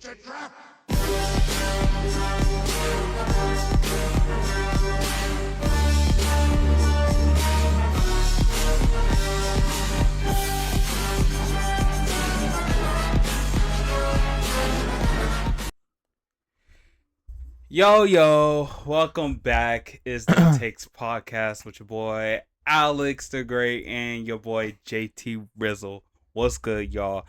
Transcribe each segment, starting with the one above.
It's a trap! Yo, welcome back. It's the Takes Podcast with your boy Alex the Great and your boy JT Rizzle. What's good, y'all?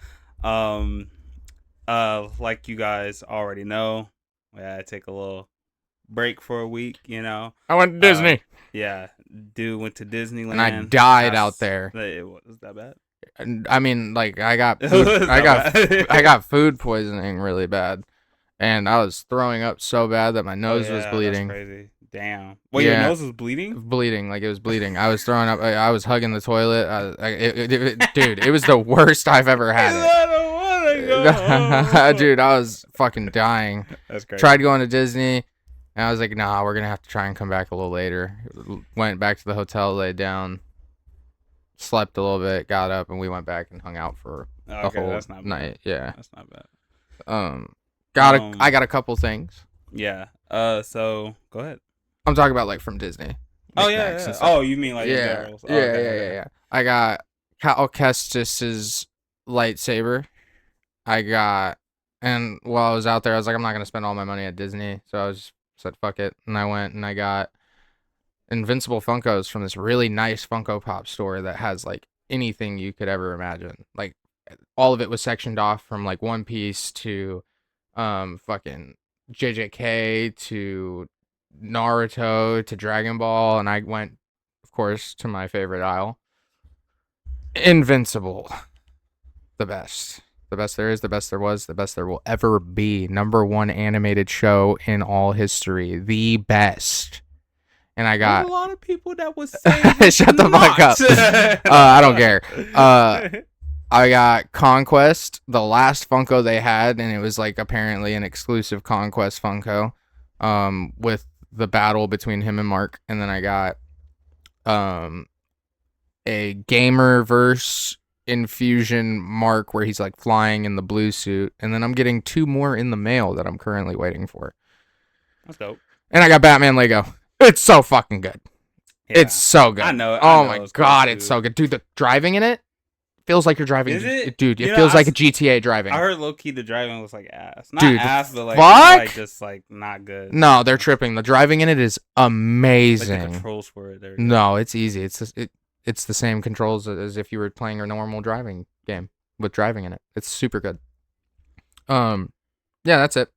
Like you guys already know, we had to take a little break for a week, you know. I went to Disney. Yeah, dude went to Disneyland. And I died out there. It was that bad? I mean, like, I got food poisoning really bad. And I was throwing up so bad that my nose was bleeding. That's crazy. Damn. Well, your nose was bleeding? Bleeding, like it was bleeding. I was throwing up. I was hugging the toilet. Dude, it was the worst I've ever had it. I don't want to go. Dude, I was fucking dying. That's crazy. Tried going to Disney, and I was like, nah, we're going to have to try and come back a little later. Went back to the hotel, laid down, slept a little bit, got up, and we went back and hung out for the whole night. Yeah. That's not bad. I got a couple things. Yeah. So go ahead. I'm talking about like from Disney. Oh yeah. Oh, you mean like yeah. Oh, yeah. I got Cal Kestis's lightsaber. And while I was out there, I was like, I'm not gonna spend all my money at Disney, so I just said fuck it, and I went and I got Invincible Funkos from this really nice Funko Pop store that has like anything you could ever imagine. Like all of it was sectioned off from like One Piece to fucking JJK to Naruto to Dragon Ball, and I went, of course, to my favorite aisle. Invincible. The best there is, the best there was, the best there will ever be. #1 animated show in all history. The best. And I got a lot of people that would say shut the fuck up. I don't care. I got Conquest, the last Funko they had, and it was like apparently an exclusive Conquest Funko, with the battle between him and Mark. And then I got a Gamerverse Infusion Mark where he's like flying in the blue suit. And then I'm getting 2 more in the mail that I'm currently waiting for. That's dope. And I got Batman Lego. It's so fucking good. Yeah. It's so good. I know. Oh my god, it's so good. Dude, the driving in it feels like you're driving. Is it? Dude, it feels like a GTA driving. I heard low-key the driving was like ass. Not dude, ass, but like just like not good. No, they're tripping. The driving in it is amazing. Like the controls for it. No, it's easy. It's the same controls as if you were playing a normal driving game with driving in it. It's super good. Yeah, that's it.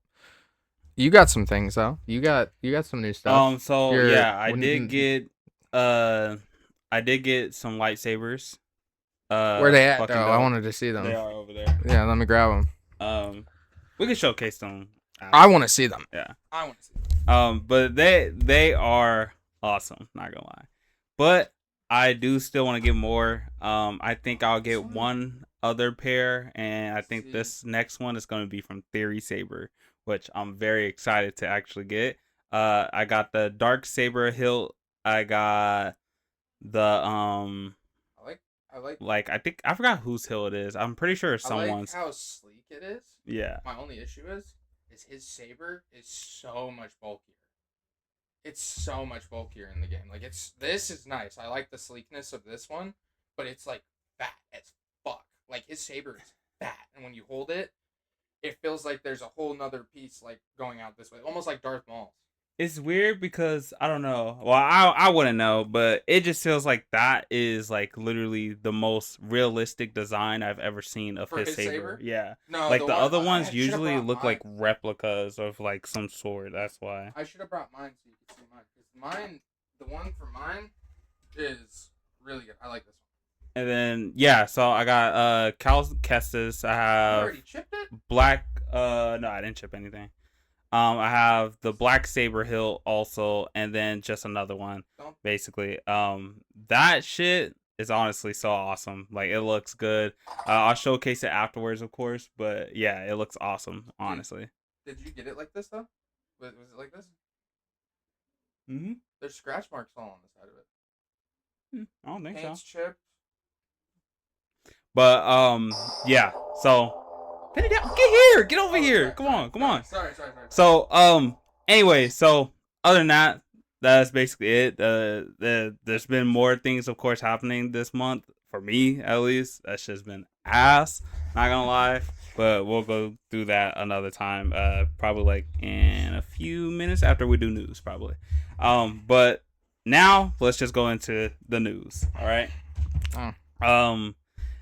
You got some things though. You got some new stuff. So I did get some lightsabers. Where they at? I wanted to see them. They are over there. Yeah, let me grab them. We can showcase them. I want to see them. Yeah, I want to see them. But they are awesome. Not gonna lie, but I do still want to get more. I think I'll get one other pair, and I think this next one is gonna be from Theory Saber, which I'm very excited to actually get. I got the Dark Saber hilt. I got the I forgot whose hilt it is. I'm pretty sure it's someone's. I like how sleek it is. Yeah. My only issue is his saber is so much bulkier. It's so much bulkier in the game. Like this is nice. I like the sleekness of this one, but it's like fat as fuck. Like his saber is fat, and when you hold it, it feels like there's a whole nother piece like going out this way, almost like Darth Maul's. It's weird because I don't know. Well, I wouldn't know, but it just feels like that is like literally the most realistic design I've ever seen of his saber. Yeah. No, like the other ones usually look like replicas of like some sword. That's why. I should have brought mine so you could see mine. Because the one for mine is really good. I like this one. And then so I got Cal Kestis. I have. You already chipped it? Black. No, I didn't chip anything. I have the Black Saber hilt also, and then just another one, basically. That shit is honestly so awesome. Like, it looks good. I'll showcase it afterwards, of course, but yeah, it looks awesome, honestly. Did you get it like this, though? Was it like this? Mm-hmm. There's scratch marks all on the side of it. I don't think Paint's so. chipped. But, yeah, so Pin it down. Get here. Get over here. Come on. Sorry. So, anyway, so other than that, that's basically it. There's been more things, of course, happening this month for me, at least. That's just been ass. Not gonna lie, but we'll go through that another time. Probably like in a few minutes after we do news, probably. But now let's just go into the news. All right.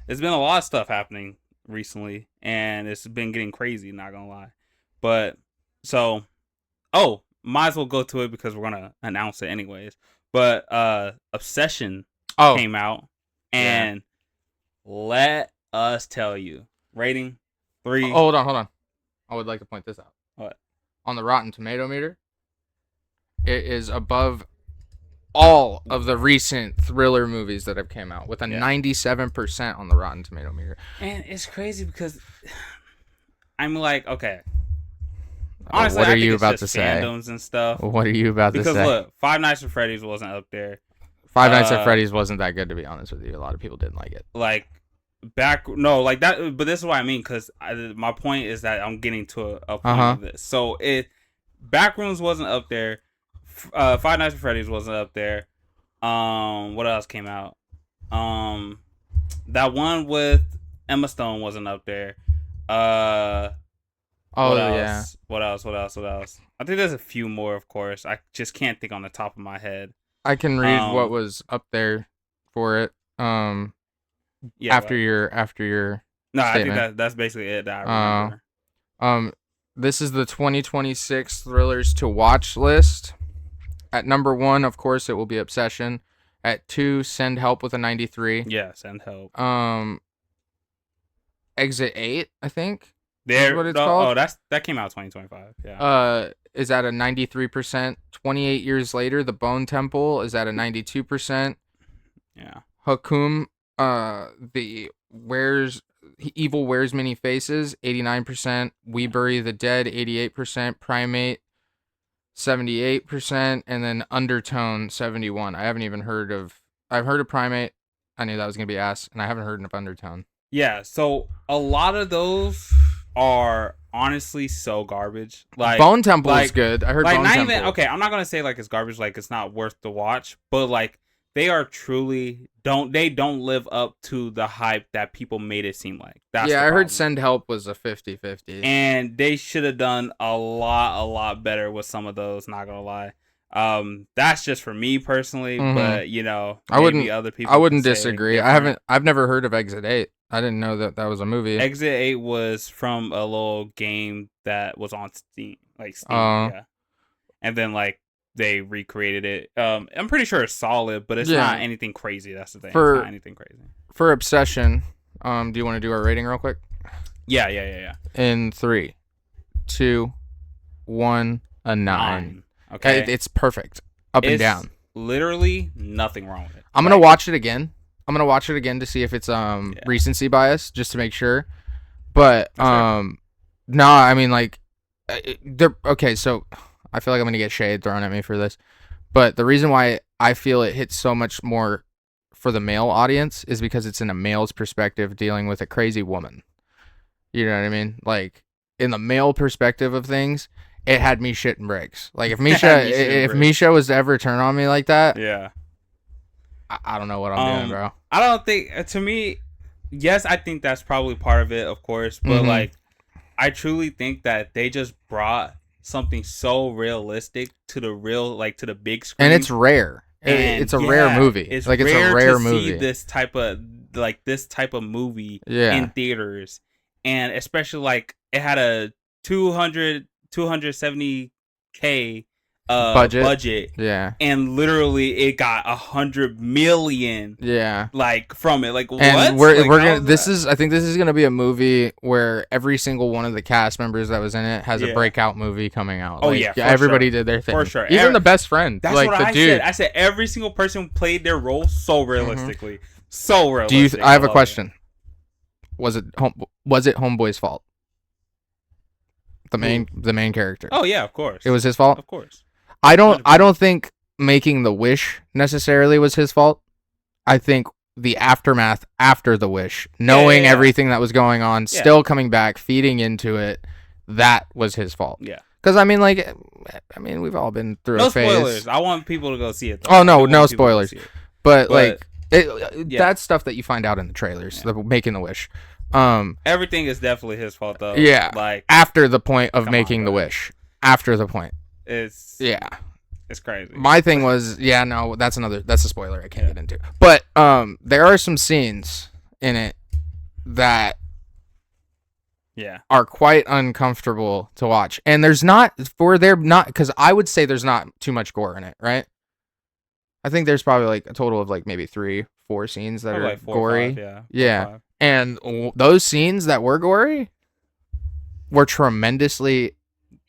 There's been a lot of stuff happening recently, and it's been getting crazy. Not gonna lie, but so, might as well go to it because we're gonna announce it anyways. But Obsession came out, and let us tell you, rating 3. Hold on. I would like to point this out. What? On the Rotten Tomato meter, it is above all of the recent thriller movies that have came out with a 97% on the Rotten Tomato meter. And it's crazy because I'm like, okay. Honestly, what are I think you it's about just to say? Fandoms and stuff. What are you about to say? Because look, Five Nights at Freddy's wasn't up there. Five Nights at Freddy's wasn't that good, to be honest with you. A lot of people didn't like it. Like like that. But this is what I mean, because my point is that I'm getting to a point of this. So Backrooms wasn't up there. Five Nights at Freddy's wasn't up there. What else came out? That one with Emma Stone wasn't up there. What else? I think there's a few more, of course. I just can't think on the top of my head. I can read what was up there for it. After your No, statement. I think that's basically it that I remember. This is the 2026 thrillers to watch list. At number 1, of course, it will be Obsession. At 2, Send Help with a 93. Yeah, Send Help. Exit 8, I think. There, what it's called. Oh, that came out 2025. Yeah. Is at a 93%. 28 years later, The Bone Temple is at a 92%. Yeah. Hakum, the Evil Wears Many Faces, 89%. We Bury the Dead, 88%. Primate, 78%, and then Undertone, 71. I haven't even heard of. I've heard of Primate. I knew that was gonna be ass, and I haven't heard of Undertone. Yeah. So a lot of those are honestly so garbage. Like Bone Temple is good. I heard like Bone not Temple. even okay. I'm not gonna say like it's garbage. Like it's not worth the watch, but like they are truly don't live up to the hype that people made it seem like. That's I problem. heard Send Help was a 50-50. And they should have done a lot better with some of those, not gonna lie. That's just for me personally, but you know, other people I wouldn't disagree. I've never heard of Exit 8. I didn't know that was a movie. Exit 8 was from a little game that was on Steam, yeah. And then like they recreated it. I'm pretty sure it's solid, but it's not anything crazy. That's the thing. It's not anything crazy. For Obsession, do you want to do our rating real quick? Yeah. In 3, 2, 1, a 9. Okay. It's perfect. And down. Literally nothing wrong with it. I'm gonna watch it again. To see if it's recency bias, just to make sure. But no, I mean like okay, so I feel like I'm gonna get shade thrown at me for this. But the reason why I feel it hits so much more for the male audience is because it's in a male's perspective dealing with a crazy woman. You know what I mean? Like in the male perspective of things, it had me shitting bricks. Like if Misha was to ever turn on me like that, yeah. I don't know what I'm doing, bro. I don't think, to me, yes, I think that's probably part of it, of course. But like, I truly think that they just brought something so realistic to the big screen, and it's rare. It's a rare movie. It's like rare it's a rare to movie. See this type of movie in theaters, and especially like it had a 270K budget, yeah, and literally it got 100 million, yeah, like from it. Like and what? we're gonna. I think this is gonna be a movie where every single one of the cast members that was in it has a breakout movie coming out. Oh like, yeah, everybody did their thing for sure. Even the best friend. That's like what the I dude. said. I said every single person played their role so realistically, so realistic. I have a question. Was it Homeboy's fault? The main character. Oh yeah, of course. It was his fault. Of course. I don't think making the wish necessarily was his fault. I think the aftermath after the wish, knowing everything that was going on, still coming back, feeding into it, that was his fault. Yeah. Because I mean, we've all been through a phase. No spoilers. I want people to go see it. Though. Oh no spoilers. But like, that's stuff that you find out in the trailers. The making the wish. Everything is definitely his fault though. Yeah. Like after the point of making the wish. After the point. It's crazy. My thing was, that's a spoiler I can't get into. But there are some scenes in it that are quite uncomfortable to watch. And because I would say there's not too much gore in it, right? I think there's probably like a total of like maybe 3-4 scenes that are like gory. 5, yeah. And those scenes that were gory were tremendously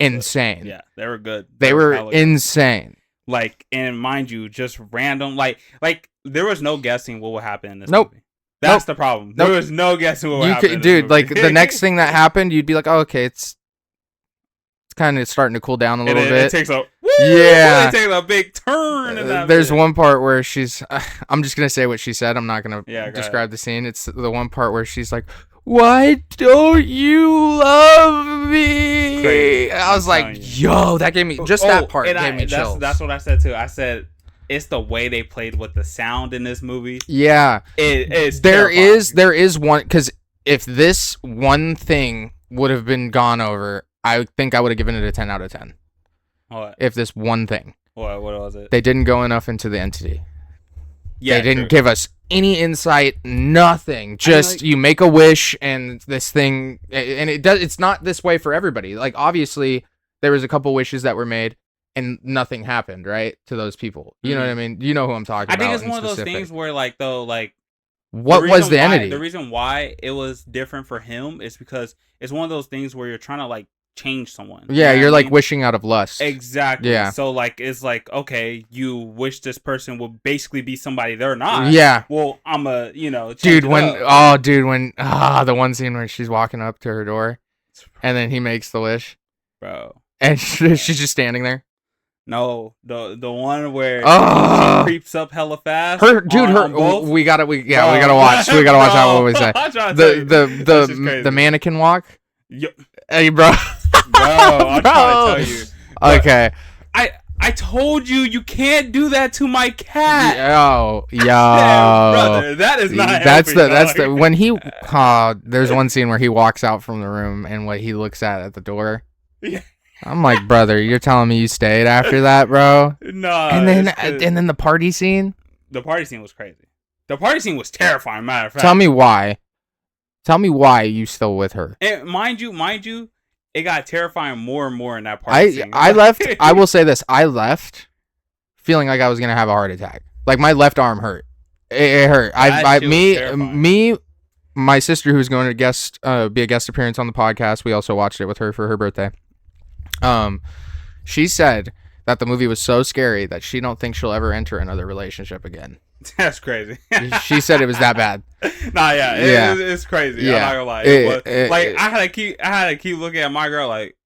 insane. Yeah, they were good. They were insane. Like, and mind you, just random. Like there was no guessing what would happen in this movie. That's the problem. There was no guessing what would happen in this movie. Like the next thing that happened, you'd be like, oh, okay, it's kind of starting to cool down a little bit. It takes it takes a big turn. There's one part where she's. I'm just gonna say what she said. I'm not gonna describe the scene. It's the one part where she's like, "Why don't you love me?" Crazy. I was like, "Yo, that gave me that part gave me chills." That's what I said too. I said it's the way they played with the sound in this movie. Yeah, there is one, because if this one thing would have been gone over, I think I would have given it a 10 out of 10. What? If this one thing. What was it? They didn't go enough into the entity. Yeah, they didn't give us any insight, nothing. Just you make a wish and this thing, and it's not this way for everybody. Like, obviously there was a couple wishes that were made and nothing happened, right, to those people. You know what I mean? You know who I'm talking about. I think it's one of those things where what was the entity? The reason why it was different for him is because it's one of those things where you're trying to like change someone. Yeah, you're like wishing out of lust. Exactly. Yeah. So like it's like, okay, you wish this person will basically be somebody they're not. Yeah. Well, I'm a dude the one scene where she's walking up to her door, and then he makes the wish, bro, and she's just standing there. No, the one where she creeps up hella fast. We gotta watch. We gotta watch that one. We say the mannequin walk. Yep. Hey, bro. I'm trying to tell you. Okay. I told you can't do that to my cat. Yo, brother, that is not. That's the when he. There's one scene where he walks out from the room and what he looks at the door. Yeah. I'm like, brother, you're telling me you stayed after that, bro? No. And then the party scene. The party scene was crazy. The party scene was terrifying. Matter of fact. Tell me why. Tell me why you still with her. And mind you, it got terrifying more and more in that party scene. I left. I will say this: I left feeling like I was gonna have a heart attack. Like my left arm hurt. It hurt. My sister, who's going to be a guest appearance on the podcast. We also watched it with her for her birthday. She said that the movie was so scary that she don't think she'll ever enter another relationship again. That's crazy. She said it was that bad. It's crazy. Yeah. I'm not gonna lie. I had to keep looking at my girl like.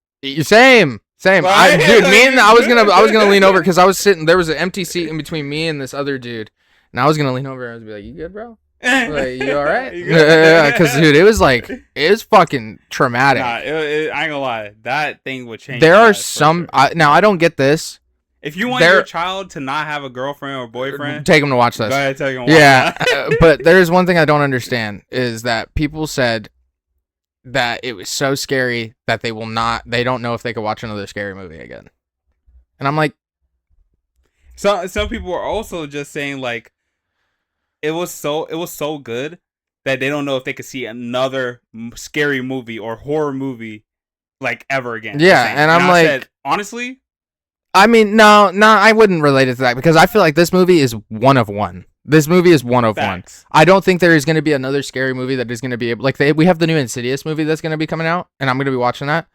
Same. I was gonna lean over because I was sitting. There was an empty seat in between me and this other dude, and I was gonna lean over and I was be like, "You good, bro? Like, you all right?" Because dude, it was fucking traumatic. Nah, I ain't gonna lie. That thing would change. There are some. Now I don't get this. If you want your child to not have a girlfriend or boyfriend, take them to watch this. Go ahead, take them to watch that. But there's one thing I don't understand is that people said that it was so scary that they don't know if they could watch another scary movie again. And I'm like, some people are also just saying like it was so good that they don't know if they could see another scary movie or horror movie like ever again. Yeah, and I'm like, said, honestly. I mean, no, I wouldn't relate it to that because I feel like this movie is one of one. This movie is one of Facts. one. I don't think there is going to be another scary movie that is going to be able... we have the new Insidious movie that's going to be coming out, and I'm going to be watching that.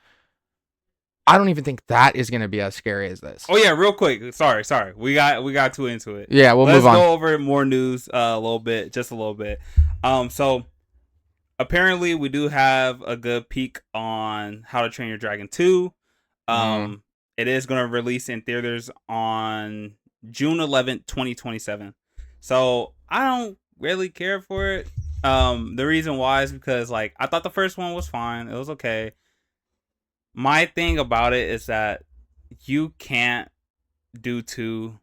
I don't even think that is going to be as scary as this. Oh, yeah, real quick. Sorry. We got too into it. Yeah, we'll move on. Let's go over more news a little bit, just a little bit. So, apparently, we do have a good peek on How to Train Your Dragon 2. It is going to release in theaters on June 11th, 2027. So I don't really care for it. The reason why is because like I thought the first one was fine. It was okay. My thing about it is that you can't do two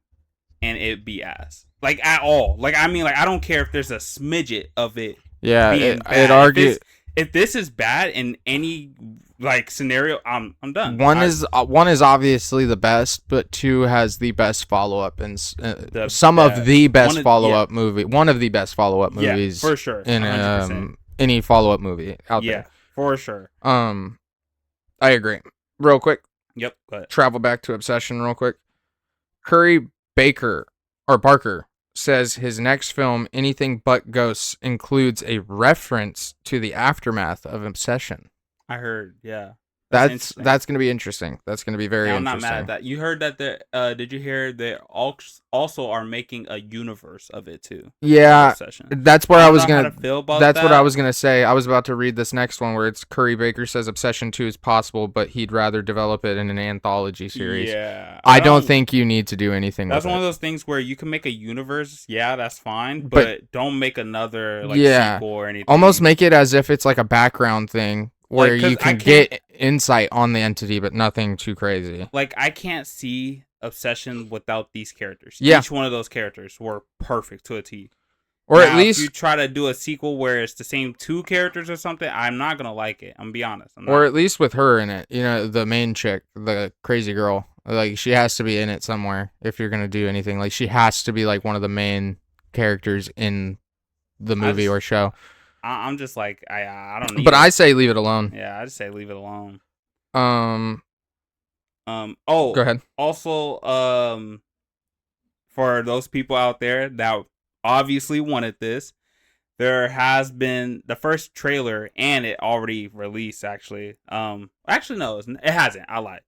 and it be ass. Like at all. Like I mean like I don't care if there's a smidget of it Yeah, being bad. If this is bad in any like scenario, I'm done. One is obviously the best, but two has the best follow up and some best. of the best follow up movie. One of the best follow up movies, for sure, in 100%. Any follow up movie out there. Yeah, for sure. I agree. Real quick. Yep. Go ahead. Travel back to Obsession real quick. Curry Barker says his next film, Anything But Ghosts, includes a reference to the aftermath of Obsession. I heard, yeah. That's going to be interesting. That's going to be very interesting. I'm not mad at that. You heard that did you hear they also are making a universe of it too? Yeah. That's where I was going to That's what I was going to say. I was about to read this next one where it's Curry Baker says Obsession 2 is possible, but he'd rather develop it in an anthology series. Yeah. I don't think you need to do anything with it. That's one of those things where you can make a universe, yeah, that's fine, but don't make another sequel or anything. Almost make it as if it's like a background thing. Where you can get insight on the entity, but nothing too crazy. Like, I can't see Obsession without these characters. Yeah. Each one of those characters were perfect to a T. Or at least... if you try to do a sequel where it's the same two characters or something, I'm not going to like it. I'm going to be honest. Or at least with her in it. You know, the main chick, the crazy girl. Like, she has to be in it somewhere if you're going to do anything. Like, she has to be, like, one of the main characters in the movie or show. I'm just like I don't need. But I say leave it alone. Yeah, I just say leave it alone. Oh, go ahead. Also, for those people out there that obviously wanted this, there has been the first trailer, and it already released. Actually, actually no, it hasn't. I lied.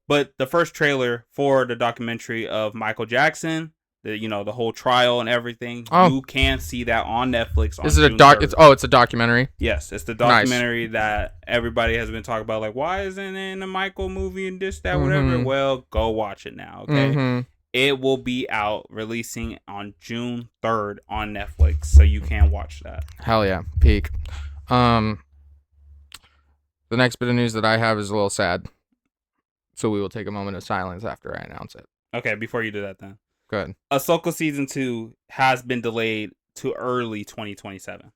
But the first trailer for the documentary of Michael Jackson. The whole trial and everything. Oh. You can see that on Netflix. Is it a doc? It's a documentary. Yes, it's the documentary that everybody has been talking about. Like, why isn't it in a Michael movie and this, that, whatever? Well, go watch it now. Okay, it will be out releasing on June 3rd on Netflix, so you can watch that. Hell yeah, peak. The next bit of news that I have is a little sad, so we will take a moment of silence after I announce it. Okay, before you do that, then. Good. Ahsoka season 2 has been delayed to early 2027.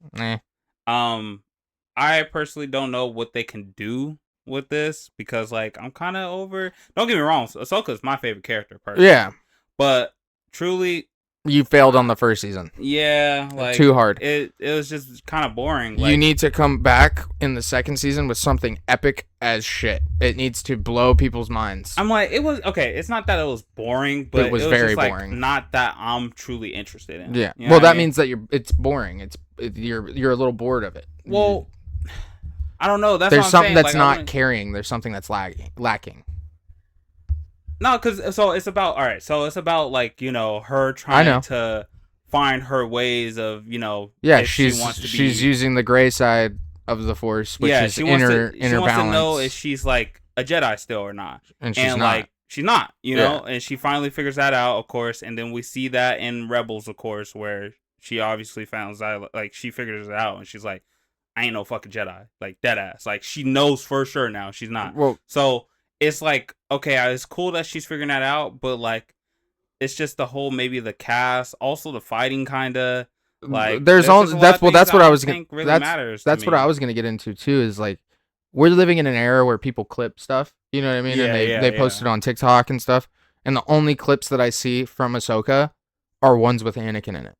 I personally don't know what they can do with this because, like, I'm kind of over. Don't get me wrong, Ahsoka is my favorite character, personally. Yeah, but truly, you failed on the first season. Yeah, like too hard. It was just kind of boring. You need to come back in the second season with something epic as shit. It needs to blow people's minds. I'm like, it was okay. It's not that it was boring, but it was very just boring. Not that I'm truly interested in. Yeah. You know that means that it's boring. You're a little bored of it. Well, I don't know. There's something that's not carrying. There's something that's lacking. No, because it's about it's about like her trying to find her ways of Yeah, she's using the gray side of the Force, which is inner balance. She wants to know if she's like a Jedi still or not, and she's not. Like she's not, and she finally figures that out, of course, and then we see that in Rebels, of course, where she obviously finds out, like she figures it out, and she's like, I ain't no fucking Jedi, like dead ass, like she knows for sure now she's not. Well, so. It's like, okay, it's cool that she's figuring that out, but like, it's just the whole maybe the cast, also the fighting kind of like. That's what I was gonna. That's what I was gonna get into too. Is like, we're living in an era where people clip stuff. You know what I mean? Yeah, and they post it on TikTok and stuff. And the only clips that I see from Ahsoka are ones with Anakin in it.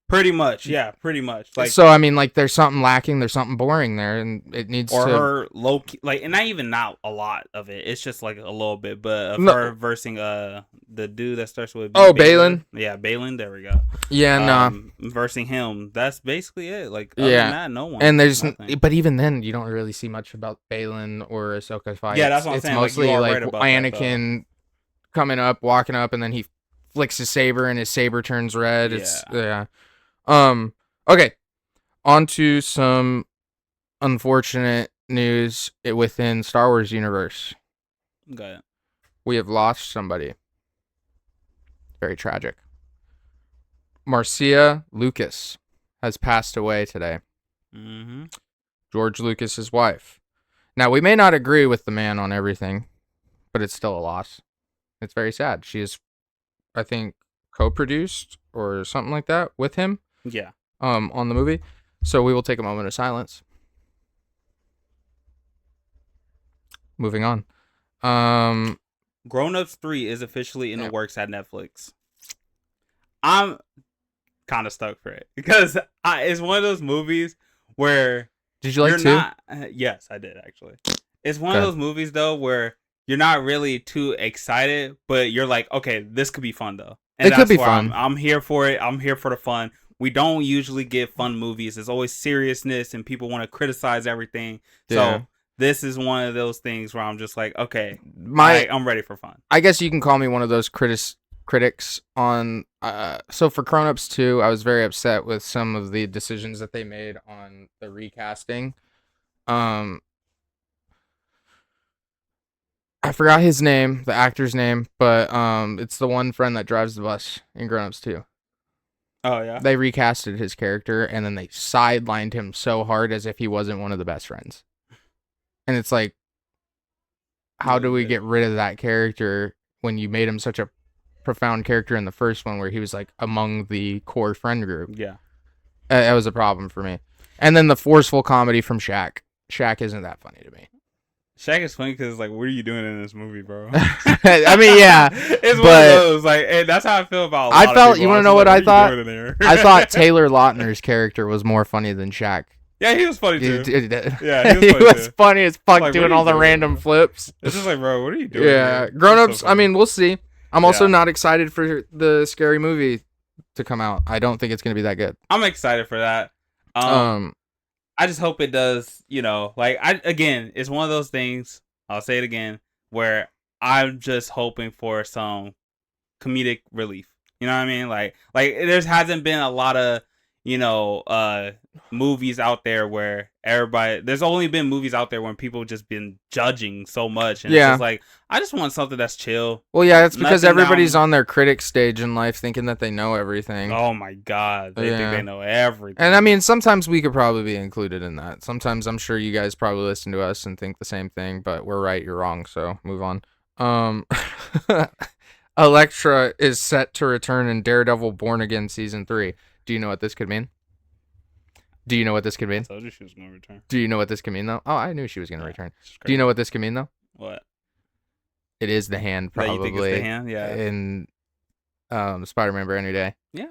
Pretty much, yeah, pretty much. Like, so I mean, like, there's something lacking, there's something boring there, and it needs or to. Or her low key, like, and not a lot of it. It's just like a little bit, but of her versing the dude that starts with Balin. Yeah, Balin. There we go. Yeah, versing him. That's basically it. Like, other than that, no one. And there's, but even then, you don't really see much about Balin or Ahsoka fights. Yeah, that's what I'm saying. It's mostly like Anakin coming up, walking up, and then he flicks his saber, and his saber turns red. Yeah. Okay, on to some unfortunate news within Star Wars universe. Got it. We have lost somebody. Very tragic. Marcia Lucas has passed away today. Mm-hmm. George Lucas's wife. Now, we may not agree with the man on everything, but it's still a loss. It's very sad. She is, I think, co-produced or something like that with him. Yeah. On the movie. So we will take a moment of silence. Moving on. Grown Ups 3 is officially in the works at Netflix. I'm kind of stoked for it because it's one of those movies where did you like two? Yes, I did actually. It's one of those movies though where you're not really too excited, but you're like, okay, this could be fun though. And it could be fun. I'm here for it. I'm here for the fun. We don't usually get fun movies. There's always seriousness and people want to criticize everything. Yeah. So this is one of those things where I'm just like, okay, I'm ready for fun. I guess you can call me one of those critics on so for Grown Ups 2, I was very upset with some of the decisions that they made on the recasting. I forgot his name, the actor's name, but it's the one friend that drives the bus in Grown Ups 2. Oh yeah. They recasted his character and then they sidelined him so hard as if he wasn't one of the best friends. And it's like, how do we get rid of that character when you made him such a profound character in the first one where he was like among the core friend group? Yeah. That was a problem for me. And then the forceful comedy from Shaq. Shaq isn't that funny to me. Shaq is funny because like, what are you doing in this movie, bro? I mean, yeah, it's one of those like, and that's how I feel about. A lot I felt. Of people. You want to know what I thought? I thought Taylor Lautner's character was more funny than Shaq. Yeah, he was funny too. Yeah, he was funny as fuck, like, doing all the random flips. It's just like, bro, what are you doing? Yeah, Grown Ups. So I mean, we'll see. I'm also not excited for the Scary Movie to come out. I don't think it's gonna be that good. I'm excited for that. I just hope it does. You know, like again, it's one of those things. I'll say it again, where I'm just hoping for some comedic relief. You know what I mean? Like there hasn't been a lot of movies out there where there's only been movies out there when people just been judging so much, and it's just like, I just want something that's chill. Well, yeah, it's because everybody's on their critic stage in life thinking that they know everything. Oh my god, they think they know everything. And I mean, sometimes we could probably be included in that. Sometimes I'm sure you guys probably listen to us and think the same thing, but we're right, you're wrong, so move on. Elektra is set to return in Daredevil Born Again Season 3. Do you know what this could mean? Do you know what this could mean? I told you she was going to return. Do you know what this could mean, though? Oh, I knew she was going to return. Do you know what this could mean, though? What? It is the hand, probably. You think it's the hand? Yeah. In Spider-Man Brand New Day. Yeah.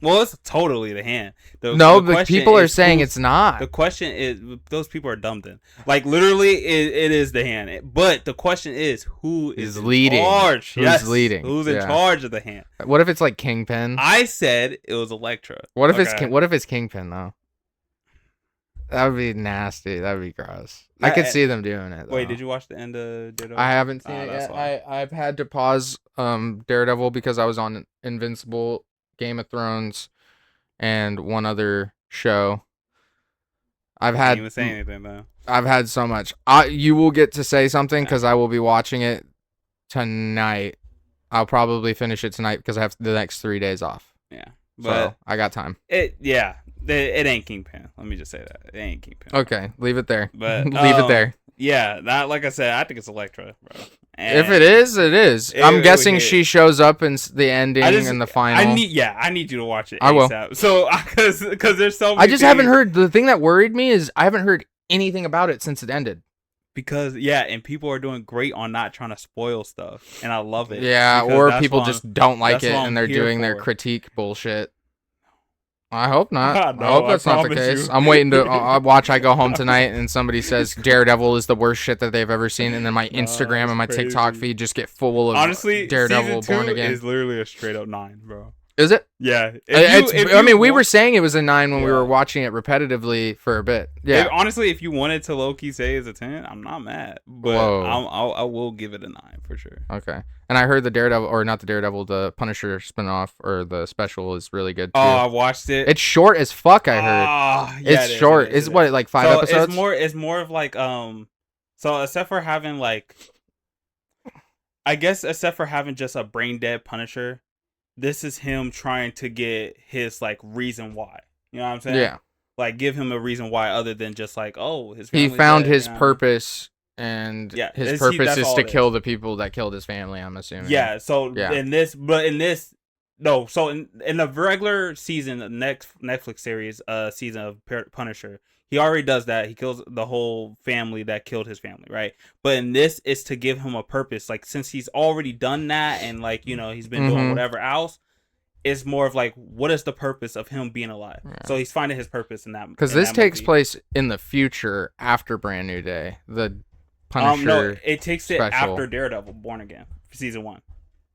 Well, it's totally the hand. But people are saying it's not. The question is, those people are dumb then. Like, literally, it is the hand. But the question is, who is leading? Charge? Who's leading? Who's in charge of the hand? What if it's like Kingpin? I said it was Elektra. What if it's Kingpin, though? That would be nasty. That would be gross. I could see them doing it, though. Wait, did you watch the end of Daredevil? I haven't seen it yet. I've had to pause Daredevil because I was on Invincible, Game of Thrones, and one other show. I didn't even say anything, though. I've had so much. You will get to say something because I will be watching it tonight. I'll probably finish it tonight because I have the next 3 days off. Yeah, but so I got time. It ain't Kingpin. Let me just say that it ain't Kingpin. Okay, leave it there. But leave it there. Yeah, that, like I said, I think it's Elektra, bro. And if it is, it is. I'm guessing she shows up in the ending and the final. I need you to watch it. I will. So, because there's so many. I just haven't heard. The thing that worried me is I haven't heard anything about it since it ended. Because and people are doing great on not trying to spoil stuff, and I love it. Yeah, or people just don't like it and they're doing their critique bullshit. I hope not. No, I hope that's not the case. I'm waiting to watch. I go home tonight and somebody says Daredevil is the worst shit that they've ever seen, and then my Instagram and my TikTok feed just get full of Daredevil Born Again. Is literally a straight up 9, bro. Is it? Yeah. We were saying it was a 9 when we were watching it repetitively for a bit. Yeah. Honestly, if you wanted to low-key say it's a 10, I'm not mad. But I will give it a 9 for sure. Okay. And I heard the Daredevil, or not the Daredevil, the Punisher spinoff or the special is really good too. Oh, I watched it. It's short as fuck, I heard. It's short. It's what, like 5 episodes? It's more of like so except for having just a brain dead Punisher, this is him trying to get his like reason why. You know what I'm saying? Yeah. Like give him a reason why other than just like, oh, his He family's found dead, his you know what I mean? purpose, and Yeah, his that's purpose is all to it kill is. the people that killed his family, I'm assuming. Yeah, so Yeah. in this no, so in the regular season, the next Netflix series, season of Punisher, he already does that. He kills the whole family that killed his family, right? But in this, it's to give him a purpose. Like since he's already done that, and like he's been doing whatever else. It's more of like, what is the purpose of him being alive? Yeah. So he's finding his purpose in that. Because this takes place in the future after Brand New Day. The Punisher. No, it takes special. It after Daredevil, Born Again, season 1.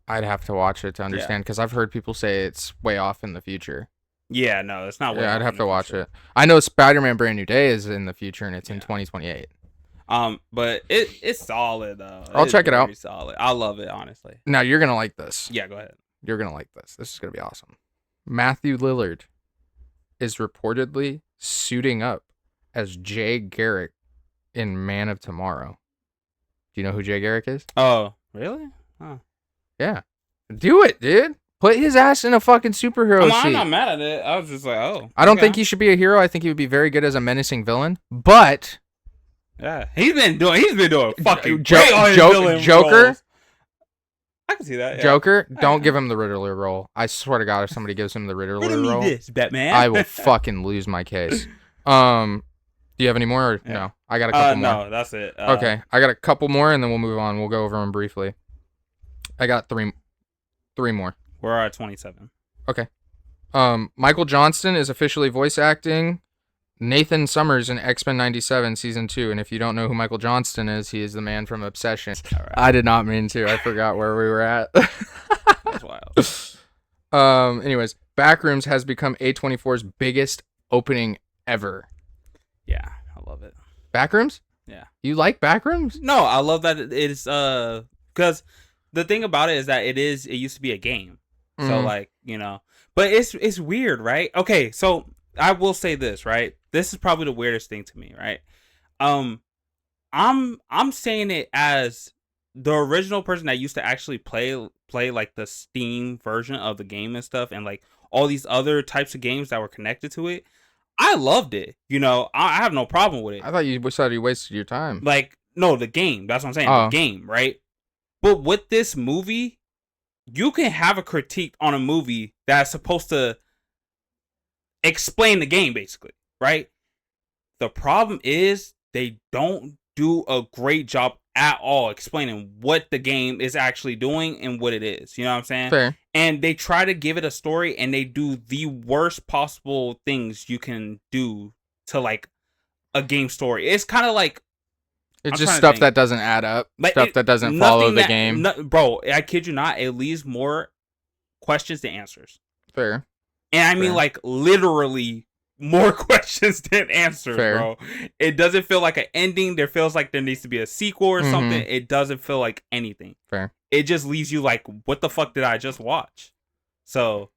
I'd have to watch it to understand because I've heard people say it's way off in the future. Yeah, no, it's not. I'd have to watch it. I know Spider-Man Brand New Day is in the future and it's in 2028. But it's solid though. I'll check it out. Solid. I love it, honestly. Now you're gonna like this. Yeah, go ahead. You're gonna like this. This is gonna be awesome. Matthew Lillard is reportedly suiting up as Jay Garrick in Man of Tomorrow. Do you know who Jay Garrick is? Oh, really? Huh. Yeah. Do it, dude. Put his ass in a fucking superhero suit. I'm not mad at it. I was just like, oh. I don't think he should be a hero. I think he would be very good as a menacing villain. But yeah, he's been doing fucking great on his villain Joker. roles. I can see that. Yeah. Joker, don't give him the Riddler role. I swear to God, if somebody gives him the Riddler role, this, Batman. I will fucking lose my case. Do you have any more? Or no, I got a couple more. No, that's it. Okay, I got a couple more, and then we'll move on. We'll go over them briefly. I got three more. We're at 27. Okay. Michael Johnston is officially voice acting Nathan Summers in X-Men 97 Season 2, and if you don't know who Michael Johnston is, he is the man from Obsession. Right. I did not mean to. I forgot where we were at. That's wild. Anyways, Backrooms has become A24's biggest opening ever. Yeah, I love it. Backrooms? Yeah. You like Backrooms? No, I love that it's because the thing about it is that it used to be a game. So like, but it's weird, right? Okay, so I will say this, right? This is probably the weirdest thing to me, right? I'm saying it as the original person that used to actually play like the Steam version of the game and stuff, and like all these other types of games that were connected to it. I loved it. I have no problem with it. I thought you said you wasted your time. Like, no, the game. That's what I'm saying. The game, right? But with this movie, you can have a critique on a movie that's supposed to explain the game, basically, right? The problem is they don't do a great job at all explaining what the game is actually doing and what it is. You know what I'm saying? Fair. And they try to give it a story, and they do the worst possible things you can do to like a game story. It's kind of like it's just stuff that doesn't add up, like stuff that doesn't follow the game. Bro, I kid you not, it leaves more questions than answers. Fair. And I mean, like, literally more questions than answers, bro. It doesn't feel like an ending. There feels like there needs to be a sequel or something. It doesn't feel like anything. Fair. It just leaves you like, what the fuck did I just watch? So,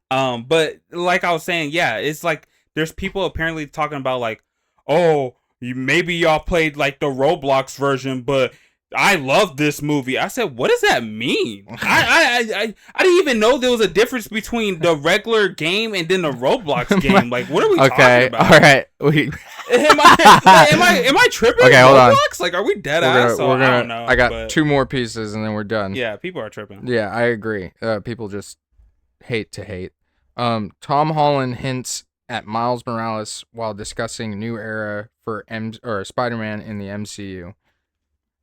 but like I was saying, yeah, it's like there's people apparently talking about like, oh, maybe y'all played like the Roblox version, but I love this movie. I said, what does that mean? I didn't even know there was a difference between the regular game and then the Roblox game. Like, what are we talking about? All right. Am I tripping? Okay, hold on. Like, are we dead ass? I don't know. I got two more pieces and then we're done. Yeah, people are tripping. Yeah, I agree. People just hate to hate. Tom Holland hints at Miles Morales while discussing new era for Spider-Man in the MCU.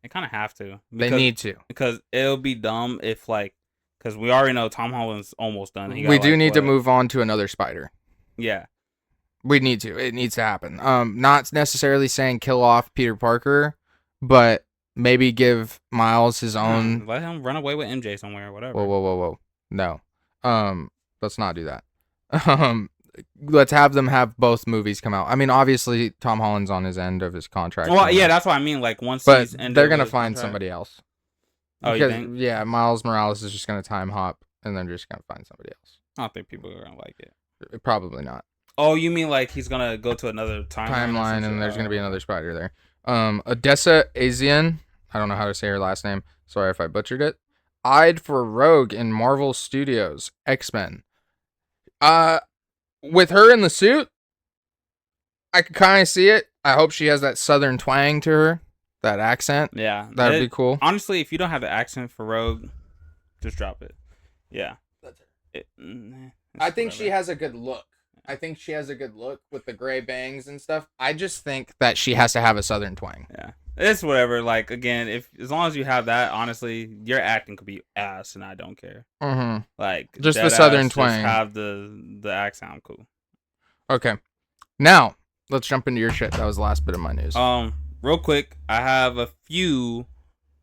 They kind of have to. They need to. Because it'll be dumb if, like, because we already know Tom Holland's almost done. We do need to move on to another Spider. Yeah. We need to. It needs to happen. Not necessarily saying kill off Peter Parker, but maybe give Miles his own. Let him run away with MJ somewhere or whatever. Whoa. No. Let's not do that. Let's have them have both movies come out. I mean, obviously, Tom Holland's on his end of his contract. Well, yeah, that's what I mean. Like, once but he's ended, they're gonna find somebody else. Oh, you think? Yeah, Miles Morales is just gonna time hop, and they're just gonna find somebody else. I don't think people are gonna like it. Probably not. Oh, you mean like he's gonna go to another timeline, and there's gonna be another Spider there. Odessa Azian. I don't know how to say her last name. Sorry if I butchered it. eyed for Rogue in Marvel Studios X-Men. With her in the suit, I can kind of see it. I hope she has that southern twang to her, that accent. Yeah, that'd be cool. Honestly, if you don't have the accent for Rogue, just drop it. Yeah, that's it. I think she has a good look. I think she has a good look with the gray bangs and stuff. I just think that she has to have a southern twang. Yeah, it's whatever. Like again, if as long as you have that, honestly, your acting could be ass, and I don't care. Mm-hmm. Like just the southern twang. Just have the accent. I'm cool. Okay, now let's jump into your shit. That was the last bit of my news. Real quick, I have a few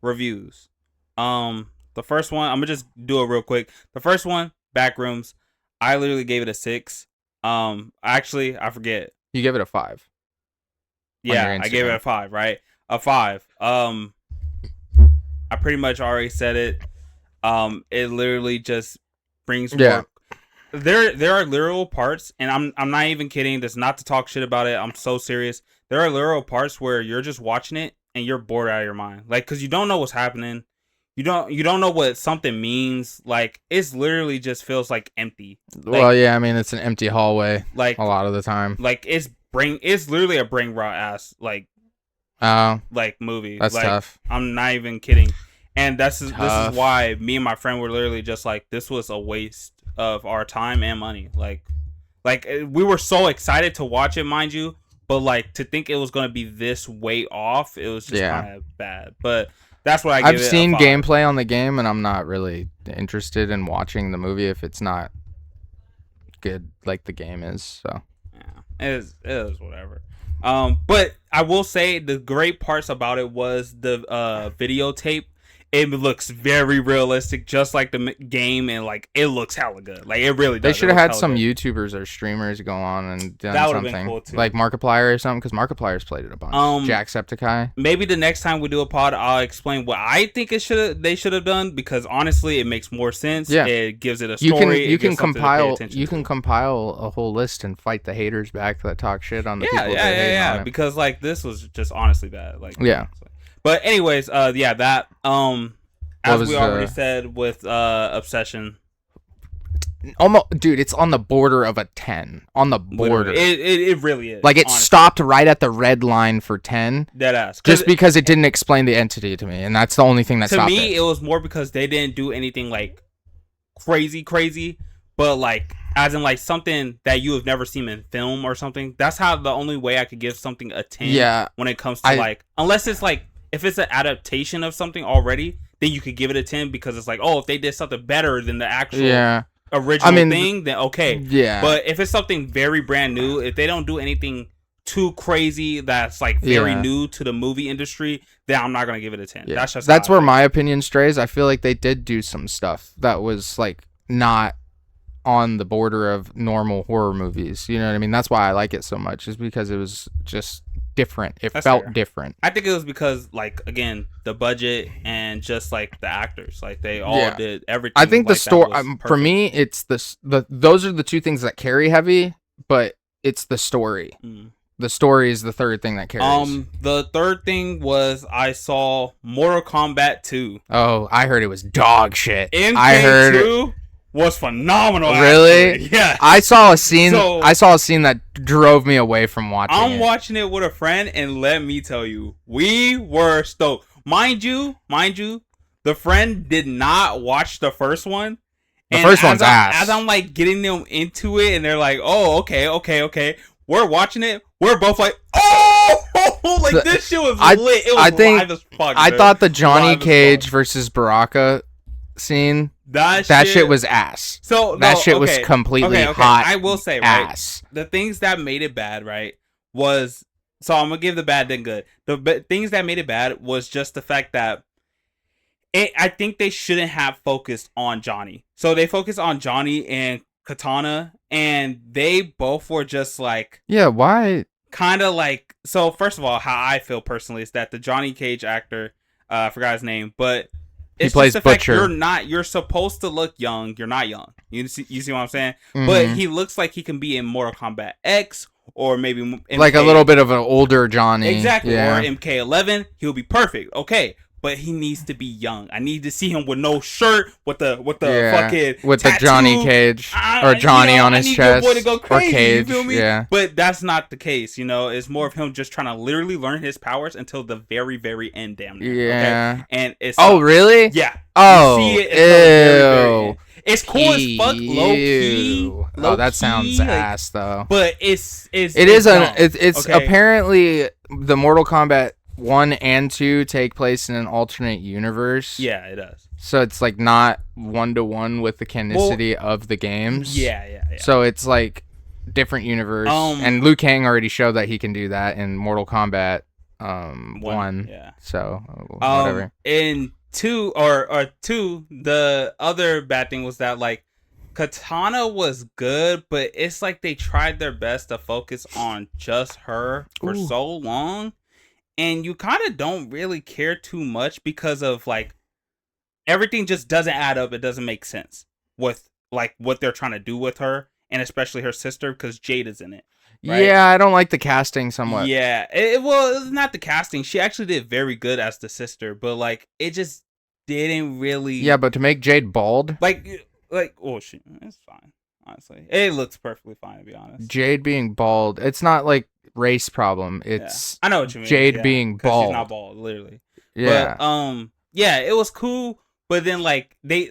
reviews. The first one, I'm gonna just do it real quick. The first one, Backrooms. I literally gave it a 6. Actually, I forget. You gave it a 5. Yeah, I gave it a 5, right? A 5. I pretty much already said it. It literally just brings more. There are literal parts, and I'm not even kidding. That's not to talk shit about it. I'm so serious. There are literal parts where you're just watching it and you're bored out of your mind, like because you don't know what's happening. You don't know what something means. Like it's literally just feels like empty. Like, well, yeah, I mean it's an empty hallway. Like a lot of the time. Like it's literally a brain rot ass like movie. That's like, tough. I'm not even kidding. And this is why me and my friend were literally just like, this was a waste of our time and money. Like we were so excited to watch it, mind you, but like to think it was gonna be this way off, it was just kind of bad. But that's what I've seen gameplay on the game, and I'm not really interested in watching the movie if it's not good like the game is. So yeah, it is whatever. But I will say the great parts about it was the videotape. It looks very realistic, just like the game, and like it looks hella good. Like it really does. They should have had some YouTubers or streamers go on and done something been cool too. Like Markiplier or something, because Markiplier's played it a bunch. Jacksepticeye. Maybe the next time we do a pod, I'll explain what I think they should have done, because honestly, it makes more sense. Yeah, it gives it a story. You can compile a whole list and fight the haters back that talk shit on the people. Yeah. Because like this was just honestly bad. Like yeah. But anyways, as we already said with Obsession, almost, dude, it's on the border of a 10. On the border, it really is. Like it stopped right at the red line for 10. Deadass. Just because it didn't explain the entity to me, and that's the only thing that stopped it. To me, it was more because they didn't do anything like crazy, but like as in like something that you have never seen in film or something. That's how the only way I could give something a 10. Yeah. When it comes to like, unless it's like. If it's an adaptation of something already, then you could give it a 10 because it's like, oh, if they did something better than the actual original thing, then okay. Yeah. But if it's something very brand new, if they don't do anything too crazy that's like very new to the movie industry, then I'm not gonna give it a 10. Yeah. That's where my opinion strays. I feel like they did do some stuff that was like not on the border of normal horror movies. You know what I mean? That's why I like it so much, is because it was just different. It felt different. I think it was because, like, again, the budget and just like the actors, like they all did everything. I think the story for me, it's those are the two things that carry heavy, but it's the story. The story is the third thing that carries. The third thing was I saw Mortal Kombat 2. Oh, I heard it was dog shit. MK2 was phenomenal. Really? Actually. Yeah. I saw a scene that drove me away from watching I'm watching it with a friend, and let me tell you, we were stoked. Mind you, the friend did not watch the first one. The first one's ass. As I'm like getting them into it, and they're like, "Oh, okay." We're watching it. We're both like, "Oh, like this shit was lit." It was live as fuck. I thought the Johnny Cage versus Baraka scene. That shit was ass. So that shit was completely hot. I will say, ass. Right, the things that made it bad, right, was, so I'm gonna give the bad then good. The things that made it bad was just the fact that I think they shouldn't have focused on Johnny. So they focused on Johnny and Katana, and they both were just like, why? Kind of like, so first of all, how I feel personally is that the Johnny Cage actor, I forgot his name, but he plays Butcher. You're supposed to look young. You're not young. You see what I'm saying? Mm-hmm. But he looks like he can be in Mortal Kombat X, or maybe like a little bit of an older Johnny. Exactly. Yeah. Or MK11. He'll be perfect. Okay. but he needs to be young. I need to see him with no shirt, with the fucking with tattoo. The Johnny Cage or Johnny on his chest, I need your boy to go crazy, or Cage. You feel me? Yeah, but that's not the case. It's more of him just trying to literally learn his powers until the very, very end. Damn near. Yeah. Okay? And it's really? Yeah. Oh, you see it until the very, very end. It's cool as fuck, low key. Oh, that sounds ass though. But it's apparently the Mortal Kombat 1 and 2 take place in an alternate universe. Yeah, it does. So it's like not 1-to-1 with the canonicity of the games. Yeah. So it's like different universe. And Liu Kang already showed that he can do that in Mortal Kombat 1. Yeah. So whatever. In 2 or 2, the other bad thing was that like Katana was good, but it's like they tried their best to focus on just her for so long, and you kind of don't really care too much because of like everything just doesn't add up. It doesn't make sense with like what they're trying to do with her, and especially her sister because Jade is in it. Right? Yeah, I don't like the casting somewhat. Yeah, it's not the casting. She actually did very good as the sister, but like it just didn't really. Yeah, but to make Jade bald, like it's fine. Honestly, it looks perfectly fine to be honest. Jade being bald, it's not like race problem. It's I know what you mean. Jade being bald. She's not bald, literally. Yeah. But yeah, it was cool. But then like they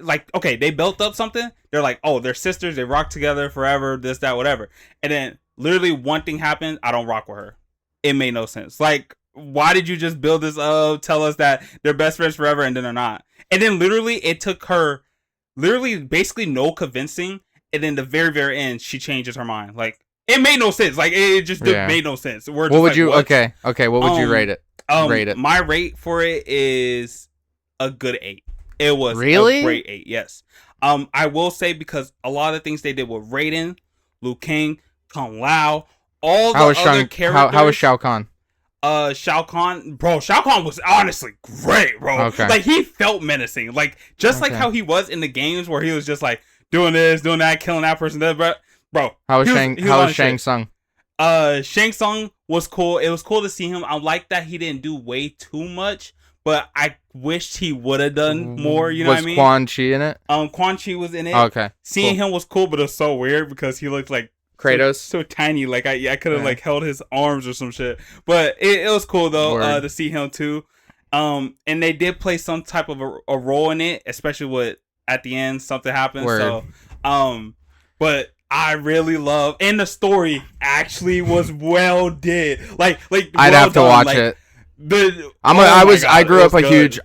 built up something. They're like, oh, they're sisters. They rock together forever. This, that, whatever. And then literally one thing happened. I don't rock with her. It made no sense. Like, why did you just build this up? Tell us that they're best friends forever, and then they're not. And then literally it took her, basically no convincing. And then the very, very end, she changes her mind. Like, it made no sense. Like, it just made no sense. What would you? What? Okay. What would you rate it? Rate it. My rate for it is a good 8. It was really a great 8. Yes. I will say because a lot of the things they did with Raiden, Liu Kang, Kung Lao, all the other characters. How was Shao Kahn? Shao Kahn was honestly great, bro. Okay. Like he felt menacing, like just like how he was in the games where he was just like doing this, doing that, killing that person. Bro. How was Shang Tsung? Shang Tsung was cool. It was cool to see him. I like that he didn't do way too much, but I wished he would have done more. You know what I mean? Was Quan Chi in it? Quan Chi was in it. Okay. Seeing him was cool, but it was so weird because he looked like Kratos, so tiny. Like I could have like held his arms or some shit. But it was cool though to see him too. And they did play some type of a role in it, especially with at the end something happened. Word. So but I really love, and the story actually was well did. Like I'd have to watch it. I grew up a huge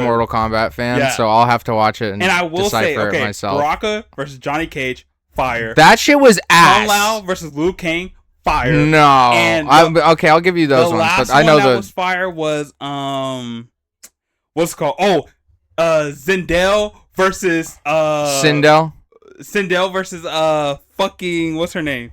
Mortal Kombat fan, so I'll have to watch it and I will decipher it myself. Baraka versus Johnny Cage, fire. That shit was ass. Kung Lao versus Liu Kang, fire. No, and I'll give you those ones, but I know that was fire was what's it called? Oh, Zendel versus Sindel versus fucking what's her name?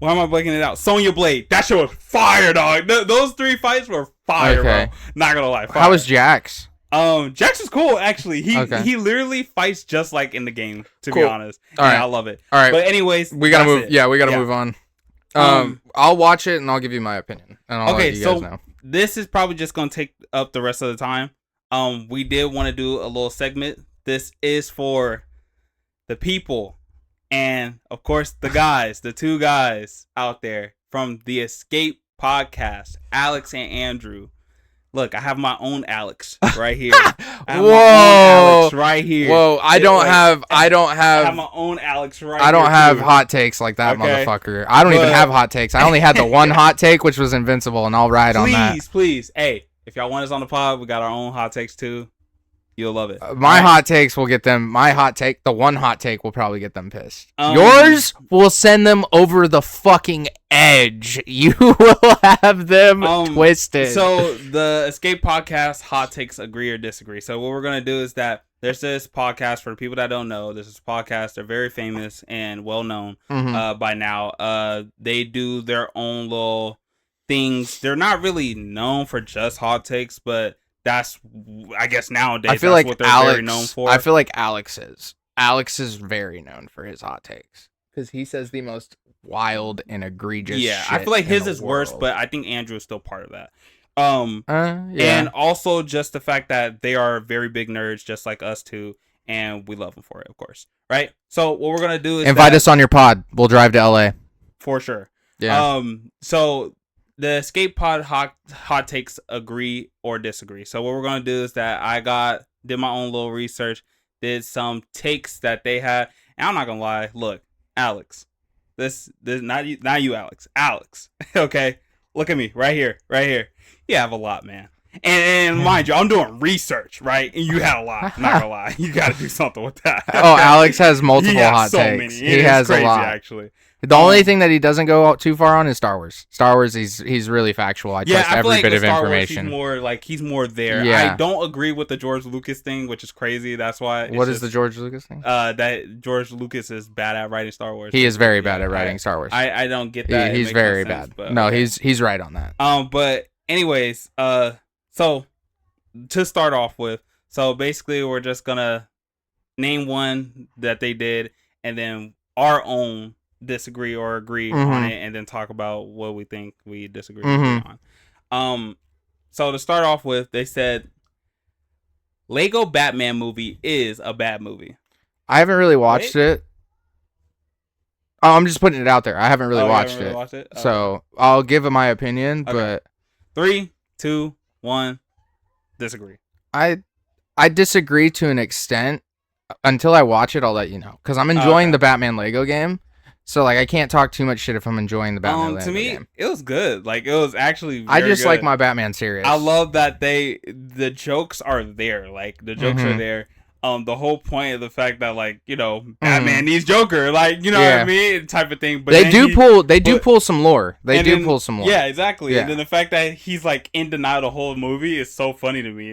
Why am I blanking it out? Sonya Blade. That shit was fire, dog. Those 3 fights were fire, bro. Not gonna lie. Fire. How was Jax? Jax was cool actually. He literally fights just like in the game, to be honest. All right. I love it. All right. But anyways, we gotta move. Yeah, we gotta move on. I'll watch it and I'll give you my opinion. And I'll let you guys know. This is probably just gonna take up the rest of the time. We did want to do a little segment. This is for the people. And, of course, the 2 guys out there from the Escape podcast, Alex and Andrew. Look, I have my own Alex right here. I have my own Alex right here. Whoa, I have my own Alex right here. I don't have hot takes like that, motherfucker. I don't even have hot takes. I only had the one hot take, which was Invincible, and I'll ride on that. Please. Hey, if y'all want us on the pod, we got our own hot takes, too. You'll love it. Hot takes will get them. The one hot take will probably get them pissed. Yours will send them over the fucking edge. You will have them twisted. So the Escape podcast hot takes agree or disagree. So what we're gonna do is that there's this podcast for people that don't know. This is a podcast. They're very famous and well known by now. They do their own little things. They're not really known for just hot takes, but that's, I guess nowadays, I feel that's like what they're very known for. I feel like Alex is very known for his hot takes. because he says the most wild and egregious. Yeah, shit I feel like in his the is worse, world. but I think Andrew is still part of that. Yeah. And also just the fact that they are very big nerds, just like us too, and we love them for it, of course, right? So what we're gonna do is invite us on your pod. We'll drive to LA for sure. Yeah. So the Escape Pod hot takes agree or disagree. So what we're gonna do is that did my own little research, did some takes that they had, and I'm not gonna lie. Look, Alex, this not you, Alex. Okay, look at me right here. You have a lot, man. And mind you, I'm doing research, right? And you had a lot. Not gonna lie, you got to do something with that. Oh, Alex has multiple has hot so takes. Many. He has crazy, a lot. Actually, the only thing that he doesn't go out too far on is Star Wars. Star Wars, he's really factual. I trust every bit of information. He's more there. Yeah. I don't agree with the George Lucas thing, which is crazy. That's why. What is the George Lucas thing? That George Lucas is bad at writing Star Wars. He is very bad at writing Star Wars. I don't get that. He's very bad. But, no, okay. he's right on that. But anyways, so to start off with, so basically we're just gonna name one that they did, and then our own disagree or agree on it, and then talk about what we think we disagree on. So to start off with, they said Lego Batman movie is a bad movie. I haven't really watched it. Oh, I'm just putting it out there. I haven't really watched it. Okay. So I'll give my opinion, but 3, 2, 1, disagree. I disagree to an extent. Until I watch it, I'll let you know. Because I'm enjoying the Batman Lego game. So, like, I can't talk too much shit if I'm enjoying the Batman Lego game. To me, it was good. Like, it was actually I just good. like my Batman series. I love that the jokes are there. Like, the jokes are there. The whole point of the fact that, like, you know, Batman needs Joker. Like, you know what I mean? Type of thing. But they do pull some lore. They do pull some lore. Yeah, exactly. Yeah. And then the fact that he's, like, in denial the whole movie is so funny to me.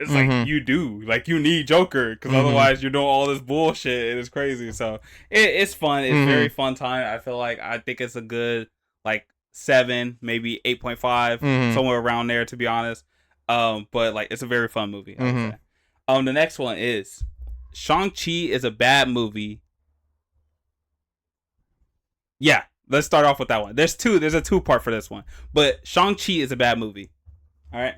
It's like, you do. Like, you need Joker, because otherwise you're doing all this bullshit, and it's crazy. So, it's fun. It's very fun time. I think it's a good, like, 7, maybe 8.5, somewhere around there, to be honest. But, like, it's a very fun movie, I would say. The next one is, Shang-Chi is a bad movie. Yeah, let's start off with that one. There's a 2-part for this one. But Shang-Chi is a bad movie. All right?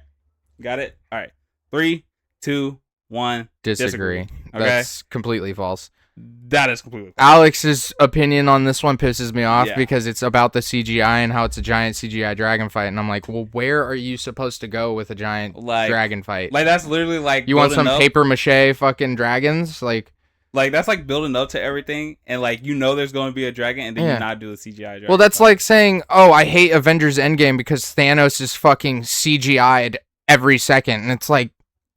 Got it? All right. 3, 2, 1. Disagree. Okay? That's completely false. That is completely false. Alex's opinion on this one pisses me off because it's about the CGI and how it's a giant CGI dragon fight, and I'm like, well, where are you supposed to go with a giant dragon fight? Like, that's literally like you want some paper mache fucking dragons, like that's like building up to everything, and like there's going to be a dragon, and then you not do a CGI dragon. Well, that's like saying, oh, I hate Avengers Endgame because Thanos is fucking CGI'd every second, and it's like,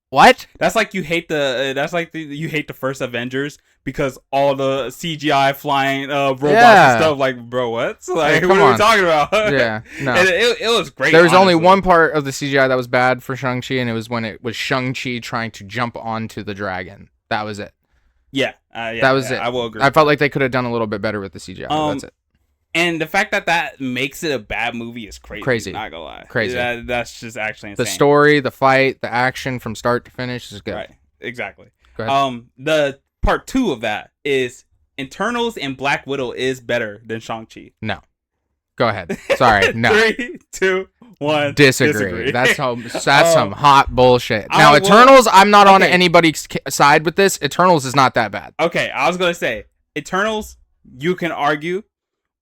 what? That's like you hate you hate the first Avengers because all the CGI flying robots and stuff. Like, bro, what? Like, what are we talking about? Yeah, no. And it was great. There was only one part of the CGI that was bad for Shang-Chi, and it was when it was Shang-Chi trying to jump onto the dragon. That was it. Yeah, that was it. I will agree. I felt like they could have done a little bit better with the CGI. That's it. And the fact that makes it a bad movie is crazy. Not gonna lie. Crazy. That's just actually insane. The story, the fight, the action from start to finish is good. Right. Exactly. Go ahead. The part 2 of that is Eternals and Black Widow is better than Shang-Chi. No. Go ahead. Sorry. No. 3, 2, 1. Disagree. That's some hot bullshit. Now, Eternals, I'm not on anybody's side with this. Eternals is not that bad. Okay. I was gonna say Eternals, you can argue.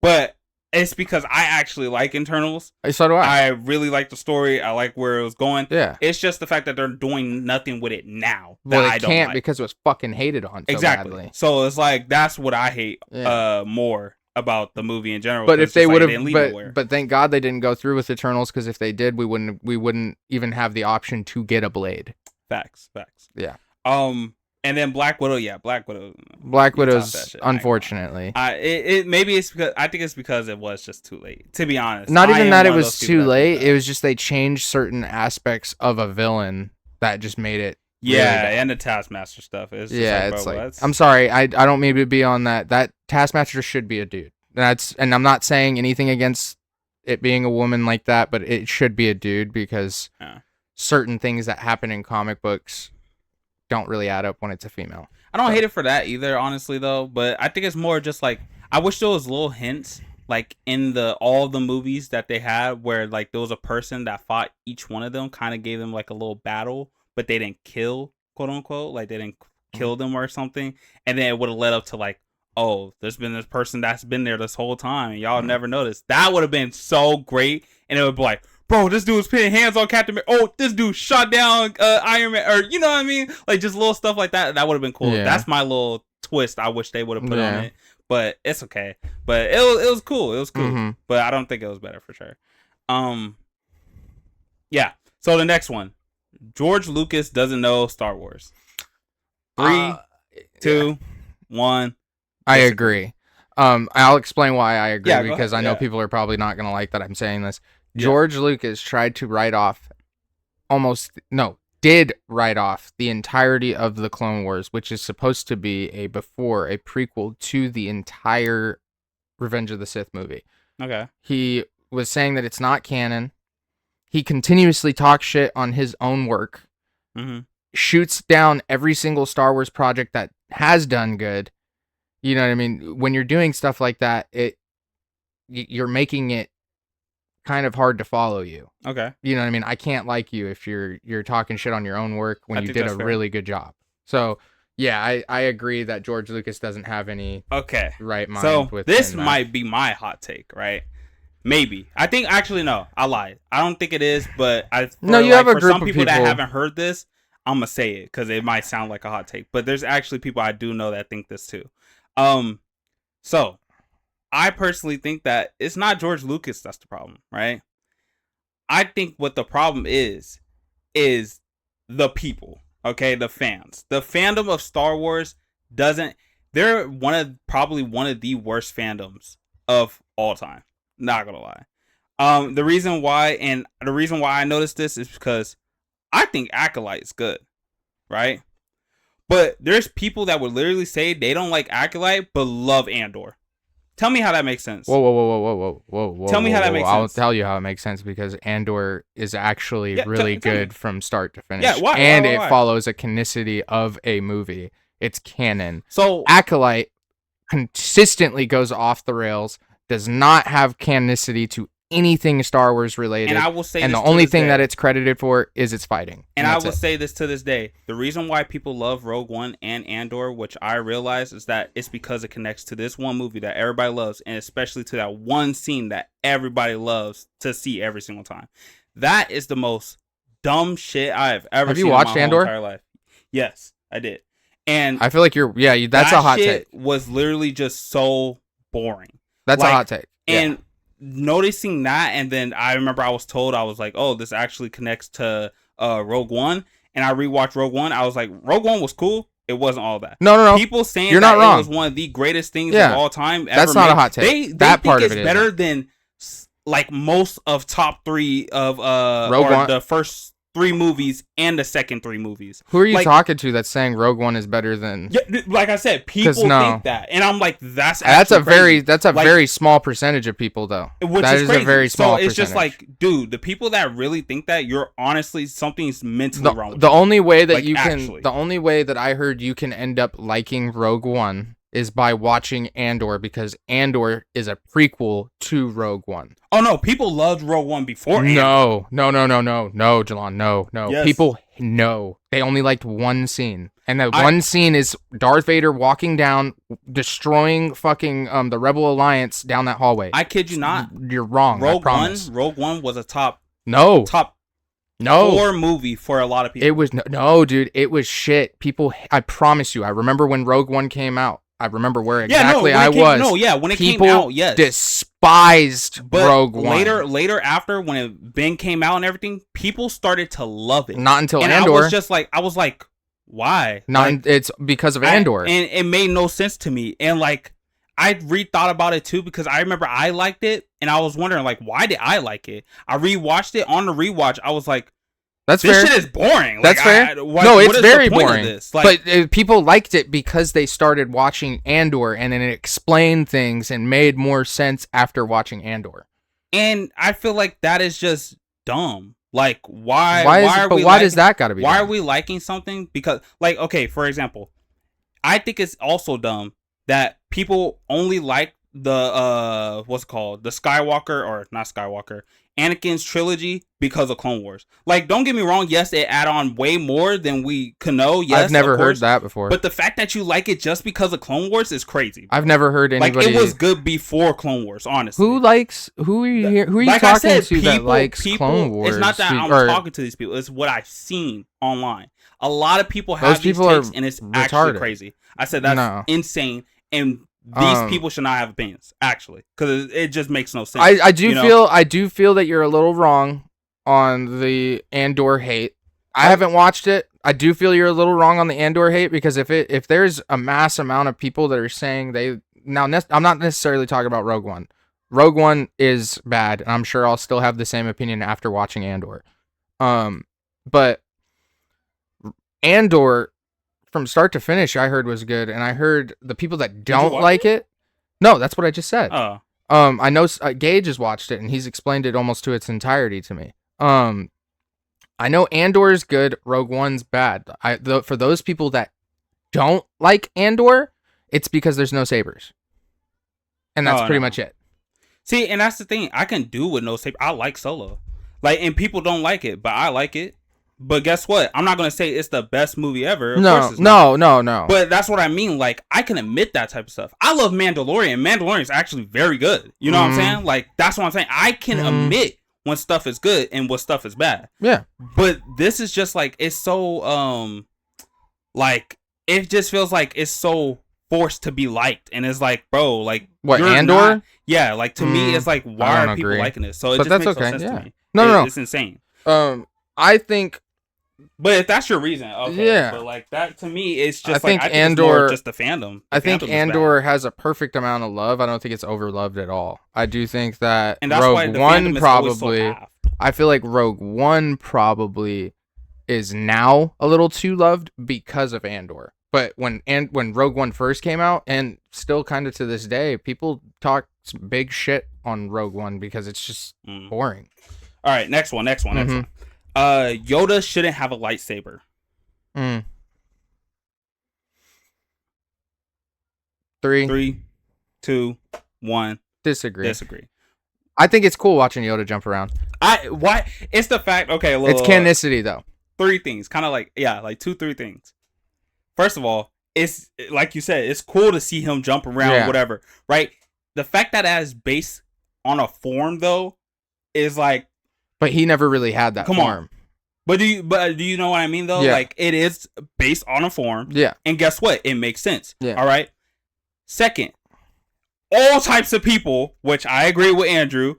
But it's because I actually like Eternals. So do I. I really like the story. I like where it was going. Yeah. It's just the fact that they're doing nothing with it now. Well, they can't because it was fucking hated on so badly. So it's like, that's what I hate more about the movie in general. But if they would have, but thank God they didn't go through with Eternals, because if they did, we wouldn't even have the option to get a Blade. Facts. Yeah. And then Black Widow, Black Widow's unfortunately. Maybe it's because I think it's because it was just too late. To be honest, not even that it was too late. It was just they changed certain aspects of a villain that just made it. Yeah, really and the Taskmaster stuff is. It's like I'm sorry, I don't mean to be on that. That Taskmaster should be a dude. And I'm not saying anything against it being a woman like that, but it should be a dude because certain things that happen in comic books don't really add up when it's a female. I don't hate it for that either, honestly, though. But I think it's more just like, I wish there was little hints like in all the movies that they had where like there was a person that fought each one of them, kind of gave them like a little battle, but they didn't kill, quote unquote, like they didn't kill them or something, and then it would have led up to like, oh, there's been this person that's been there this whole time and y'all never noticed. That would have been so great, and it would be like, bro, this dude was putting hands on Captain America. Oh, this dude shot down Iron Man, or you know what I mean? Like just little stuff like that. That would have been cool. Yeah. That's my little twist I wish they would have put on it. But it's okay. But it was cool. It was cool. Mm-hmm. But I don't think it was better for sure. Yeah. So the next one. George Lucas doesn't know Star Wars. 3, 2, 1. I agree. I'll explain why I agree, because I know Yeah. people are probably not going to like that I'm saying this. George Lucas tried to write off did write off the entirety of the Clone Wars, which is supposed to be a prequel to the entire Revenge of the Sith movie. Okay. He was saying that it's not canon. He continuously talks shit on his own work. Mm-hmm. Shoots down every single Star Wars project that has done good. You know what I mean? When you're doing stuff like that, you're making it kind of hard to follow you. Okay. You know what I mean? I can't like you if you're talking shit on your own work when you did a really good job. So yeah, I agree that George Lucas doesn't have any right mind. So this might be my hot take, right? Maybe. I think actually no, I lied. I don't think it is, but for some people that haven't heard this, I'm gonna say it because it might sound like a hot take. But there's actually people I do know that think this too. So I personally think that it's not George Lucas that's the problem, right? I think what the problem is the people, okay? The fans. The fandom of Star Wars they're probably one of the worst fandoms of all time. Not gonna lie. The reason why I noticed this is because I think Acolyte is good, right? But there's people that would literally say they don't like Acolyte but love Andor. Tell me how that makes sense. Whoa. Tell me how that makes sense. I'll tell you how it makes sense, because Andor is actually really good from start to finish. Yeah, why? It follows a canonicity of a movie. It's canon. So Acolyte consistently goes off the rails, does not have canonicity to anything Star Wars related. And I will say the only thing that it's credited for is its fighting. And I will say this to this day. The reason why people love Rogue One and Andor, which I realize, is that it's because it connects to this one movie that everybody loves, and especially to that one scene that everybody loves to see every single time. That is the most dumb shit I have ever seen in my whole entire life. Yes, I did. And I feel like that's a hot take. Was literally just so boring. That's a hot take. And noticing that, and then I remember I was told, I was like, oh, this actually connects to Rogue One, and I rewatched Rogue One. I was like, Rogue One was cool. It wasn't all that. No. People saying You're that not wrong. It was one of the greatest things of all time ever. That's not a hot take. They that think part it's of it better is than like most of top 3 of Rogue One. The first 3 movies and the second 3 movies. Who are you talking to that's saying Rogue One is better than? Yeah, like I said, people think that, and I'm like, that's a very small percentage of people though. That is a very small. So it's just like, dude, the people that really think that, you're honestly something's mentally wrong with the only way that the only way that I heard you can end up liking Rogue One is by watching Andor, because Andor is a prequel to Rogue One. Oh no, people loved Rogue One before Andor. No, Jalon, no. Yes. People, no. They only liked one scene. And that one scene is Darth Vader walking down, destroying fucking the Rebel Alliance down that hallway. I kid you not. You're wrong, Rogue One was a top 4 movie for a lot of people. It was, no, dude, it was shit. People, I promise you, I remember when Rogue One came out. I remember where exactly I was. When it came out, yes. Despised Rogue One. Later after, when Ben came out and everything, people started to love it. Not until and Andor. I was like, why? It's because of Andor. And it made no sense to me. And like, I rethought about it too, because I remember I liked it, and I was wondering like, why did I like it? I rewatched it. On the rewatch, I was like, this shit is boring. That's fair. It's very boring. But people liked it because they started watching Andor, and then it explained things and made more sense after watching Andor. And I feel like that is just dumb. Like, why does that gotta be? Why dumb? are we liking something? Because, like, okay, for example, I think it's also dumb that people only like what's it called, the Skywalker, or not Skywalker, Anakin's trilogy because of Clone Wars. Like, don't get me wrong, yes, it add on way more than we could know. Yes, I've never of heard course, that before. but the fact that you like it just because of Clone Wars is crazy. I've never heard anybody. Like, it was good before Clone Wars, honestly. Who are you here? Who are you Like talking I said, to that likes Clone Wars? It's not that I'm talking to these people. It's what I've seen online. A lot of people have these takes, and it's actually crazy. I said that's insane, and these people should not have opinions, actually, because it just makes no sense. I do feel that you're a little wrong on the Andor hate. I haven't watched it. I do feel you're a little wrong on the Andor hate, because if there's a mass amount of people that are saying I'm not necessarily talking about Rogue One. Rogue One is bad, and I'm sure I'll still have the same opinion after watching Andor. But Andor, from start to finish, I heard was good, and I heard the people that don't like it. No, that's what I just said. Oh. I know Gage has watched it, and he's explained it almost to its entirety to me. I know Andor is good. Rogue One's bad. For those people that don't like Andor, it's because there's no sabers, and that's pretty much it. See, and that's the thing. I can do with no saber. I like Solo, like, and people don't like it, but I like it. But guess what? I'm not gonna say it's the best movie ever. No. But that's what I mean. Like, I can admit that type of stuff. I love Mandalorian. Mandalorian is actually very good. You know what I'm saying? Like, that's what I'm saying. I can admit when stuff is good and what stuff is bad. Yeah. But this is just like, it's so like, it just feels like it's so forced to be liked, and it's like, bro, like, what, Andor? Yeah, like, to me, it's like, why are people liking this? So it just makes no sense to me. No. It's insane. I think. But if that's your reason, okay. Yeah. But like, that to me, it's just I think Andor, it's more just the fandom. I think Andor has a perfect amount of love. I don't think it's overloved at all. I do think that Rogue One probably. I feel like Rogue One probably is now a little too loved because of Andor. But when Rogue One first came out, and still kind of to this day, people talk big shit on Rogue One because it's just boring. All right, next one. Yoda shouldn't have a lightsaber. 3, 2, 1. Disagree. I think it's cool watching Yoda jump around. Why? It's the fact. Okay, it's canonicity though. 3 things, kind of like 2-3 things. First of all, it's like you said, it's cool to see him jump around, whatever, right? The fact that it is based on a form though is like. But he never really had that form. But do you know what I mean though? Yeah. Like, it is based on a form. Yeah. And guess what? It makes sense. Yeah. All right. Second, all types of people, which I agree with Andrew,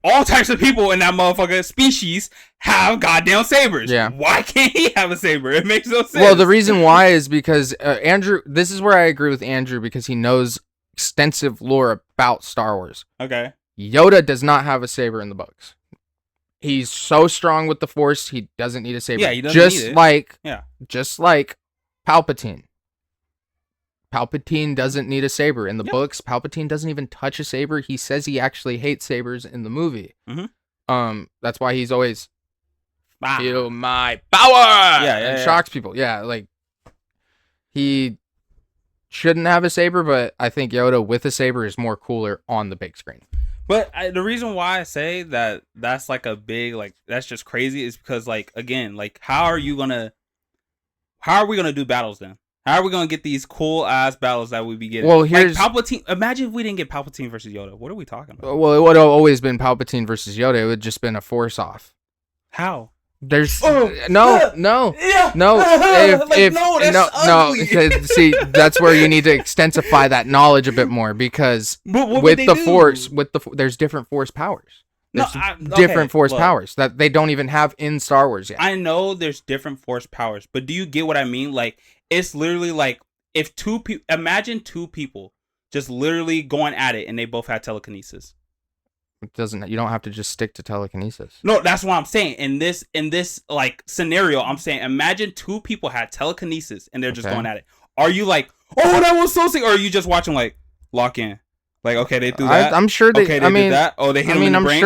all types of people in that motherfucking species have goddamn sabers. Yeah. Why can't he have a saber? It makes no sense. Well, the reason why is because Andrew. This is where I agree with Andrew, because he knows extensive lore about Star Wars. Okay. Yoda does not have a saber in the books. He's so strong with the Force, he doesn't need a saber. Yeah, he doesn't need it. Just like Palpatine. Palpatine doesn't need a saber. In the books, Palpatine doesn't even touch a saber. He says he actually hates sabers in the movie. That's why he's always feel my power. And shocks people. Yeah, like, he shouldn't have a saber, but I think Yoda with a saber is more cooler on the big screen. But the reason why I say that that's like a big, like, that's just crazy is because, like, again, like, how are we gonna do battles then? How are we gonna get these cool ass battles that we be getting? Well, here's like, Palpatine. Imagine if we didn't get Palpatine versus Yoda. What are we talking about? Well, it would have always been Palpatine versus Yoda. It would just been a force off. How? There's no. See, that's where you need to extensify that knowledge a bit more, because with the Force, there's different Force powers. There's different Force powers that they don't even have in Star Wars yet. I know there's different Force powers, but do you get what I mean? Like, it's literally like, if imagine 2 people just literally going at it and they both had telekinesis. You don't have to just stick to telekinesis. No, that's what I'm saying. In this like scenario, I'm saying, imagine 2 people had telekinesis and they're just going at it. Are you like, oh, that was so sick? Or are you just watching, like, lock in? Like, okay, they threw that. I'm sure they. Okay, they did that. Oh, they hit him in the brain.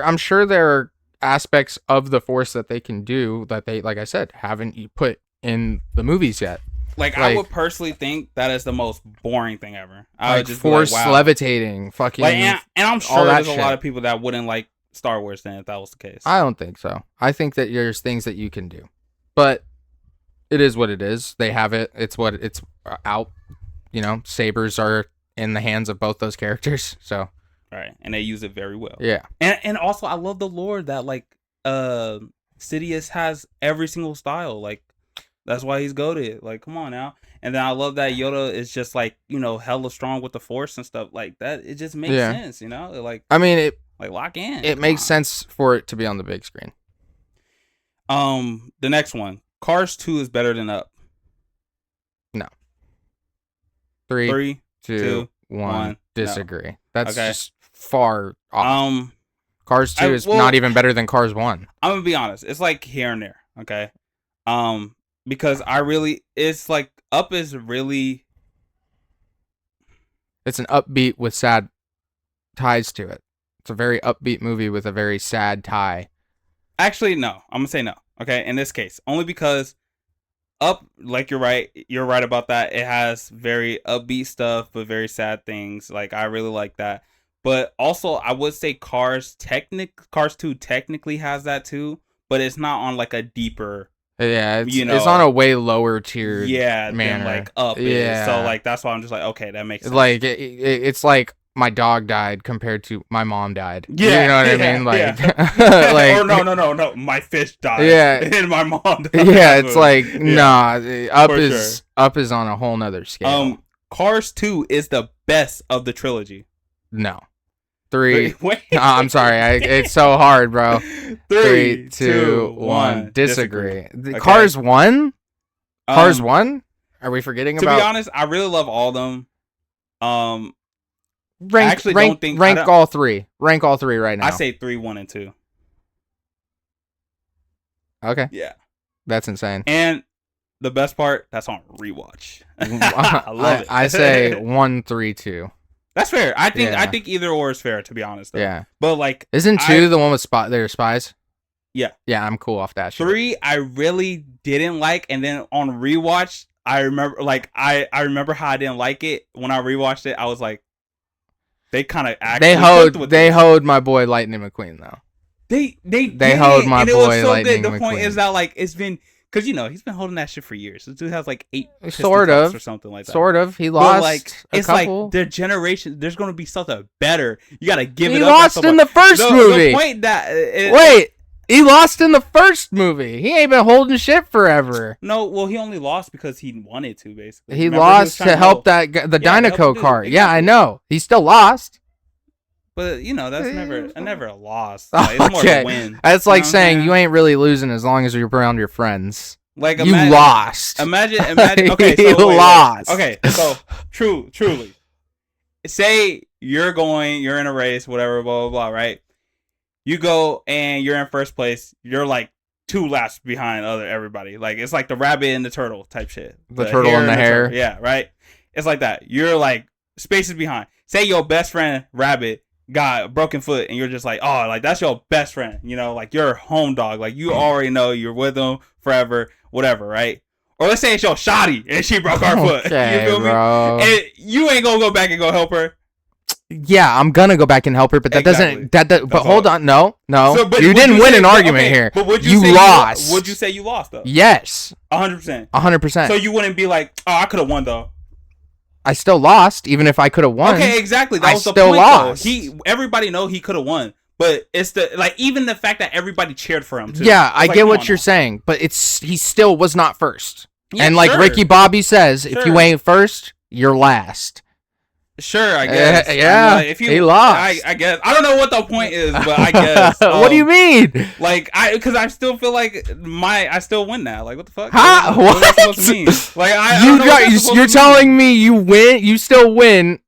I'm sure there are aspects of the Force that they can do that they, like I said, haven't put in the movies yet. Like I would personally think that is the most boring thing ever. I like would just force be like, wow. levitating, fucking. Like, and I'm sure there's a shit. lot of people that wouldn't like Star Wars then if that was the case. I don't think so. I think that there's things that you can do, but it is what it is. They have it. It's what it's out. You know, sabers are in the hands of both those characters. So right, and they use it very well. Yeah, and also I love the lore that like Sidious has every single style. Like that's why he's goated. Like come on now. And then I love that Yoda is just like, you know, hella strong with the Force and stuff like that. It just makes sense, you know. Like I mean, it like lock in. It makes sense for it to be on the big screen. The next one, Cars 2 is better than Up. No. 3, 2, 1. Disagree. No. That's okay. just far off. Cars 2 is not even better than Cars 1. I'm gonna be honest. It's like here and there. Okay. Because it's like Up is really. It's an upbeat with sad ties to it. It's a very upbeat movie with a very sad tie. Actually, no. I'm gonna say no. Okay, in this case, only because Up, like you're right about that. It has very upbeat stuff, but very sad things. Like I really like that. But also, I would say Cars 2 technically has that too, but it's not on like a deeper. Yeah, it's on a way lower tiered manner. Than like Up is. So like that's why I'm just like, okay, that makes sense. Like it's like my dog died compared to my mom died. Yeah, you know what I mean? Like, like or no, my fish died. Yeah, and my mom died. Yeah, it's like nah. Up is on a whole nother scale. Cars 2 is the best of the trilogy. No. 3. Wait. I'm sorry. It's so hard, bro. 3, 2, 1. Disagree. Okay. Cars 1? Cars 1? Are we forgetting about? To be honest, I really love all of them. Rank all 3. Rank all 3 right now. I say 3, 1, and 2. Okay. Yeah. That's insane. And the best part, that's on rewatch. I love it. I say 1, 3, 2. That's fair. I think either or is fair, to be honest. Though. Yeah. But like, isn't 2 the one with they're spies? Yeah. Yeah, I'm cool off that shit. 3, I really didn't like, and then on rewatch, I remember like I remember how I didn't like it when I rewatched it. I was like, they kind of actually they hoed my boy Lightning McQueen though. They hoed my boy. It was so Lightning good. The point McQueen. is that like it's been. Because, you know, he's been holding that shit for years. This dude has, like, 8 sort of or something like that. Sort of. He lost like, a it's couple. like their generation, there's going to be something better. You got to give it up. He lost in the first movie. The point that... Wait. He lost in the first movie. He ain't been holding shit forever. No, well, he only lost because he wanted to, basically. He lost to help the Dynaco car. Yeah, I know. He still lost. But, you know, that's never a loss. Like, it's more of a win. That's like saying you ain't really losing as long as you're around your friends. Like you lost. Imagine. Okay, so you lost. Okay, so truly, say you're in a race, whatever, blah blah blah, right? You go and you're in first place. You're like 2 laps behind everybody. Like it's like the rabbit and the turtle type shit. The turtle and the hare. Yeah, right. It's like that. You're like spaces behind. Say your best friend rabbit got a broken foot, and you're just like, oh, like that's your best friend. You know, like you're home dog. Like you already know you're with them forever. Whatever, right? Or let's say it's your shawty and she broke her foot. Okay, you feel bro. me? And you ain't gonna go back and go help her. Yeah, I'm gonna go back and help her, but that doesn't. But hold on, no. So, you didn't win an argument here. But would you lost? Would you say you lost though? Yes. 100%. 100%. So you wouldn't be like, oh, I could have won though. I still lost, even if I could have won. Okay, exactly. That was the still point, lost. Though. Everybody know he could have won. But it's even the fact that everybody cheered for him too. Yeah, I get what you're saying, but he still was not first. Yeah, and like Ricky Bobby says, if you ain't first, you're last. Sure, I guess. Yeah, like, he lost. I guess. I don't know what the point is, but I guess. What do you mean? Like because I still feel like I still win now. Like what the fuck? Huh? What? What's that supposed to mean? Like you're telling me you win? You still win?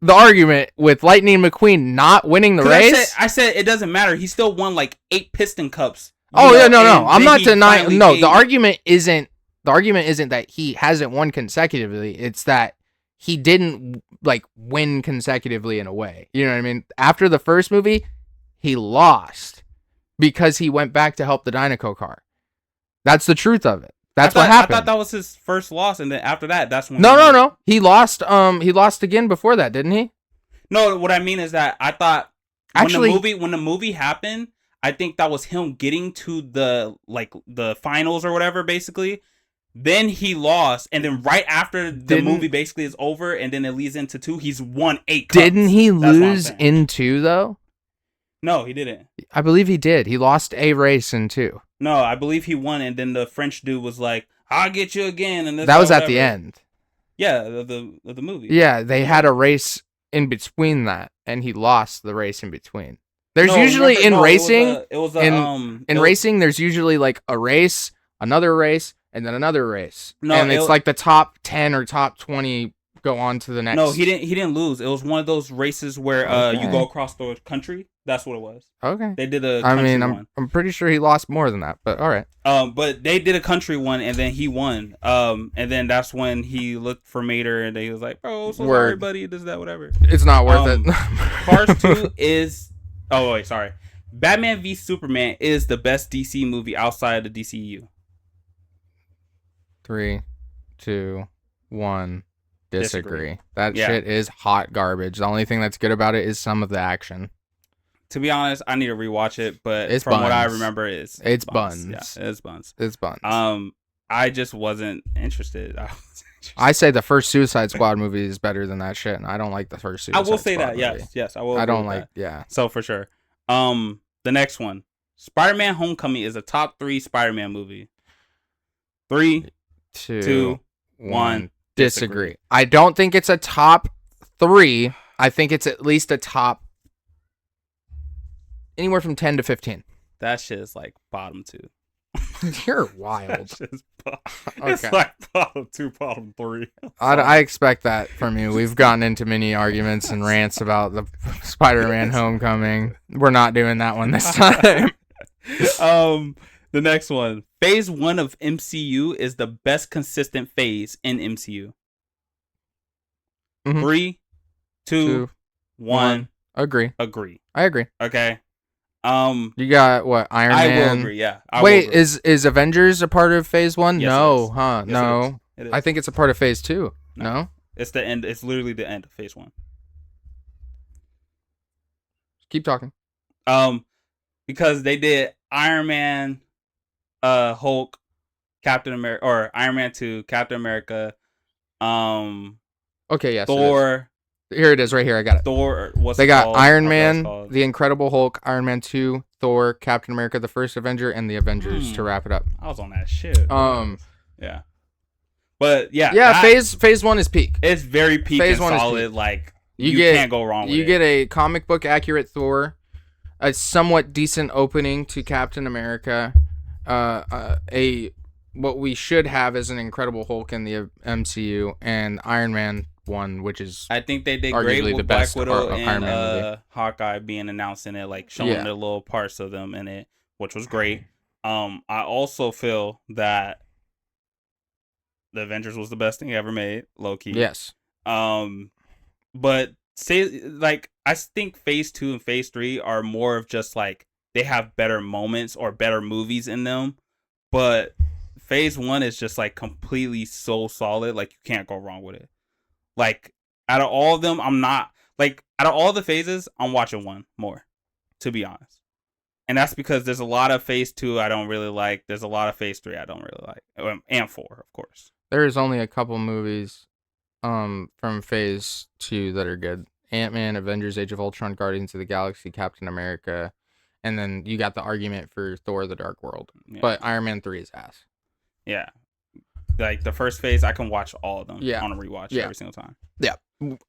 The argument with Lightning McQueen not winning the race? I said it doesn't matter. He still won like 8 piston cups. Yeah, no. I'm not denying. No, the argument isn't that he hasn't won consecutively. It's that he didn't like win consecutively in a way. You know what I mean? After the first movie, he lost because he went back to help the Dynaco car. That's the truth of it. That's what happened. I thought that was his first loss, and then after that, that's when. No. He lost. He lost again before that, didn't he? No, what I mean is that I thought Actually, when the movie happened, I think that was him getting to the finals or whatever, basically. Then he lost, and then right after the movie basically is over, and then it leads into 2, he's won 8 cups. Didn't he lose in 2 though? No, he didn't. I believe he did. He lost a race in 2. No, I believe he won, and then the French dude was like, "I'll get you again," and that was at the end. Yeah, the movie. Yeah, they had a race in between that, and he lost the race in between. There's usually in racing. In racing, there's usually like a race, another race, and then another race. No, and it's like the top 10 or top 20 go on to the next. No, he didn't lose. It was one of those races where you go across the country. That's what it was. Okay. They did a country one. I'm pretty sure he lost more than that, but all right. But they did a country one, and then he won. And then that's when he looked for Mater, and he was like, "Oh, so sorry, buddy. This, that, whatever." It's not worth it. Cars 2 is. Oh wait, sorry. Batman v Superman is the best DC movie outside of the DCU. 3, 2, 1. Disagree. That shit is hot garbage. The only thing that's good about it is some of the action. To be honest, I need to rewatch it, but it's from buns. what I remember, it's buns. Yeah, it's buns. It's buns. I just wasn't interested. I say the first Suicide Squad movie is better than that shit, and I don't like the first Suicide Squad. I will say that. Movie. Yes, I will. I don't like. Yeah. So for sure. The next one, Spider-Man: Homecoming is a top 3 Spider-Man movie. 3, 2, 1. Disagree. I don't think it's a top 3. I think it's at least a top anywhere from 10 to 15. That shit is like bottom 2. You're wild. It's like bottom 2, bottom 3. I expect that from you. We've gotten into many arguments and rants about the Spider-Man Homecoming. We're not doing that one this time. The next one. Phase 1 of MCU is the best consistent phase in MCU. 3, 2, 1. Agree. I agree. Okay. You got what? Iron Man. I will agree. Yeah. Wait, is Avengers a part of Phase 1? Yes, no, huh? Yes, no. it is. I think it's a part of Phase 2. No. It's the end. It's literally the end of Phase 1. Keep talking. Because they did Iron Man, Hulk, Captain America, or Iron Man 2, Captain America, okay, yes. Thor. Here it is, right here. I got it. Thor. They got Iron Man, The Incredible Hulk, Iron Man 2, Thor, Captain America, the First Avenger, and the Avengers to wrap it up. I was on that shit. Yeah. But yeah. Yeah, phase 1 is peak. It's very peak and solid. Like you can't go wrong with it. You get a comic book accurate Thor, a somewhat decent opening to Captain America, what we should have is an Incredible Hulk in the MCU, and Iron Man 1, which is I think they did great with Black Widow and Hawkeye being announced in it, like showing the little parts of them in it, which was great. I also feel that the Avengers was the best thing ever made, low key. Yes. But I think Phase 2 and Phase 3 are more of just like they have better moments or better movies in them, but Phase 1 is just like completely so solid, like you can't go wrong with it. Like out of all of them, out of all the phases, I'm watching 1 more, to be honest. And that's because there's a lot of Phase 2 I don't really like. There's a lot of Phase 3 I don't really like, and 4, of course. There's only a couple movies from Phase 2 that are good. Ant-Man, Avengers, Age of Ultron, Guardians of the Galaxy, Captain America, and then you got the argument for Thor: The Dark World. Yeah. But Iron Man 3 is ass. Yeah. Like the first phase, I can watch all of them on a rewatch every single time. Yeah,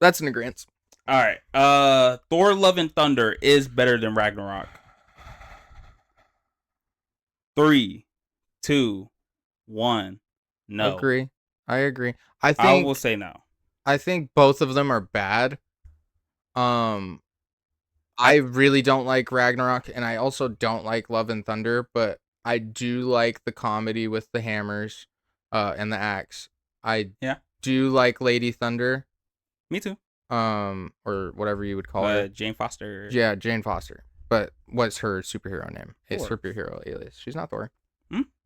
that's an agreement. All right. Thor: Love and Thunder is better than Ragnarok. 3, 2, 1. No. I agree. I will say no. I think both of them are bad. I really don't like Ragnarok, and I also don't like Love and Thunder, but I do like the comedy with the hammers and the axe. I do like Lady Thunder. Me too. Or whatever you would call her. Jane Foster. Yeah, Jane Foster. But what's her superhero name? It's superhero alias. She's not Thor.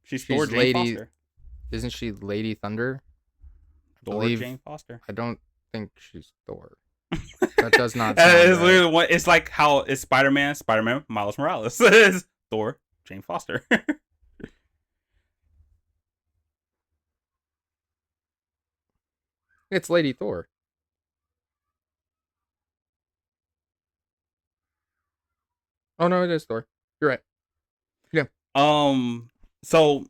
She's Thor, Jane Foster. isn't she Lady Thunder? I Thor believe. Jane Foster. I don't think she's Thor. That does not sound It's right. literally what it's like. How is Spider-Man Miles Morales? It's Thor Jane Foster. It's Lady Thor. Oh no, it is Thor. You're right. Yeah. So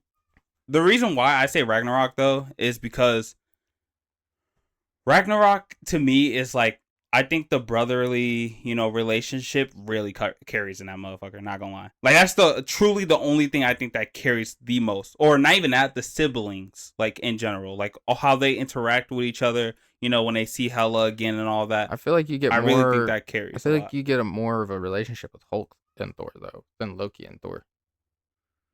the reason why I say Ragnarok though is because Ragnarok to me is like, I think the brotherly, relationship really carries in that motherfucker. Not gonna lie, like that's truly the only thing I think that carries the most, or not even that, the siblings, like in general, like how they interact with each other. When they see Hela again and all that. I feel like you get I more. really think that carries. I feel like you get a more of a relationship with Hulk and Thor though than Loki and Thor.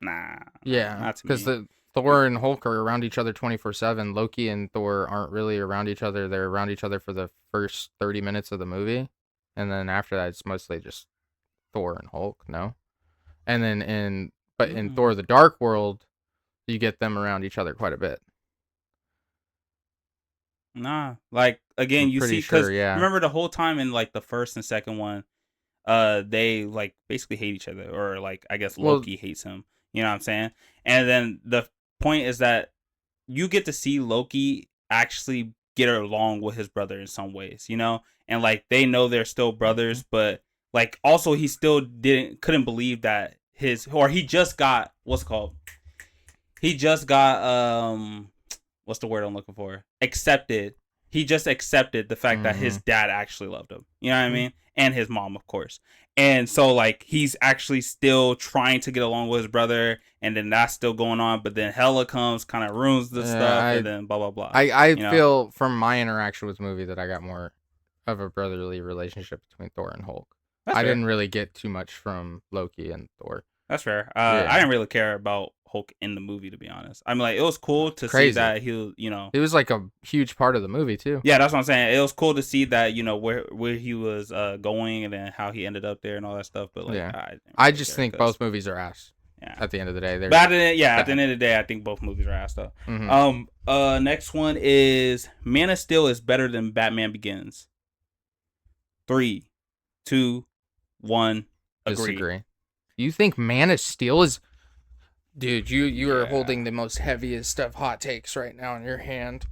Nah. Yeah, because the Thor and Hulk are around each other 24/7. Loki and Thor aren't really around each other. They're around each other for the first 30 minutes of the movie, and then after that, it's mostly just Thor and Hulk. No, and then in Thor: The Dark World, you get them around each other quite a bit. Nah, like again, you see, because remember the whole time in like the first and second one, they like basically hate each other, or like I guess Loki hates him. You know what I'm saying? And then the point is that you get to see Loki actually get along with his brother in some ways, and like they know they're still brothers, but like also he still couldn't believe that he just got he just got what's the word I'm looking for? Accepted. He just accepted the fact that his dad actually loved him. You know what I mean? And his mom, of course. And so, like, he's actually still trying to get along with his brother, and then that's still going on. But then Hela comes, kind of ruins the stuff, and then blah, blah, blah. I feel from my interaction with the movie that I got more of a brotherly relationship between Thor and Hulk. I didn't really get too much from Loki and Thor. That's fair. I didn't really care about Hulk in the movie, to be honest. I mean, like, it was cool to see that he was like a huge part of the movie too. Yeah, that's what I'm saying. It was cool to see that, where he was going, and then how he ended up there and all that stuff. But like, I just think both movies are ass. Yeah. At the end of the day, but at the end of the day, I think both movies are ass though. Next one is Man of Steel is better than Batman Begins. 3, 2, 1. Disagree. You think Man of Steel is? Dude, you are holding the most heaviest of hot takes right now in your hand.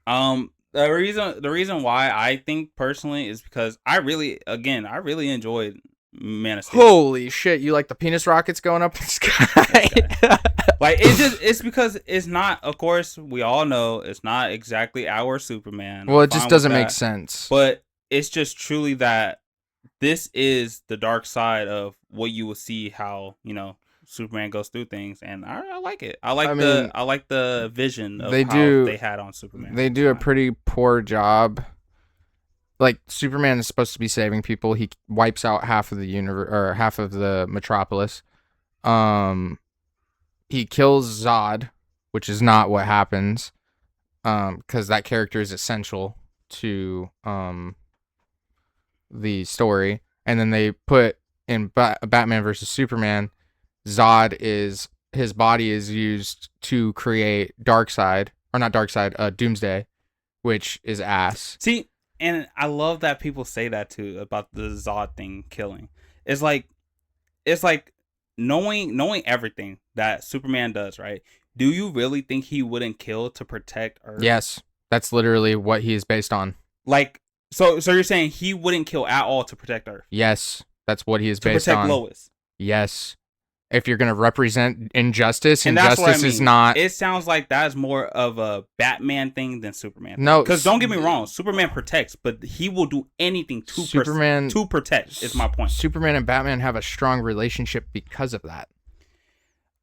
The reason why I think personally is because I really enjoyed Man of Steel. Holy shit! You like the penis rockets going up in the sky? Like it's because it's not. Of course, we all know it's not exactly our Superman. Well, it just doesn't make sense. But it's just truly that this is the dark side of what you will see. How Superman goes through things, and I like it. I like the vision of how they had on Superman. They do a pretty poor job. Like, Superman is supposed to be saving people. He wipes out half of the universe, or half of the metropolis. He kills Zod, which is not what happens. Because that character is essential to the story. And then they put in Batman versus Superman, his body is used to create Doomsday, which is ass. See, and I love that people say that too about the Zod thing killing. It's like knowing everything that Superman does, right? Do you really think he wouldn't kill to protect Earth? Yes, that's literally what he is based on. Like, so you're saying he wouldn't kill at all to protect Earth? Yes, that's what he is based on. To protect Lois? Yes. If you're going to represent injustice is not... It sounds like that's more of a Batman thing than Superman. No. Because don't get me wrong, Superman protects, but he will do anything to protect, is my point. Superman and Batman have a strong relationship because of that.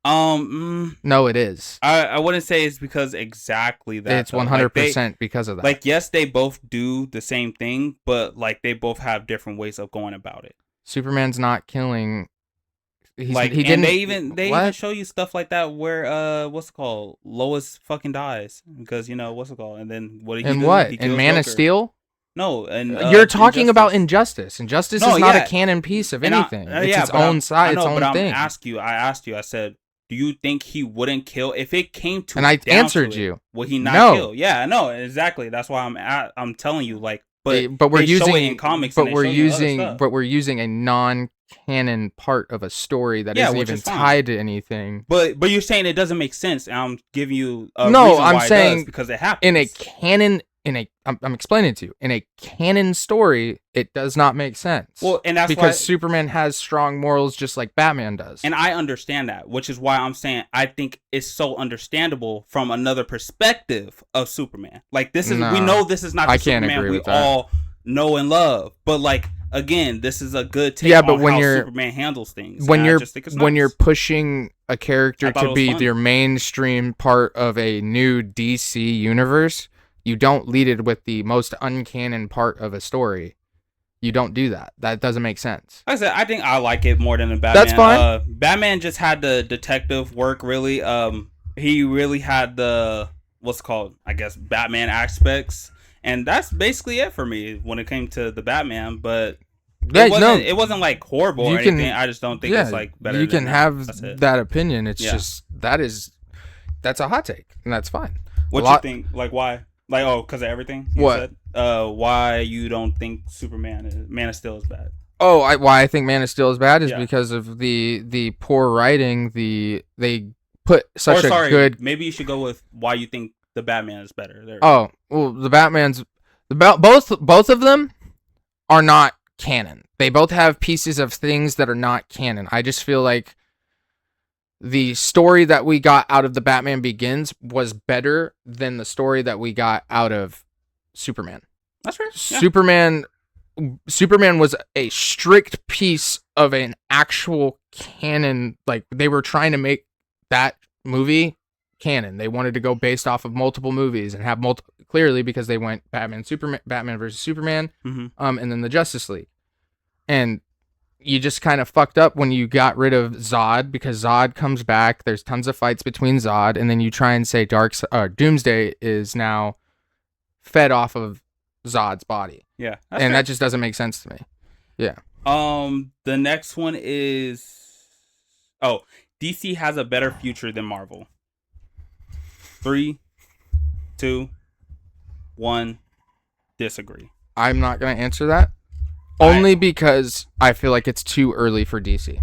No, it is. I wouldn't say it's because exactly that. It's 100% because of that. Like, yes, they both do the same thing, but like they both have different ways of going about it. Superman's not killing... They even show you stuff like that where Lois fucking dies because what's it called, and then what did he do? What in Man of Steel? No, and you're talking about Injustice. Injustice is not a canon piece of anything. It's its own side, its own thing. I asked you. I said, do you think he wouldn't kill if it came to? And I down answered to it, you. would he not No. kill? Yeah, I know exactly. That's why I'm telling you, like, but we're they using show it in comics, but and they we're show you other using stuff. but we're using a non-canon part of a story that isn't which even is fine. tied to anything. But you're saying it doesn't make sense, and I'm giving you a No, reason I'm why saying it does, because it happens in a canon. I'm explaining to you, in a canon story, it does not make sense. Well, and that's because why Superman has strong morals just like Batman does. And I understand that, which is why I'm saying I think it's so understandable from another perspective of Superman. Like, this is, we know this is not the Superman we all know and love, but like, again, this is a good take on how Superman handles things. When you're pushing a character to be your mainstream part of a new DC universe, you don't lead it with the most uncanon part of a story. You don't do that. That doesn't make sense. Like I said, I think I like it more than the Batman. That's fine. Batman just had the detective work, really. He really had the, what's called, I guess, Batman aspects. And that's basically it for me when it came to the Batman. But it wasn't like horrible or anything. I just don't think it's like better. You can have that opinion. It's just, that's a hot take. And that's fine. What you think? Like, why? Like, oh, because of everything you said? Why you don't think Man of Steel is bad? Oh, why I think Man of Steel is bad is because of the poor writing. They put such good. Maybe you should go with why you think the Batman is better. Well, the Batman's both of them are not canon. They both have pieces of things that are not canon. I just feel like the story that we got out of the Batman Begins was better than the story that we got out of Superman. That's right. Yeah. Superman was a strict piece of an actual canon. Like, they were trying to make that movie canon. They wanted to go based off of multiple movies and have clearly, because they went Batman versus Superman, and then the Justice League. And you just kind of fucked up when you got rid of Zod, because Zod comes back. There's tons of fights between Zod, and then you try and say Doomsday is now fed off of Zod's body. Yeah, and that just doesn't make sense to me. Yeah. The next one is, DC has a better future than Marvel. 3, 2, 1. Disagree. I'm not gonna answer that. Only because I feel like it's too early for DC.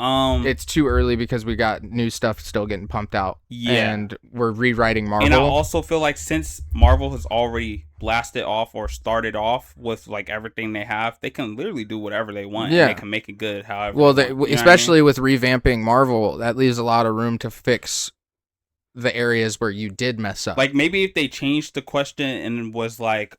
It's too early because we got new stuff still getting pumped out. Yeah. And we're rewriting Marvel. And I also feel like since Marvel has already blasted off or started off with like everything they have, they can literally do whatever they want. Yeah. And they can make it good however. Well, especially with revamping Marvel, that leaves a lot of room to fix the areas where you did mess up. Like, maybe if they changed the question and was like,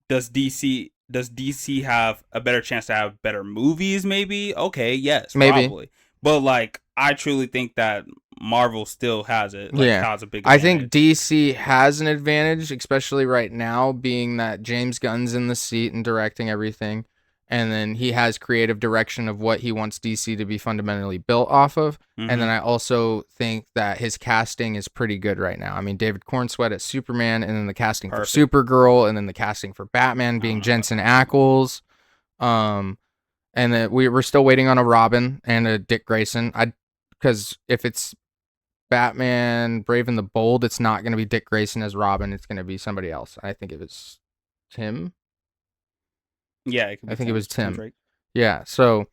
does DC have a better chance to have better movies? Maybe. Okay, yes, maybe. Probably. But like, I truly think that Marvel still has it. Like, has a big advantage. I think DC has an advantage, especially right now, being that James Gunn's in the seat and directing everything, and then he has creative direction of what he wants DC to be fundamentally built off of. And then I also think that his casting is pretty good right now. I mean, David Cornsweet as Superman, and then the casting for Supergirl, and then the casting for Batman being Jensen Ackles. And then we're still waiting on a Robin and a Dick Grayson. Because if it's Batman Brave and the Bold, it's not going to be Dick Grayson as Robin. It's going to be somebody else. I think it was Tim. Yeah, I think it was Tim. Yeah, so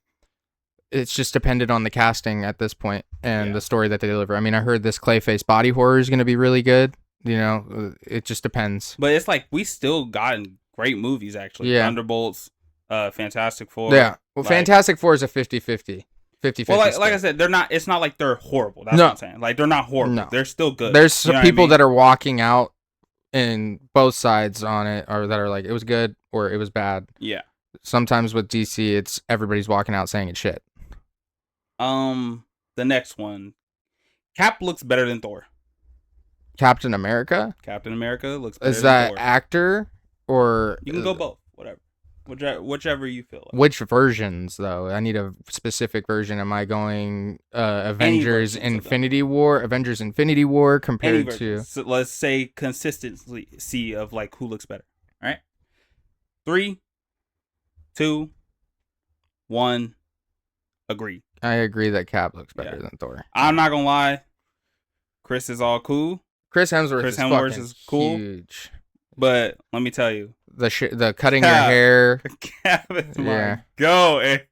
it's just dependent on the casting at this point and the story that they deliver. I mean, I heard this Clayface body horror is going to be really good. You know, it just depends. But it's like, we still gotten great movies, actually. Yeah. Thunderbolts, Fantastic Four. Yeah, well, Fantastic Four is a 50-50. 50-50. Well, like I said, they're not. It's not like they're horrible. That's what I'm saying. Like, they're not horrible. No. They're still good. There's some people that are walking out in both sides on it, or that are like, it was good or it was bad. Yeah. Sometimes with DC, it's everybody's walking out saying it's shit. The next one, Cap looks better than Thor. Captain America. Captain America looks better Is than that Thor. Actor or you can go both, whatever, whichever you feel like. Which versions though? I need a specific version. Am I going Avengers Infinity War compared to? So let's say consistency of like who looks better. All right, 3, 2, 1, agree. I agree that Cap looks better Yeah. than Thor. I'm not gonna lie. Chris is all cool. Chris Hemsworth Chris is Hemsworth fucking is cool. huge. But let me tell you, The cutting your Cap. hair. Cap is my Yeah. go. And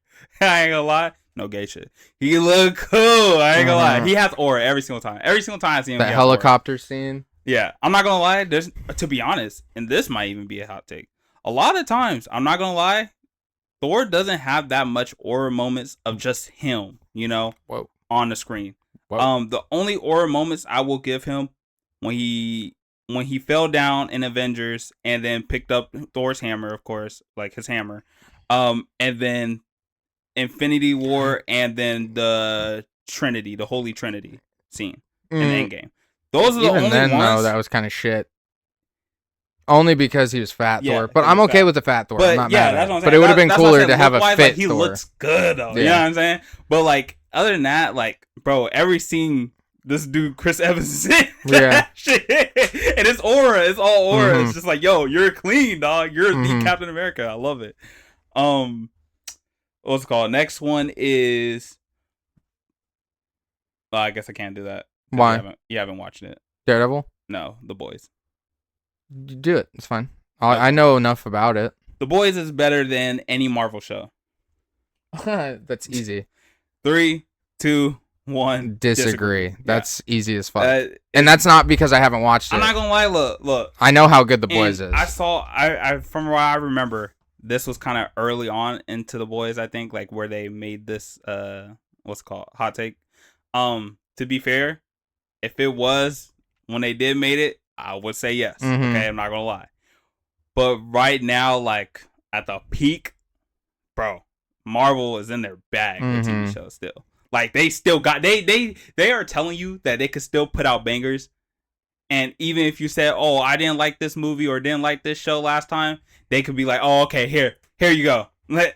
I ain't gonna lie. No gay shit. He look cool. I ain't gonna lie. He has aura every single time. Every single time I see him, That he has aura. helicopter scene. Yeah, I'm not gonna lie. There's, to be honest, and this might even be a hot take. A lot of times, I'm not gonna lie, Thor doesn't have that much aura moments of just him, Whoa. on the screen. Whoa. The only aura moments I will give him when he fell down in Avengers and then picked up Thor's hammer, of course, like his hammer, and then Infinity War, and then the Trinity, the Holy Trinity scene in Endgame. Those are the Even only then, ones. though, that was kind of shit. Only because he was fat Yeah, Thor. But he I'm was okay fat. with the fat Thor. But I'm not yeah, mad that's at what I'm it. saying. But it would have been That's what I'm cooler saying. to have a Look-wise, fit like, he Thor. looks good though. You know what I'm saying? But like other than that, like bro, every scene this dude Chris Evans is in, Yeah. shit, and it's aura, it's all aura. Mhm. It's just like, yo, you're clean, dog. You're Mhm. the Captain America. I love it. What's it called? Next one is. I guess I can't do that. Why? You haven't watched it. Daredevil? No, The Boys. Do it. It's fine. I know enough about it. The Boys is better than any Marvel show. That's easy. 3, 2, 1. Disagree. That's easy as fuck. And that's not because I haven't watched it. I'm not gonna lie. Look. I know how good The Boys is. I from what I remember, this was kind of early on into The Boys. I think like where they made this what's it called, hot take. To be fair, if it was when they did made it, I would say yes. Mhm. Okay, I'm not gonna lie. But right now, like at the peak, bro, Marvel is in their bag with TV shows still. Like they still got they are telling you that they could still put out bangers. And even if you said, "Oh, I didn't like this movie or didn't like this show last time," they could be like, "Oh, okay, here you go.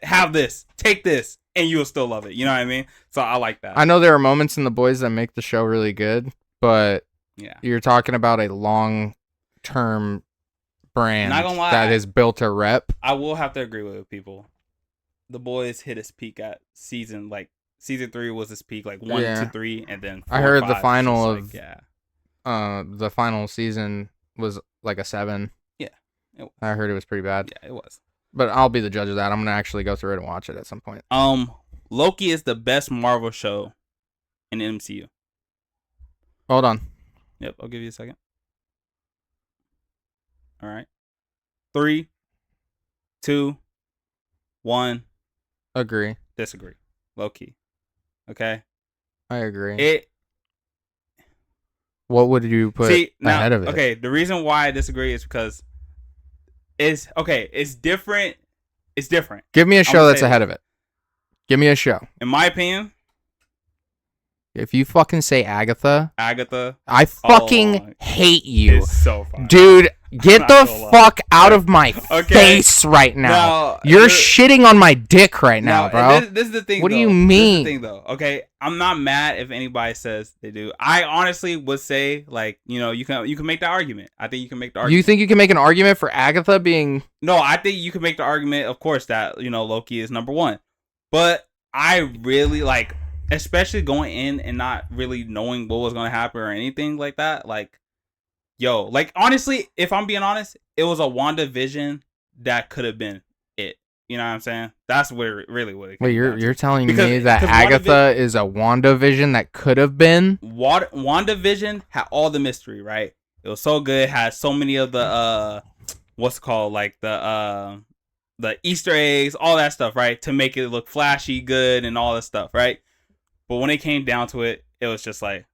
Have this. Take this." And you'll still love it. You know what I mean? So I like that. I know there are moments in The Boys that make the show really good, but yeah, you're talking about a long-term brand not gonna lie, that has built a rep. I will have to agree with people. The Boys hit its peak at season 3 was its peak, like 1 to 3, and then 4 I heard and 5 the final was of just like, the final season was like a 7. Yeah, it was. I heard it was pretty bad. Yeah, it was. But I'll be the judge of that. I'm gonna actually go through it and watch it at some point. Loki is the best Marvel show in the MCU. Hold on. Yep, I'll give you a second. All right. 3, 2, 1. Agree. Disagree. Loki. Okay. I agree. It. What would you put ahead of it? Okay, the reason why I disagree is because it's different. It's different. Give me a show that's ahead of it. Give me a show. In my opinion, if you fucking say Agatha, I oh, fucking hate you. It's so fun. Dude, get the fuck out of my face right now. You're shitting on my dick right now, bro. This is the thing. What do you mean? This is the thing, though. Okay, I'm not mad if anybody says they do. I honestly would say, like, you can make the argument. I think you can make the argument. You think you can make an argument for Agatha being? No, I think you can make the argument, of course, that Loki is number 1. But I really like, especially going in and not really knowing what was gonna happen or anything like that. Like, yo, like honestly, if I'm being honest, it was a WandaVision that could have been it. You know what I'm saying? That's where it came Wait, down you're to. telling Because me that Agatha is a WandaVision that could have been? WandaVision had all the mystery, right? It was so good. It had so many of the what's it called, like the Easter eggs, all that stuff, right? To make it look flashy, good, and all that stuff, right? But when it came down to it, it was just like,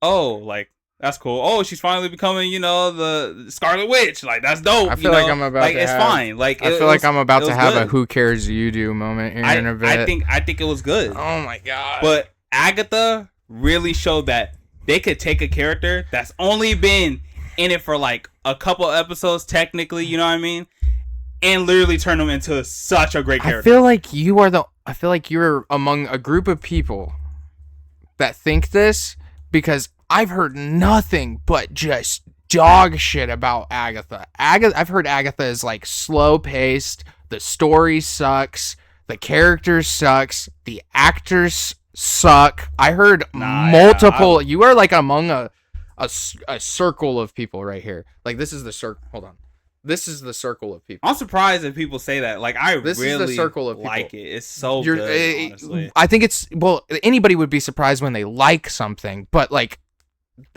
oh, like that's cool. Oh, she's finally becoming, the Scarlet Witch. Like that's dope. I feel like I'm about to it's have, fine. Like I feel like I'm about to have a "Who cares you do" moment here in a bit. I think it was good. Oh my god! But Agatha really showed that they could take a character that's only been in it for like a couple episodes, technically. You know what I mean? And literally turn them into such a great character. I feel like you're among a group of people that think this, because I've heard nothing but just dog shit about Agatha. I've heard Agatha is like slow paced. The story sucks. The characters sucks. The actors suck. I heard multiple. You are like among a circle of people right here. Like this is the circle. Hold on. This is the circle of people. I'm surprised if people say that. Like this really is the circle of like people. It's so good, honestly. I think it's anybody would be surprised when they like something, but like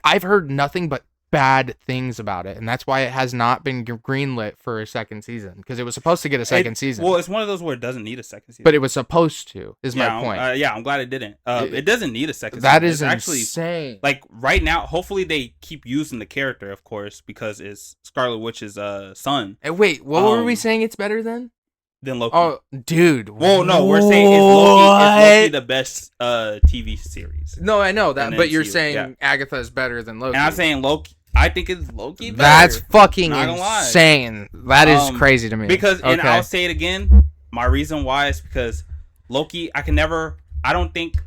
I've heard nothing but bad things about it, and that's why it has not been greenlit for a second season, because it was supposed to get a second season. Well, it's one of those where it doesn't need a second season, but it was supposed to. Is my point? I'm glad it didn't. It doesn't need a second. That season. Is actually insane. Like right now, hopefully they keep using the character, of course, because it's Scarlet Witch's son. And wait, what were we saying? It's better than Loki. Oh, dude. Well, no, we're saying is Loki the best TV series. No, I know that, but you're saying Agatha is better than Loki. And I'm saying Loki. I think it's Loki better. That's fucking insane. That is crazy to me. Because, and I'll say it again, my reason why is because Loki, I don't think...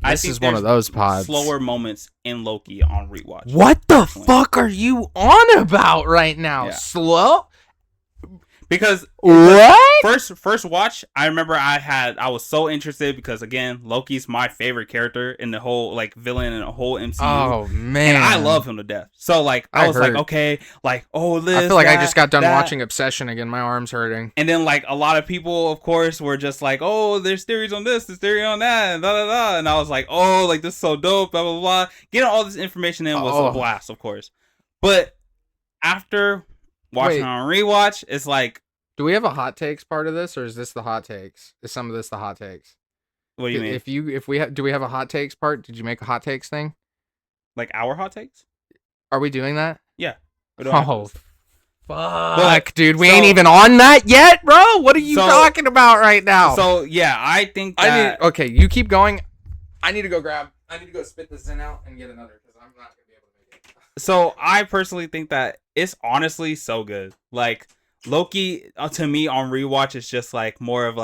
This is one of those pods. Slower moments in Loki on rewatch. What the fuck are you on about right now? Yeah. Slow? Because what? First watch, I remember I was so interested because again, Loki's my favorite character in the whole villain in the whole MCU. Oh man, and I love him to death. So I was like, okay, this. I feel like I just got done watching Obsession again. My arm's hurting. And then a lot of people, of course, were just like, oh, there's theories on this, there's theory on that, and da da da. And I was like, oh, this is so dope, blah blah blah. Getting all this information in was a blast, of course. But after watching on rewatch, it's like, do we have a hot takes part of this, or is this the hot takes? Is some of this the hot takes? What do you mean? Do we have a hot takes part? Did you make a hot takes thing? Like our hot takes? Are we doing that? Yeah. Oh, fuck, dude, we ain't even on that yet, bro. What are you talking about right now? So yeah, I think that... okay, you keep going. I need to go spit this in out and get another, because I'm not gonna be able to make it. So I personally think that it's honestly so good. Loki, to me, on rewatch, is just more of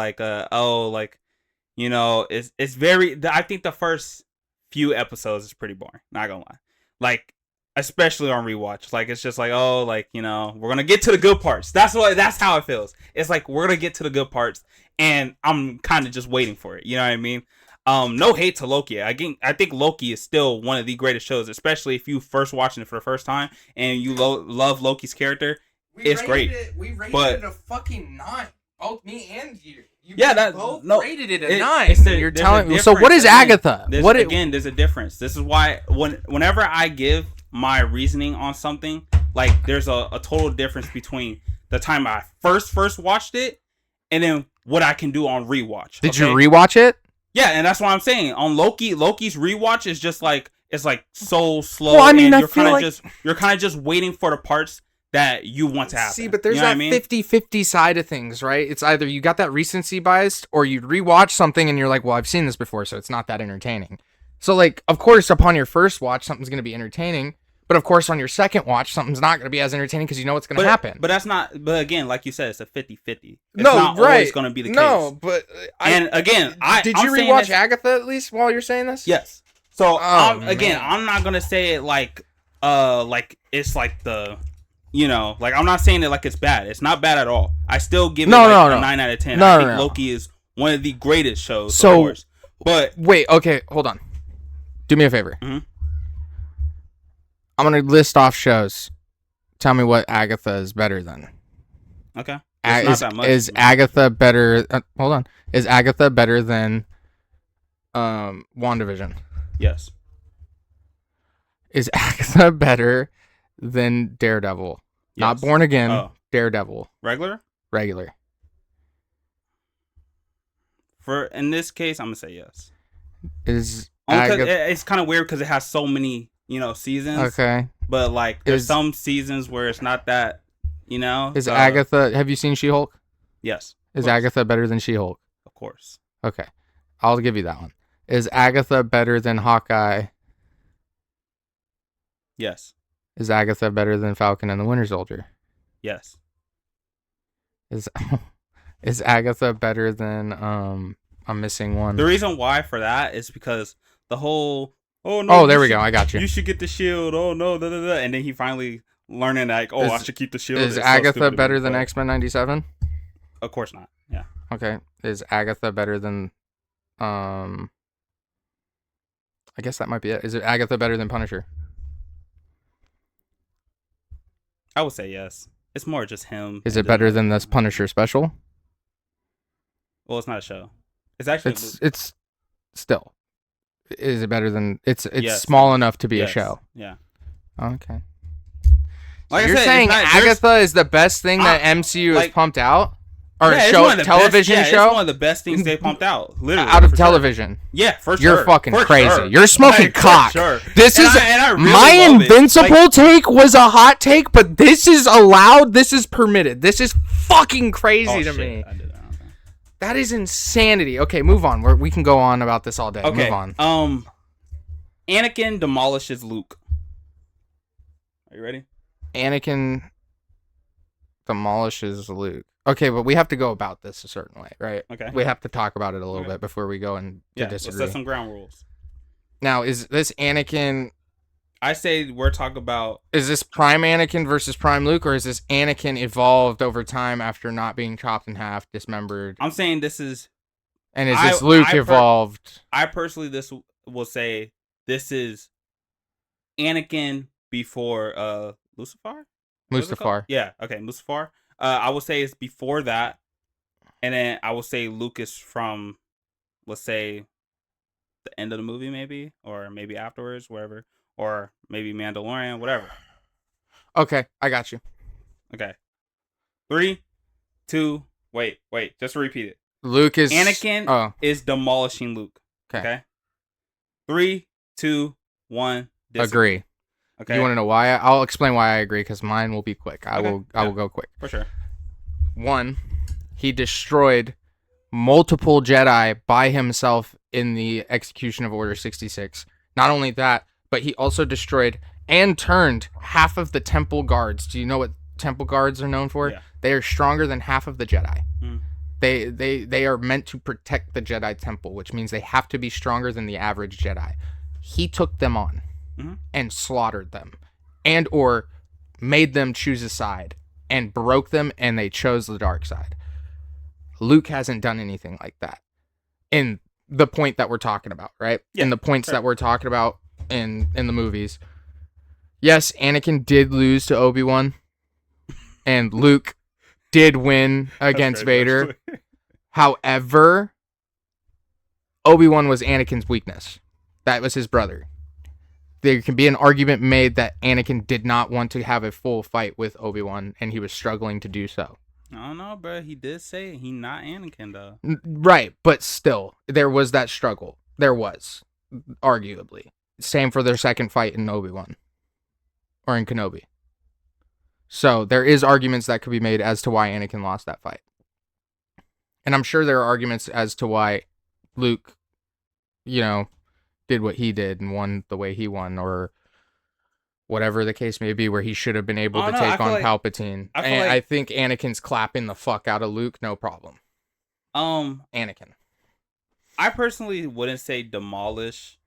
it's very... I think the first few episodes is pretty boring, not gonna lie. Especially on rewatch. It's just we're gonna get to the good parts. That's how it feels. It's we're gonna get to the good parts, and I'm kind of just waiting for it. You know what I mean? No hate to Loki. I think Loki is still one of the greatest shows, especially if you first watching it for the first time and you love Loki's character. It's great. We rated it a fucking 9. Both me and you. Rated it a 9. You're telling me. So what is Agatha? There's a difference. This is why whenever I give my reasoning on something, there's a total difference between the time I first watched it and then what I can do on rewatch. Did you rewatch it? Yeah, and that's what I'm saying. On Loki's rewatch is just it's so slow. Well, I mean, and you're kind of just waiting for the parts that you want to happen. See, but there's that 50-50 side of things, right? It's either you got that recency bias, or you rewatch something and you're like, well, I've seen this before, so it's not that entertaining. So, of course, upon your first watch, something's going to be entertaining. But, of course, on your second watch, something's not going to be as entertaining because you know what's going to happen. But that's not... But, again, like you said, it's a 50-50. It's not always going to be the case. No, but... Did you rewatch Agatha, at least, while you're saying this? Yes. So, I'm not going to say it it's the... I'm not saying it it's bad. It's not bad at all. I still give it a 9 out of 10. I think Loki is one of the greatest shows, of course. But... Wait, okay, hold on. Do me a favor. Mm-hmm. I'm going to list off shows. Tell me what Agatha is better than. Okay. Not that much. Is Agatha better... hold on. Is Agatha better than WandaVision? Yes. Is Agatha better than Daredevil? Yes. Not Born Again. Oh. Daredevil. Regular. In this case, I'm going to say yes. It's kind of weird because it has so many... seasons. Okay. But there's some seasons where it's not that, Is Agatha... Have you seen She-Hulk? Yes. Is Agatha better than She-Hulk? Of course. Okay. I'll give you that one. Is Agatha better than Hawkeye? Yes. Is Agatha better than Falcon and the Winter Soldier? Yes. Is Agatha better than I'm missing one. The reason why for that is because the whole... Oh no! Oh, there we go. I got you. You should get the shield. Oh no! Da, da, da. And then he finally learning I should keep the shield. Is Agatha better than X-Men 97? Of course not. Yeah. Okay. Is Agatha better than I guess that might be it. Is it Agatha better than Punisher? I would say yes. It's more just him. Is it better than this Punisher special? Well, it's not a show. It's actually it's still. Is it better than it's yes. small enough to be a show? Yeah. Okay. Like so you're saying Agatha is the best thing that MCU has pumped out? Or television show? It's one of the best things they pumped out. Literally. Out of television. Sure. Yeah, for sure. You're fucking for crazy. Sure. You're smoking cock. Sure. This is really my Invincible take was a hot take, but this is allowed. This is permitted. This is fucking crazy to me. I did that. Okay. That is insanity. Okay, move on. We can go on about this all day. Okay. Move on. Anakin demolishes Luke. Are you ready? Anakin demolishes Luke. Okay, but we have to go about this a certain way, right? Okay. We have to talk about it a little bit before we go and disagree. Let's set some ground rules. Now, is this Anakin... I say we're talking about... Is this Prime Anakin versus Prime Luke, or is this Anakin evolved over time after not being chopped in half, dismembered? I'm saying this is... And is this Luke evolved? I personally will say this is Anakin before Lucifer? Mustafar. Yeah, okay, Mustafar. I would say it's before that, and then I would say Luke is from, let's say, the end of the movie, maybe, or maybe afterwards, wherever, or maybe Mandalorian, whatever. Okay, I got you. Okay, 3, 2, wait, just to repeat it. Luke is Anakin is demolishing Luke. Okay. 3, 2, 1. Agree. Okay. You want to know why? I'll explain why I agree, because mine will be quick. I will go quick. For sure. 1, he destroyed multiple Jedi by himself in the execution of Order 66. Not only that, but he also destroyed and turned half of the Temple Guards. Do you know what Temple Guards are known for? Yeah. They are stronger than half of the Jedi. Mm. They are meant to protect the Jedi Temple, which means they have to be stronger than the average Jedi. He took them on. Mm-hmm. And slaughtered them, and or made them choose a side, and broke them, and they chose the dark side. Luke hasn't done anything like that in the point that we're talking about, right? Yeah, in the points that we're talking about in the movies. Yes, Anakin did lose to Obi-Wan, and Luke did win against Vader. However, Obi-Wan was Anakin's weakness. That was his brother. There can be an argument made that Anakin did not want to have a full fight with Obi-Wan, and he was struggling to do so. I don't know, bro. He did say he not Anakin, though. Right, but still, there was that struggle. There was, arguably. Same for their second fight in Obi-Wan. Or in Kenobi. So, there is arguments that could be made as to why Anakin lost that fight. And I'm sure there are arguments as to why Luke, did what he did and won the way he won, or whatever the case may be, where he should have been able to take on Palpatine. I think Anakin's clapping the fuck out of Luke, no problem. Anakin. I personally wouldn't say demolish,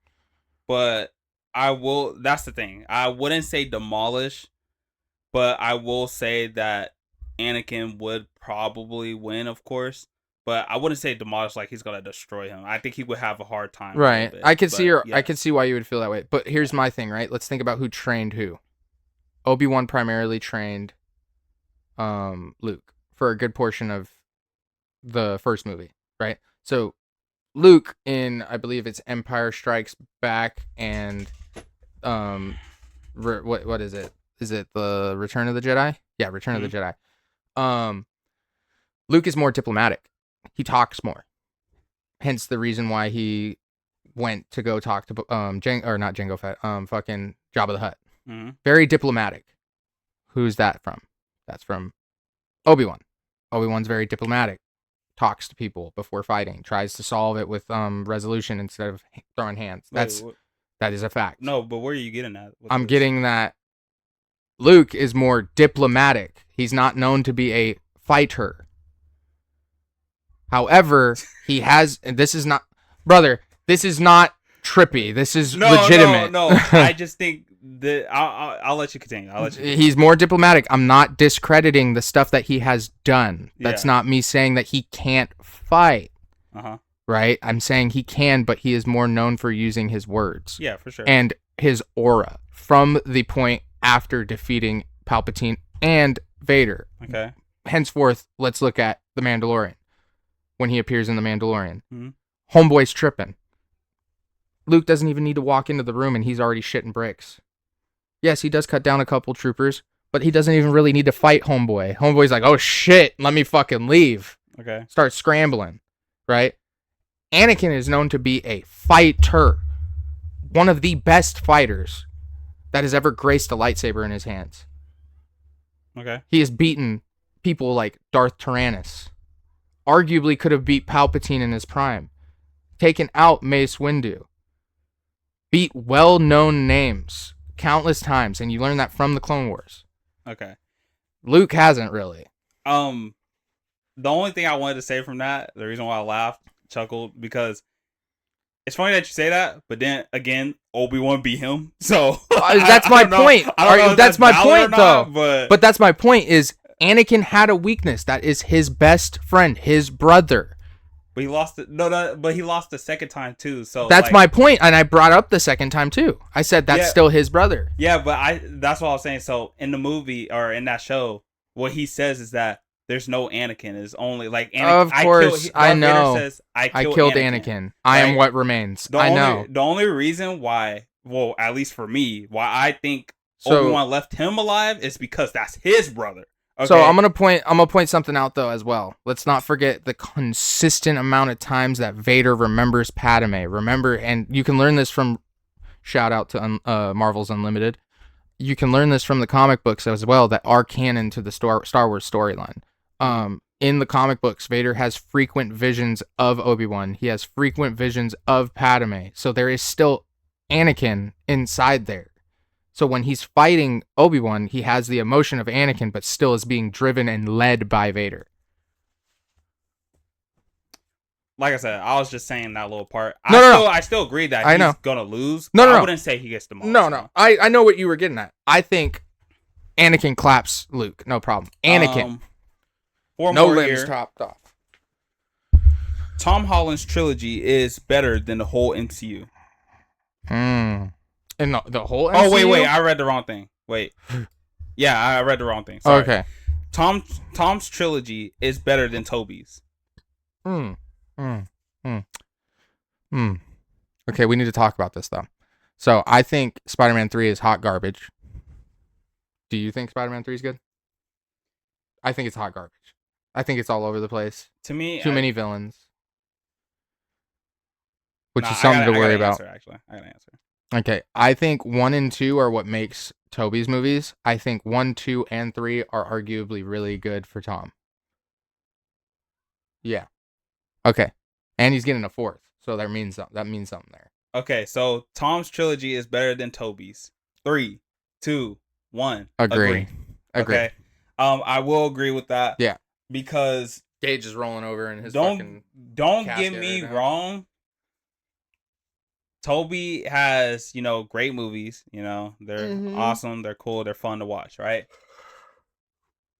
but I will. That's the thing. I wouldn't say demolish, but I will say that Anakin would probably win, of course. But I wouldn't say demolish like he's gonna destroy him. I think he would have a hard time. Right. I could see I could see why you would feel that way. But here's my thing, right? Let's think about who trained who. Obi-Wan primarily trained Luke for a good portion of the first movie, right? So Luke in, I believe it's Empire Strikes Back and what is it? Is it the Return of the Jedi? Yeah, Return of the Jedi. Luke is more diplomatic. He talks more. Hence the reason why he went to go talk to not Jango Fett, fucking Jabba the Hutt. Mm-hmm. Very diplomatic. Who's that from? That's from Obi-Wan. Obi-Wan's very diplomatic. Talks to people before fighting. Tries to solve it with resolution instead of throwing hands. That is a fact. No, but where are you getting at? I'm getting that Luke is more diplomatic. He's not known to be a fighter. However, he has, and this is not, brother, this is not trippy. This is legitimate. No. I just think that I'll let you continue. He's more diplomatic. I'm not discrediting the stuff that he has done. That's not me saying that he can't fight. Uh-huh. right? I'm saying he can, but he is more known for using his words. Yeah, for sure. And his aura from the point after defeating Palpatine and Vader. Okay. Henceforth, let's look at The Mandalorian. When he appears in The Mandalorian. Mm-hmm. Homeboy's tripping. Luke doesn't even need to walk into the room and he's already shitting bricks. Yes, he does cut down a couple troopers, but he doesn't even really need to fight Homeboy. Homeboy's like, oh shit, let me fucking leave. Okay. Start scrambling, right? Anakin is known to be a fighter. One of the best fighters that has ever graced a lightsaber in his hands. Okay. He has beaten people like Darth Tyrannus. Arguably could have beat Palpatine in his prime. Taken out Mace Windu. Beat well-known names countless times, and you learn that from the Clone Wars. Okay. Luke hasn't really. The only thing I wanted to say from that, the reason why I laughed, chuckled, because it's funny that you say that, but then again, Obi-Wan beat him. So that's my point. That's my point, though. But that's my point. Is Anakin had a weakness. That is his best friend, his brother. But he lost it. No, but he lost the second time too. So that's my point, and I brought up the second time too. I said that's still his brother. Yeah, but that's what I was saying. So in the movie or in that show, what he says is that there's no Anakin. It's only like Anakin. Of course, I know. Says, I killed Anakin. I am what remains. Know. The only reason why, well, at least for me, why I think Obi-Wan left him alive is because that's his brother. Okay. So I'm gonna point something out though as well. Let's not forget the consistent amount of times that Vader remembers Padme. Remember, and you can learn this from shout out to Marvel's Unlimited. You can learn this from the comic books as well that are canon to the Star Wars storyline. In the comic books, Vader has frequent visions of Obi-Wan. He has frequent visions of Padme. So there is still Anakin inside there. So when he's fighting Obi-Wan, he has the emotion of Anakin, but still is being driven and led by Vader. Like I said, I was just saying that little part. No. I still agree that he's gonna lose. No. I wouldn't say he gets the most. No. I know what you were getting at. I think Anakin claps Luke. No problem. Anakin. No limbs here. Chopped off. Tom Holland's trilogy is better than the whole MCU. And the whole MCU? Oh, wait. I read the wrong thing. Wait. Yeah, I read the wrong thing. Sorry. Okay. Tom's trilogy is better than Toby's. Okay, we need to talk about this, though. So, I think Spider-Man 3 is hot garbage. Do you think Spider-Man 3 is good? I think it's hot garbage. I think it's all over the place. To me, Too many villains. Which is something to worry about. I got an answer. Okay, I think 1 and 2 are what makes Toby's movies. I think 1, 2, and 3 are arguably really good for Tom. Yeah. Okay. And he's getting a 4th, so that means something there. Okay, so Tom's trilogy is better than Toby's. 3, 2, 1. Agree. Okay. I will agree with that. Yeah. Because Gage is rolling over in his don't get me wrong. Toby has, great movies. They're awesome. They're cool. They're fun to watch, right?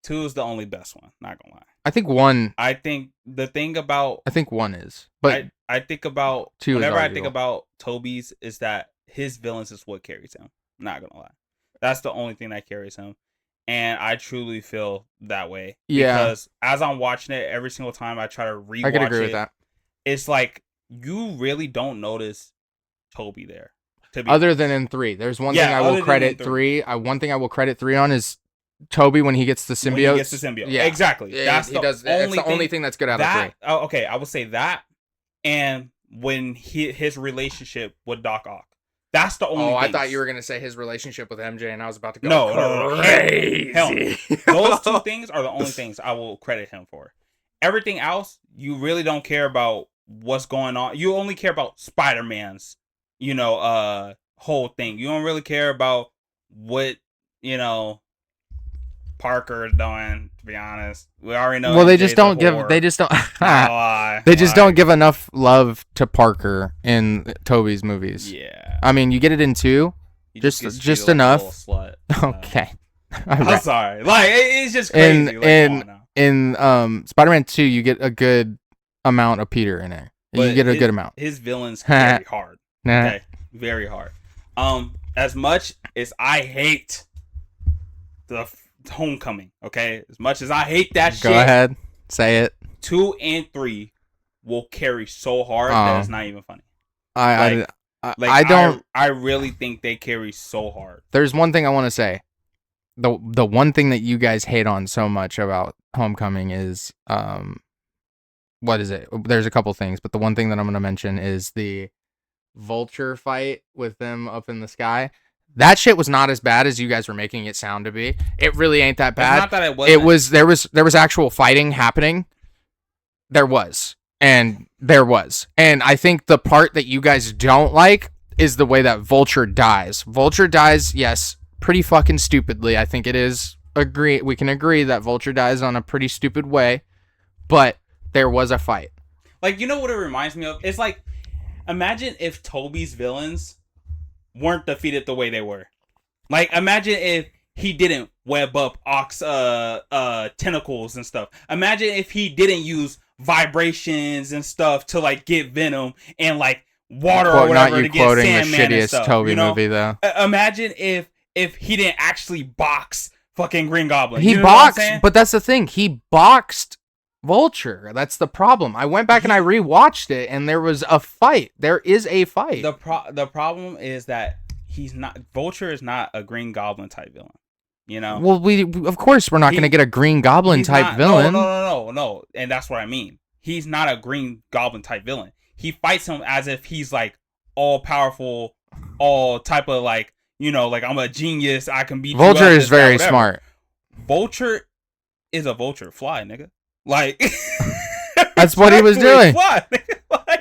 2 is the only best one. Not gonna lie. I think 1. I think the thing about. I think 1 is, but I think about 2. Whenever I think about Toby's, is that his villains is what carries him. Not gonna lie. That's the only thing that carries him, and I truly feel that way. Yeah. Because as I'm watching it, every single time I try to rewatch it, I could agree with that. It's like you really don't notice Toby there. Other than in 3. There's one thing I will credit 3. One thing I will credit 3 on is Toby when he gets the symbiote. Yeah, exactly. Yeah, that's the only thing that's good out of 3. Oh, okay, I would say that, and when his relationship with Doc Ock. That's the only. I thought you were gonna say his relationship with MJ, and I was about to go. No. Crazy. Hell, those 2 things are the only things I will credit him for. Everything else, you really don't care about what's going on. You only care about Spider-Man's, whole thing. You don't really care about what Parker is doing. To be honest, we already know. Well, they just don't give. They just don't. They just don't give enough love to Parker in Toby's movies. Yeah. I mean, you get it in 2, just enough. Slut, okay. I'm sorry. Like it's just crazy. In Spider-Man 2, you get a good amount of Peter in there. You get a good amount. His villains very hard. Nah. Okay, very hard. As much as I hate the Homecoming, okay, as much as I hate that shit, go ahead, say it. 2 and 3 will carry so hard that it's not even funny. I really think they carry so hard. There's one thing I want to say. The one thing that you guys hate on so much about Homecoming is what is it? There's a couple things, but the one thing that I'm going to mention is the vulture fight with them up in the sky. That shit was not as bad as you guys were making it sound to be. It really ain't that bad. It's not that it wasn't. There was actual fighting happening. There was. And I think the part that you guys don't like is the way that Vulture dies. Vulture dies, yes, pretty fucking stupidly. I think it is. We can agree that Vulture dies on a pretty stupid way, but there was a fight. Like, you know what it reminds me of? It's like, imagine if Toby's villains weren't defeated the way they were. Like, imagine if he didn't web up Ox tentacles and stuff. Imagine if he didn't use vibrations and stuff to like get Venom and like water or whatever to get Sandman and stuff. Toby movie though. Imagine if he didn't actually box fucking Green Goblin. He boxed, but that's the thing. He boxed Vulture. That's the problem. I went back and I rewatched it, and there was a fight. There is a fight. The problem is that Vulture is not a Green Goblin type villain. You know. Well, of course we're not going to get a Green Goblin type villain. No, and that's what I mean. He's not a Green Goblin type villain. He fights him as if he's like all powerful, all type of like, you know, like I'm a genius. I can beat Vulture is very smart. Vulture is a vulture. Fly, nigga. Like that's what he was doing. Fly,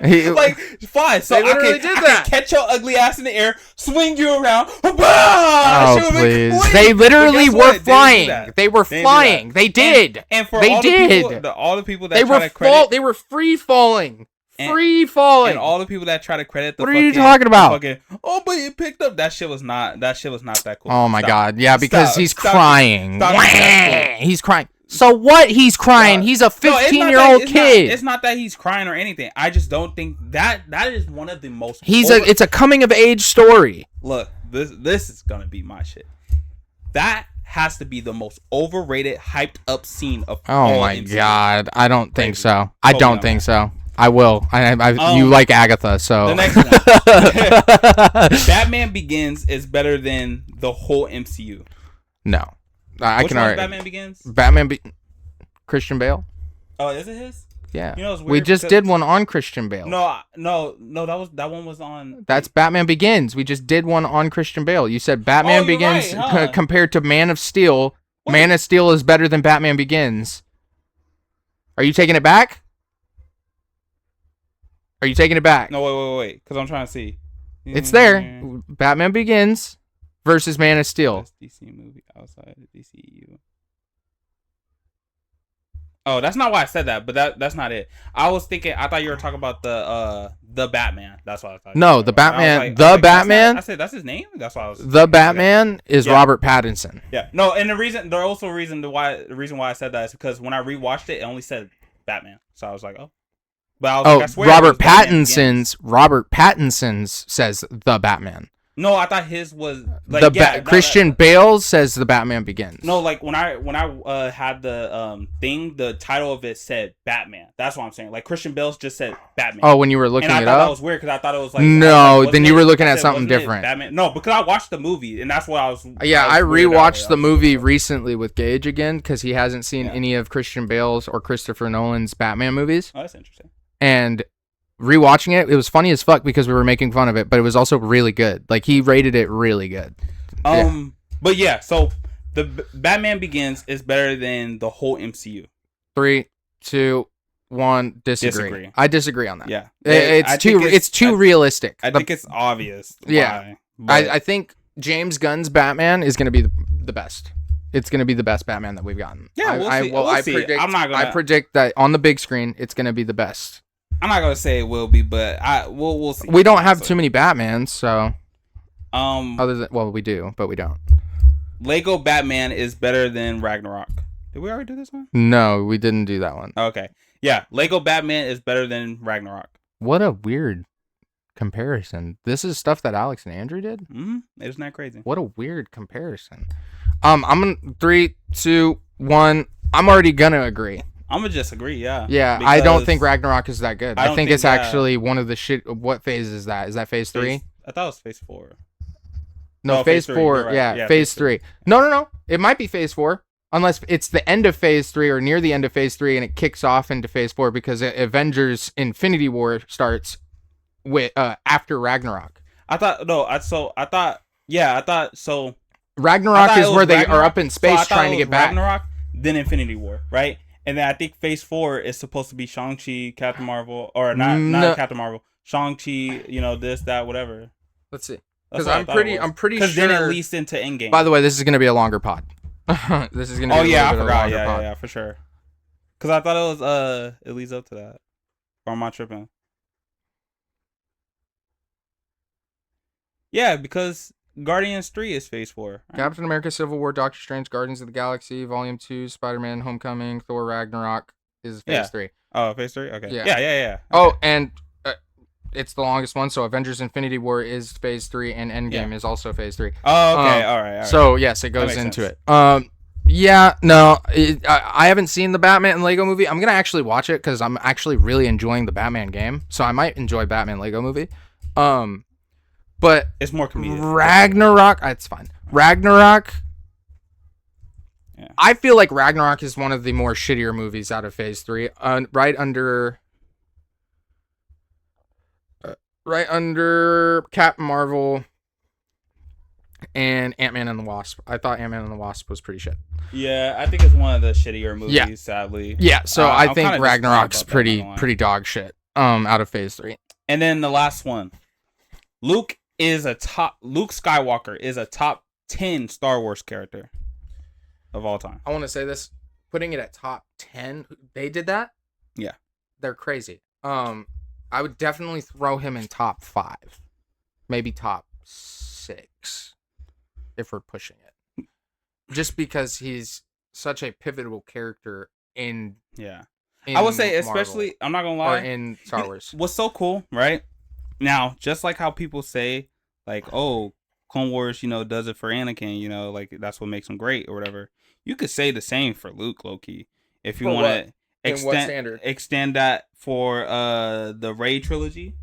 like fly. So I can catch your ugly ass in the air, swing you around. Oh please! They literally were flying. They were flying. They did. And for all the people that try to credit, they were free falling. Free falling. And all the people that try to credit the what are you talking about? Fucking, oh, but it picked up. That shit was not that cool. Oh my god! Yeah, because he's crying. He's crying. So what? He's crying. He's a 15-year-old kid. It's not that he's crying or anything. I just don't think that is one of the most. It's a coming of age story. Look, this is gonna be my shit. That has to be the most overrated, hyped up scene of all. Oh my god! I don't think so. I don't think so. I will. You like Agatha, so. The next one. Batman Begins is better than the whole MCU. No. I can already. Batman Begins? Christian Bale? Oh, is it his? Yeah. You know, it's weird we just did one on Christian Bale. No, that one was on. That's Batman Begins. We just did one on Christian Bale. You said Batman Begins compared to Man of Steel. What? Man of Steel is better than Batman Begins. Are you taking it back? Are you taking it back? No, wait, because I'm trying to see. It's there. Batman Begins versus Man of Steel. Best DC movie outside of DCU. Oh, that's not why I said that, but that's not it. I thought you were talking about the Batman. That's what I thought. No, the Batman. Batman. I said that's his name. That's why I was. The Batman is Robert Pattinson. Yeah. No, and the reason why I said that is because when I rewatched it, it only said Batman. So I was like, oh. But I was Robert Pattinson's says the Batman. No, I thought his was like Christian Bale says the Batman Begins. No, like when I had the thing, the title of it said Batman. That's what I'm saying. Like Christian Bale's just said Batman. Oh, when you were looking it up, I thought that was weird because I thought it was like no. Then you were looking at something different. Batman. No, because I watched the movie and that's what I was. Yeah, I rewatched the movie recently with Gage again because he hasn't seen any of Christian Bale's or Christopher Nolan's Batman movies. Oh, that's interesting. And rewatching it was funny as fuck because we were making fun of it, but it was also really good. Like he rated it really good. But yeah, so the Batman Begins is better than the whole MCU. 3, 2, 1. Disagree. I disagree on that. Yeah, it's too realistic. I think it's obvious. Yeah, I think James Gunn's Batman is going to be the best. It's going to be the best Batman that we've gotten. Yeah, we'll see. I predict that on the big screen, it's going to be the best. I'm not gonna say it will be, but we'll see. We don't have too many Batmans, so other than we do, but we don't. Lego Batman is better than Ragnarok. Did we already do this one? No, we didn't do that one. Okay, yeah, Lego Batman is better than Ragnarok. What a weird comparison. This is stuff that Alex and Andrew did? Isn't that crazy? What a weird comparison. I'm gonna 3, 2, 1. I'm already gonna agree. I'm gonna just agree, yeah. Yeah, I don't think Ragnarok is that good. I think it's actually one of the shit. What phase is that? Is that phase 3? I thought it was phase 4. No, phase 4. Right. Yeah, phase 3. No. It might be phase 4. Unless it's the end of phase 3 or near the end of phase 3 and it kicks off into phase 4 because Avengers Infinity War starts with after Ragnarok. Ragnarok is where they are up in space trying to get back. Ragnarok, then Infinity War, right? And then I think phase 4 is supposed to be Shang-Chi, Captain Marvel, or not Captain Marvel, Shang-Chi, this, that, whatever. Let's see. Because I'm pretty sure. Because then it leads into Endgame. By the way, this is going to be a longer pod. This is going to be I forgot. Yeah, for sure. Because I thought it was, it leads up to that. Or am I tripping? Yeah, because Guardians 3 is phase 4. Right? Captain America Civil War, Doctor Strange, Guardians of the Galaxy, Volume 2, Spider-Man Homecoming, Thor Ragnarok is phase 3. Oh, phase 3? Okay. Yeah. Okay. Oh, and it's the longest one, so Avengers Infinity War is phase 3 and Endgame is also phase 3. Oh, okay. All right. So, yes, it goes into it. I haven't seen the Batman and Lego movie. I'm going to actually watch it because I'm actually really enjoying the Batman game. So I might enjoy Batman Lego movie. But it's more comedic. Ragnarok, it's fine. Ragnarok, I feel like Ragnarok is one of the more shittier movies out of phase 3. Right under Captain Marvel and Ant-Man and the Wasp. I thought Ant-Man and the Wasp was pretty shit. Yeah, I think it's one of the shittier movies, sadly. Yeah, so I think Ragnarok's pretty dog shit out of phase 3. And then the last one. Luke Skywalker is a top 10 Star Wars character of all time. I want to say this, putting it at top 10, they did that? Yeah. They're crazy. I would definitely throw him in top 5. Maybe top 6 if we're pushing it. Just because he's such a pivotal character in I would say especially, I'm not going to lie, or in Star Wars. What's so cool, right? Now, just like how people say, like, oh, Clone Wars, does it for Anakin, like, that's what makes him great or whatever. You could say the same for Luke, low-key. If you want to extend that for the Rey trilogy,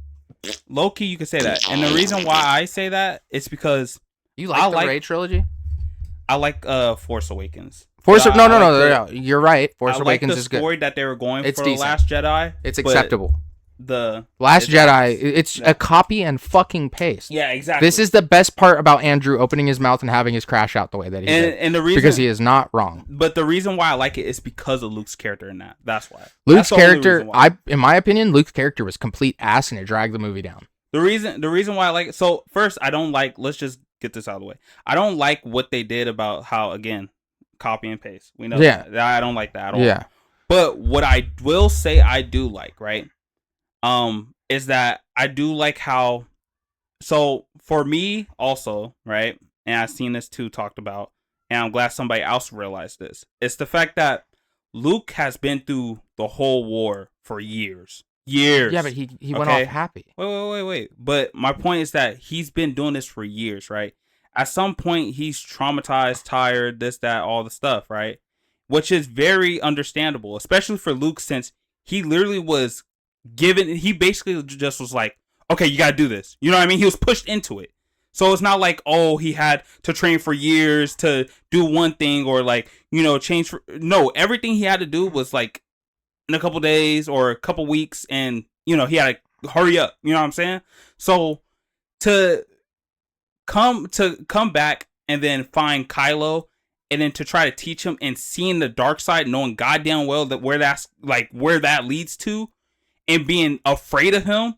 low-key, you could say that. And the reason why I say that is because... You like the Rey trilogy? I like Force Awakens. No, you're right. Force Awakens is good. The story that they were going for decent. The Last Jedi. It's acceptable. The Last Jedi, it's a copy and fucking paste. Yeah, exactly. This is the best part about Andrew opening his mouth and having his crash out the way that he did. And the reason, because he is not wrong. But the reason why I like it is because of Luke's character in that. That's why. Luke's character, in my opinion, Luke's character was complete ass and it dragged the movie down. The reason why I like it. So first, I don't like. Let's just get this out of the way. I don't like what they did about how, again, copy and paste. We know that. I don't like that at all. Yeah. But what I will say I do like, right? Is that I do like how, so for me also, right, and I've seen this too talked about, and I'm glad somebody else realized this. It's the fact that Luke has been through the whole war for years. Yeah, but he went off happy. Wait. But my point is that he's been doing this for years, right? At some point, he's traumatized, tired, this, that, all the stuff, right? Which is very understandable, especially for Luke, since he literally was he basically just was like, okay, you gotta do this. You know what I mean? He was pushed into it. So it's not like, oh, he had to train for years to do one thing or like, change no, everything he had to do was like in a couple days or a couple weeks, and he had to hurry up. You know what I'm saying? So to come back and then find Kylo and then to try to teach him and seeing the dark side, knowing goddamn well that where that leads to, and being afraid of him,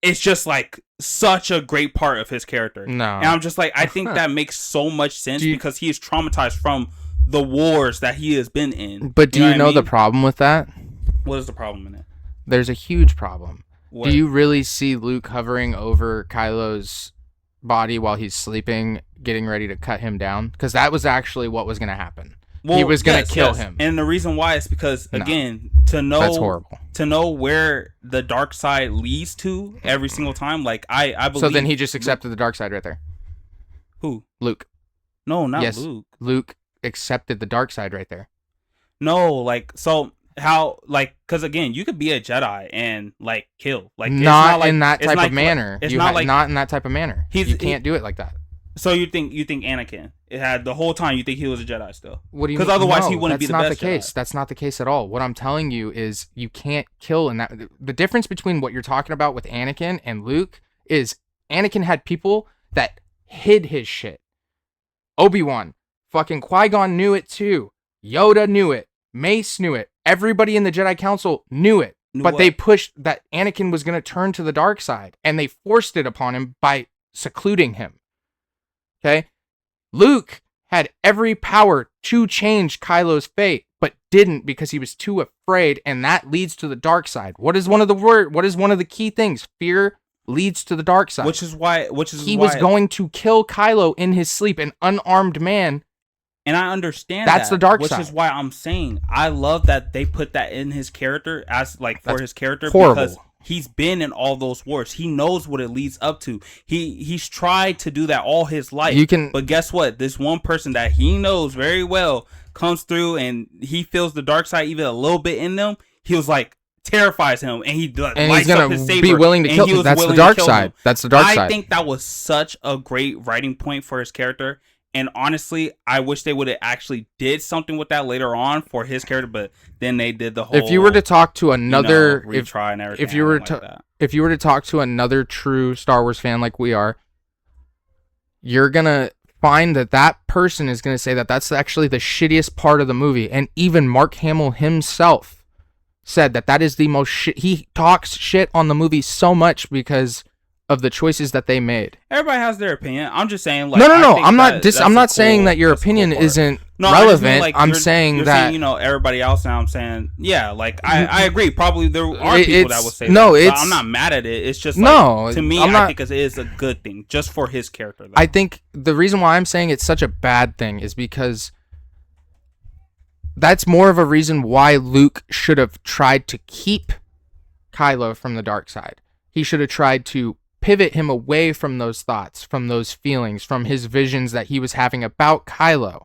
it's just like such a great part of his character. No. And I'm just like, I think that makes so much sense because he is traumatized from the wars that he has been in. But do you know the problem with that? What is the problem in it? There's a huge problem. What? Do you really see Luke hovering over Kylo's body while he's sleeping, getting ready to cut him down? Because that was actually what was going to happen. he was gonna kill him. And the reason why is because again, that's horrible. To know where the dark side leads to every single time, like I believe. So then he just accepted the dark side right there. Who? Luke. No, not Luke. Luke accepted the dark side right there. No, like, so how, like, because again, you could be a Jedi and like kill, like not in that type of manner. It's not like not in that type of manner. You can't do it like that. So you think Anakin? It had the whole time. You think he was a Jedi still? What do you? Because otherwise he wouldn't be the best. That's not the case. That's not the case at all. What I'm telling you is you can't kill in that. The difference between what you're talking about with Anakin and Luke is Anakin had people that hid his shit. Obi-Wan, fucking Qui-Gon knew it too. Yoda knew it. Mace knew it. Everybody in the Jedi Council knew it. But they pushed that Anakin was going to turn to the dark side, and they forced it upon him by secluding him. Okay? Luke had every power to change Kylo's fate, but didn't because he was too afraid, and that leads to the dark side. What is one of the key things? Fear leads to the dark side. Which is why he was going to kill Kylo in his sleep, an unarmed man. And I understand that's the dark side. Which is why I'm saying I love that they put that in his character as like for his character horrible. Because he's been in all those wars. He knows what it leads up to. He's tried to do that all his life. But guess what? This one person that he knows very well comes through and he feels the dark side even a little bit in them. He was like, terrifies him, and he lights up his saber. Be willing to kill him. That's the dark side. That's the dark side. I think that was such a great writing point for his character. And honestly, I wish they would have actually did something with that later on for his character, but then they did the whole. If you were to talk to another retry and everything, if you were to talk to another true Star Wars fan like we are, you're gonna find that person is gonna say that that's actually the shittiest part of the movie, and even Mark Hamill himself said that is the most shit. He talks shit on the movie so much because of the choices that they made. Everybody has their opinion. I'm just saying, like, no. I'm not saying that your opinion isn't relevant. I'm saying that everybody else. Now I'm saying, yeah, like I agree. Probably there are people that would say that. I'm not mad at it. It's just to me, I think it is a good thing just for his character. Though. I think the reason why I'm saying it's such a bad thing is because that's more of a reason why Luke should have tried to keep Kylo from the dark side. He should have tried to pivot him away from those thoughts, from those feelings, from his visions that he was having about Kylo.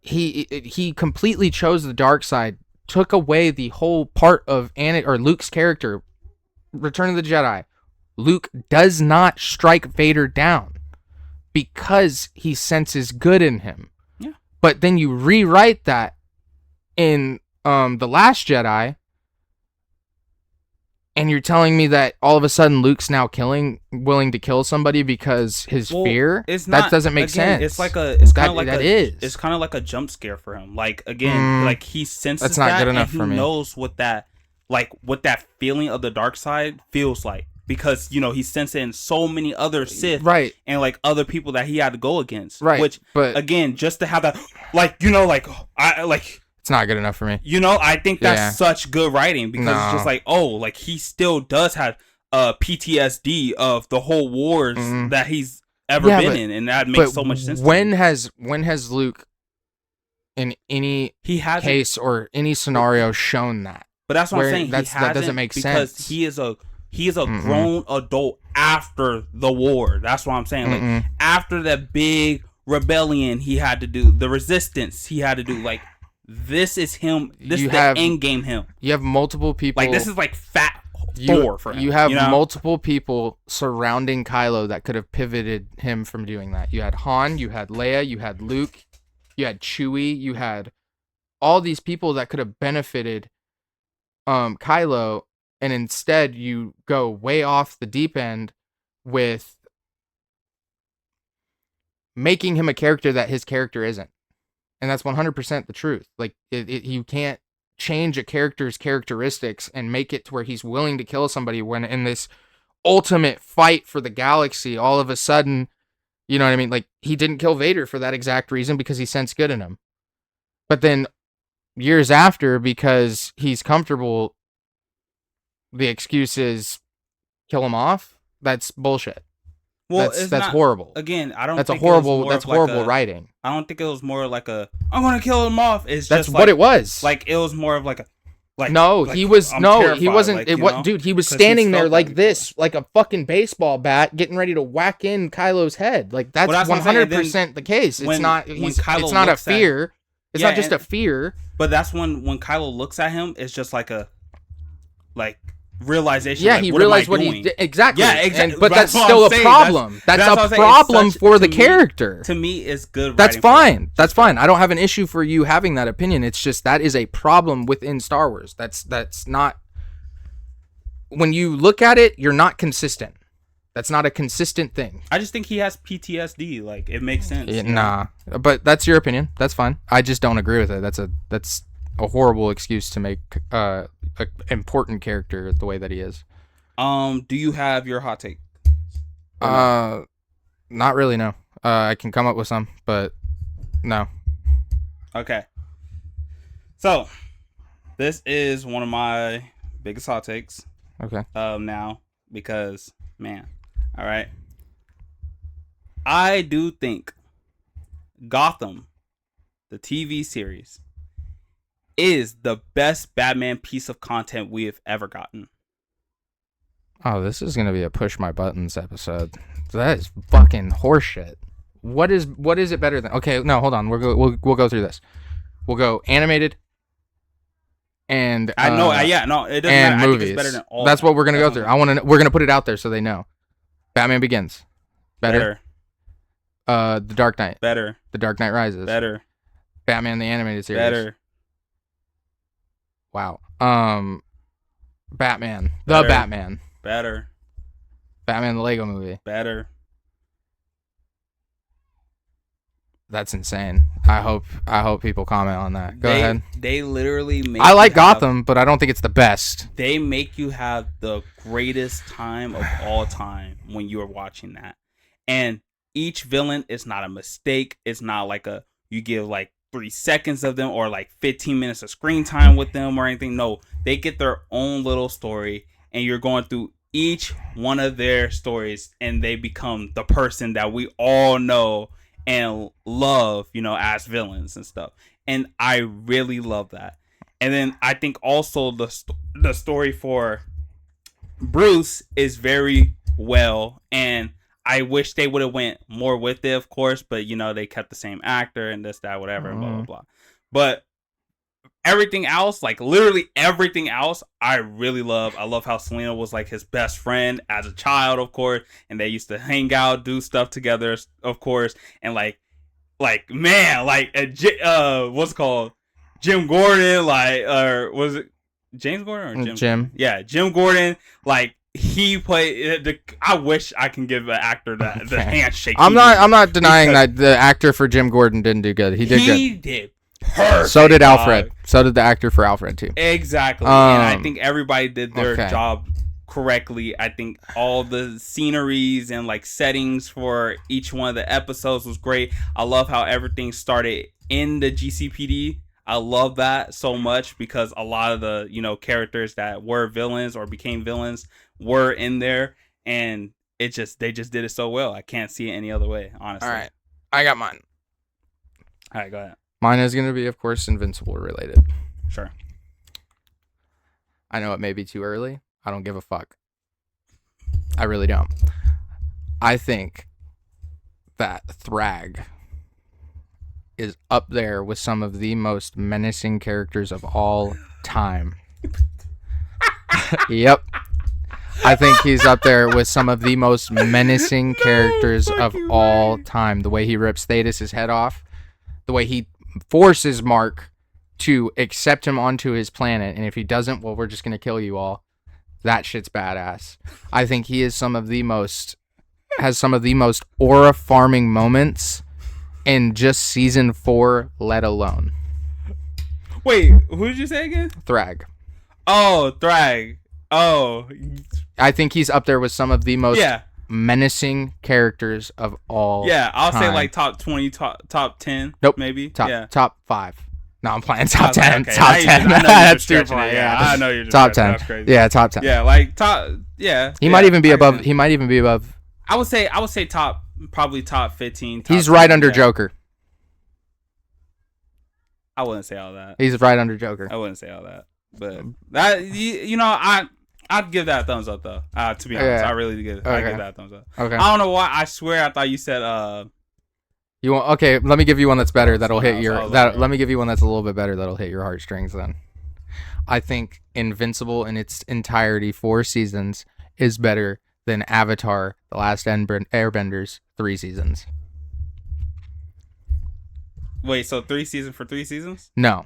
He completely chose the dark side, took away the whole part of Luke's character. Return of the Jedi. Luke does not strike Vader down because he senses good in him. Yeah. But then you rewrite that in The Last Jedi, and you're telling me that all of a sudden Luke's now willing to kill somebody because his fear? That doesn't make sense. It's kind of like a jump scare for him. Like again, like he senses that's not good enough for me. He knows what that feeling of the dark side feels like because he's sensing so many other Sith, right, and like other people that he had to go against, right. Which, but again, just to have that, it's not good enough for me. I think that's such good writing because it's just like, oh, like he still does have PTSD of the whole wars that he's ever been in, and that makes so much sense. When has Luke in any case or any scenario shown that? But that's what I'm saying. That doesn't make sense because he is a grown adult after the war. That's what I'm saying. Like after that big rebellion he had to do, the resistance he had to do, like. This is him. This is the end game him. You have multiple people. Like, this is like fat Thor for him. You have multiple people surrounding Kylo that could have pivoted him from doing that. You had Han, you had Leia, you had Luke, you had Chewie, you had all these people that could have benefited Kylo, and instead you go way off the deep end with making him a character that his character isn't. And that's 100% the truth. Like, you can't change a character's characteristics and make it to where he's willing to kill somebody when in this ultimate fight for the galaxy, all of a sudden, you know what I mean? Like, he didn't kill Vader for that exact reason because he sensed good in him. But then years after, because he's comfortable, the excuse is kill him off. That's bullshit. Well, that's horrible. Again, I don't. That's think horrible. That's horrible writing. I don't think it was more like a I'm gonna kill him off. It's That's just what like, it was. Like it was more of like a like. No, like, he was I'm no, terrified, he wasn't. like, It what, dude? He was 'Cause standing he's there felt like that this, like a fucking baseball bat, getting ready to whack in Kylo's head. Like that's Well, that's what I'm saying. 100% the case. It's when- not. when He's, Kylo it's not a looks at- fear. It's Yeah, not just a fear. But that's when Kylo looks at him, it's just like a realization. Yeah, like, he what am I realized what he doing? did. Exactly. Yeah, exactly. But that's what still I'm a saying. problem. That's what I'm a saying. problem It's such- for the to me- character. To me, it's good. That's writing for fine. him. That's fine. I don't have an issue for you having that opinion. It's just that is a problem within Star Wars. That's not. When you look at it, you're not consistent. That's not a consistent thing. I just think he has PTSD. Like it makes sense. Yeah, nah, but that's your opinion. That's fine. I just don't agree with it. That's a horrible excuse to make a important character the way that he is. Do you have your hot take? Not really. No. I can come up with some, but no. Okay. So, this is one of my biggest hot takes. Okay. Now because man, all right. I do think Gotham, the TV series, is the best Batman piece of content we have ever gotten. Oh, this is gonna be a push my buttons episode. That is fucking horseshit. What is it better than? Okay, no, hold on. We'll go through this. We'll go animated. And I know, yeah, no, it doesn't and matter. movies. I think it's better than all. That's what we're gonna go That's through. We're gonna put it out there so they know. Batman Begins, better. The Dark Knight, better. The Dark Knight Rises, Better. Batman the Animated Series, Better. Wow. Batman, Better. the Batman, Better. Batman the Lego Movie. Better. That's insane. I hope people comment on that. Go ahead. They literally make I like Gotham, but I don't think it's the best. They make you have the greatest time of all time when you are watching that. And each villain is not a mistake. It's not like you give like 3 seconds of them or like 15 minutes of screen time with them or anything. No, they get their own little story and you're going through each one of their stories and they become the person that we all know and love, as villains and stuff. And I really love that. And then I think also the story for Bruce is very well, and I wish they would have went more with it, of course, but they kept the same actor and this, that, whatever, and blah, blah, blah. But everything else, like literally everything else, I really love. I love how Selena was like his best friend as a child, of course, and they used to hang out, do stuff together, of course, and man, what's it called? Jim Gordon, or was it James Gordon or Jim? Jim. Yeah, Jim Gordon, he played. I wish I can give an actor the handshake. I'm not denying that the actor for Jim Gordon didn't do good. He did good. He did perfect. So did Alfred. So did the actor for Alfred too. Exactly. And I think everybody did their job correctly. I think all the sceneries and settings for each one of the episodes was great. I love how everything started in the GCPD. I love that so much because a lot of the characters that were villains or became villains were in there, and they just did it so well. I can't see it any other way, honestly. All right, I got mine. All right, go ahead. Mine is gonna be, of course, Invincible related. Sure. I know it may be too early. I don't give a fuck. I really don't. I think that Thrag is up there with some of the most menacing characters of all time. Yep. I think he's up there with some of the most menacing characters of all time. The way he rips Thetis' head off. The way he forces Mark to accept him onto his planet. And if he doesn't, well, we're just going to kill you all. That shit's badass. I think he is has some of the most aura farming moments in just season 4, let alone. Wait, who did you say again? Thrag. Oh, Thrag. Oh. I think he's up there with some of the most menacing characters of all I'll time. say top 20, top 10. Nope. Maybe. Top 5. No, I'm playing top 10. Okay. Top 10. That's too far. Yeah, I know you're just top 10. That's crazy. Yeah, top 10. Yeah, top. Yeah. He might even be above. He might even be above. I would say probably top 15. He's right under Joker. I wouldn't say all that. He's right under Joker. I wouldn't say all that. But that I'd give that a thumbs up though. To be honest, I really give I give that a thumbs up. Okay. I don't know why. I swear I thought you said You want okay? Let me give you one that's better. That'll hit your. Let me give you one that's a little bit better. That'll hit your heartstrings. Then, I think Invincible in its entirety, 4 seasons, is better than Avatar: The Last Airbender's 3 seasons. Wait, so 3 seasons for 3 seasons? No,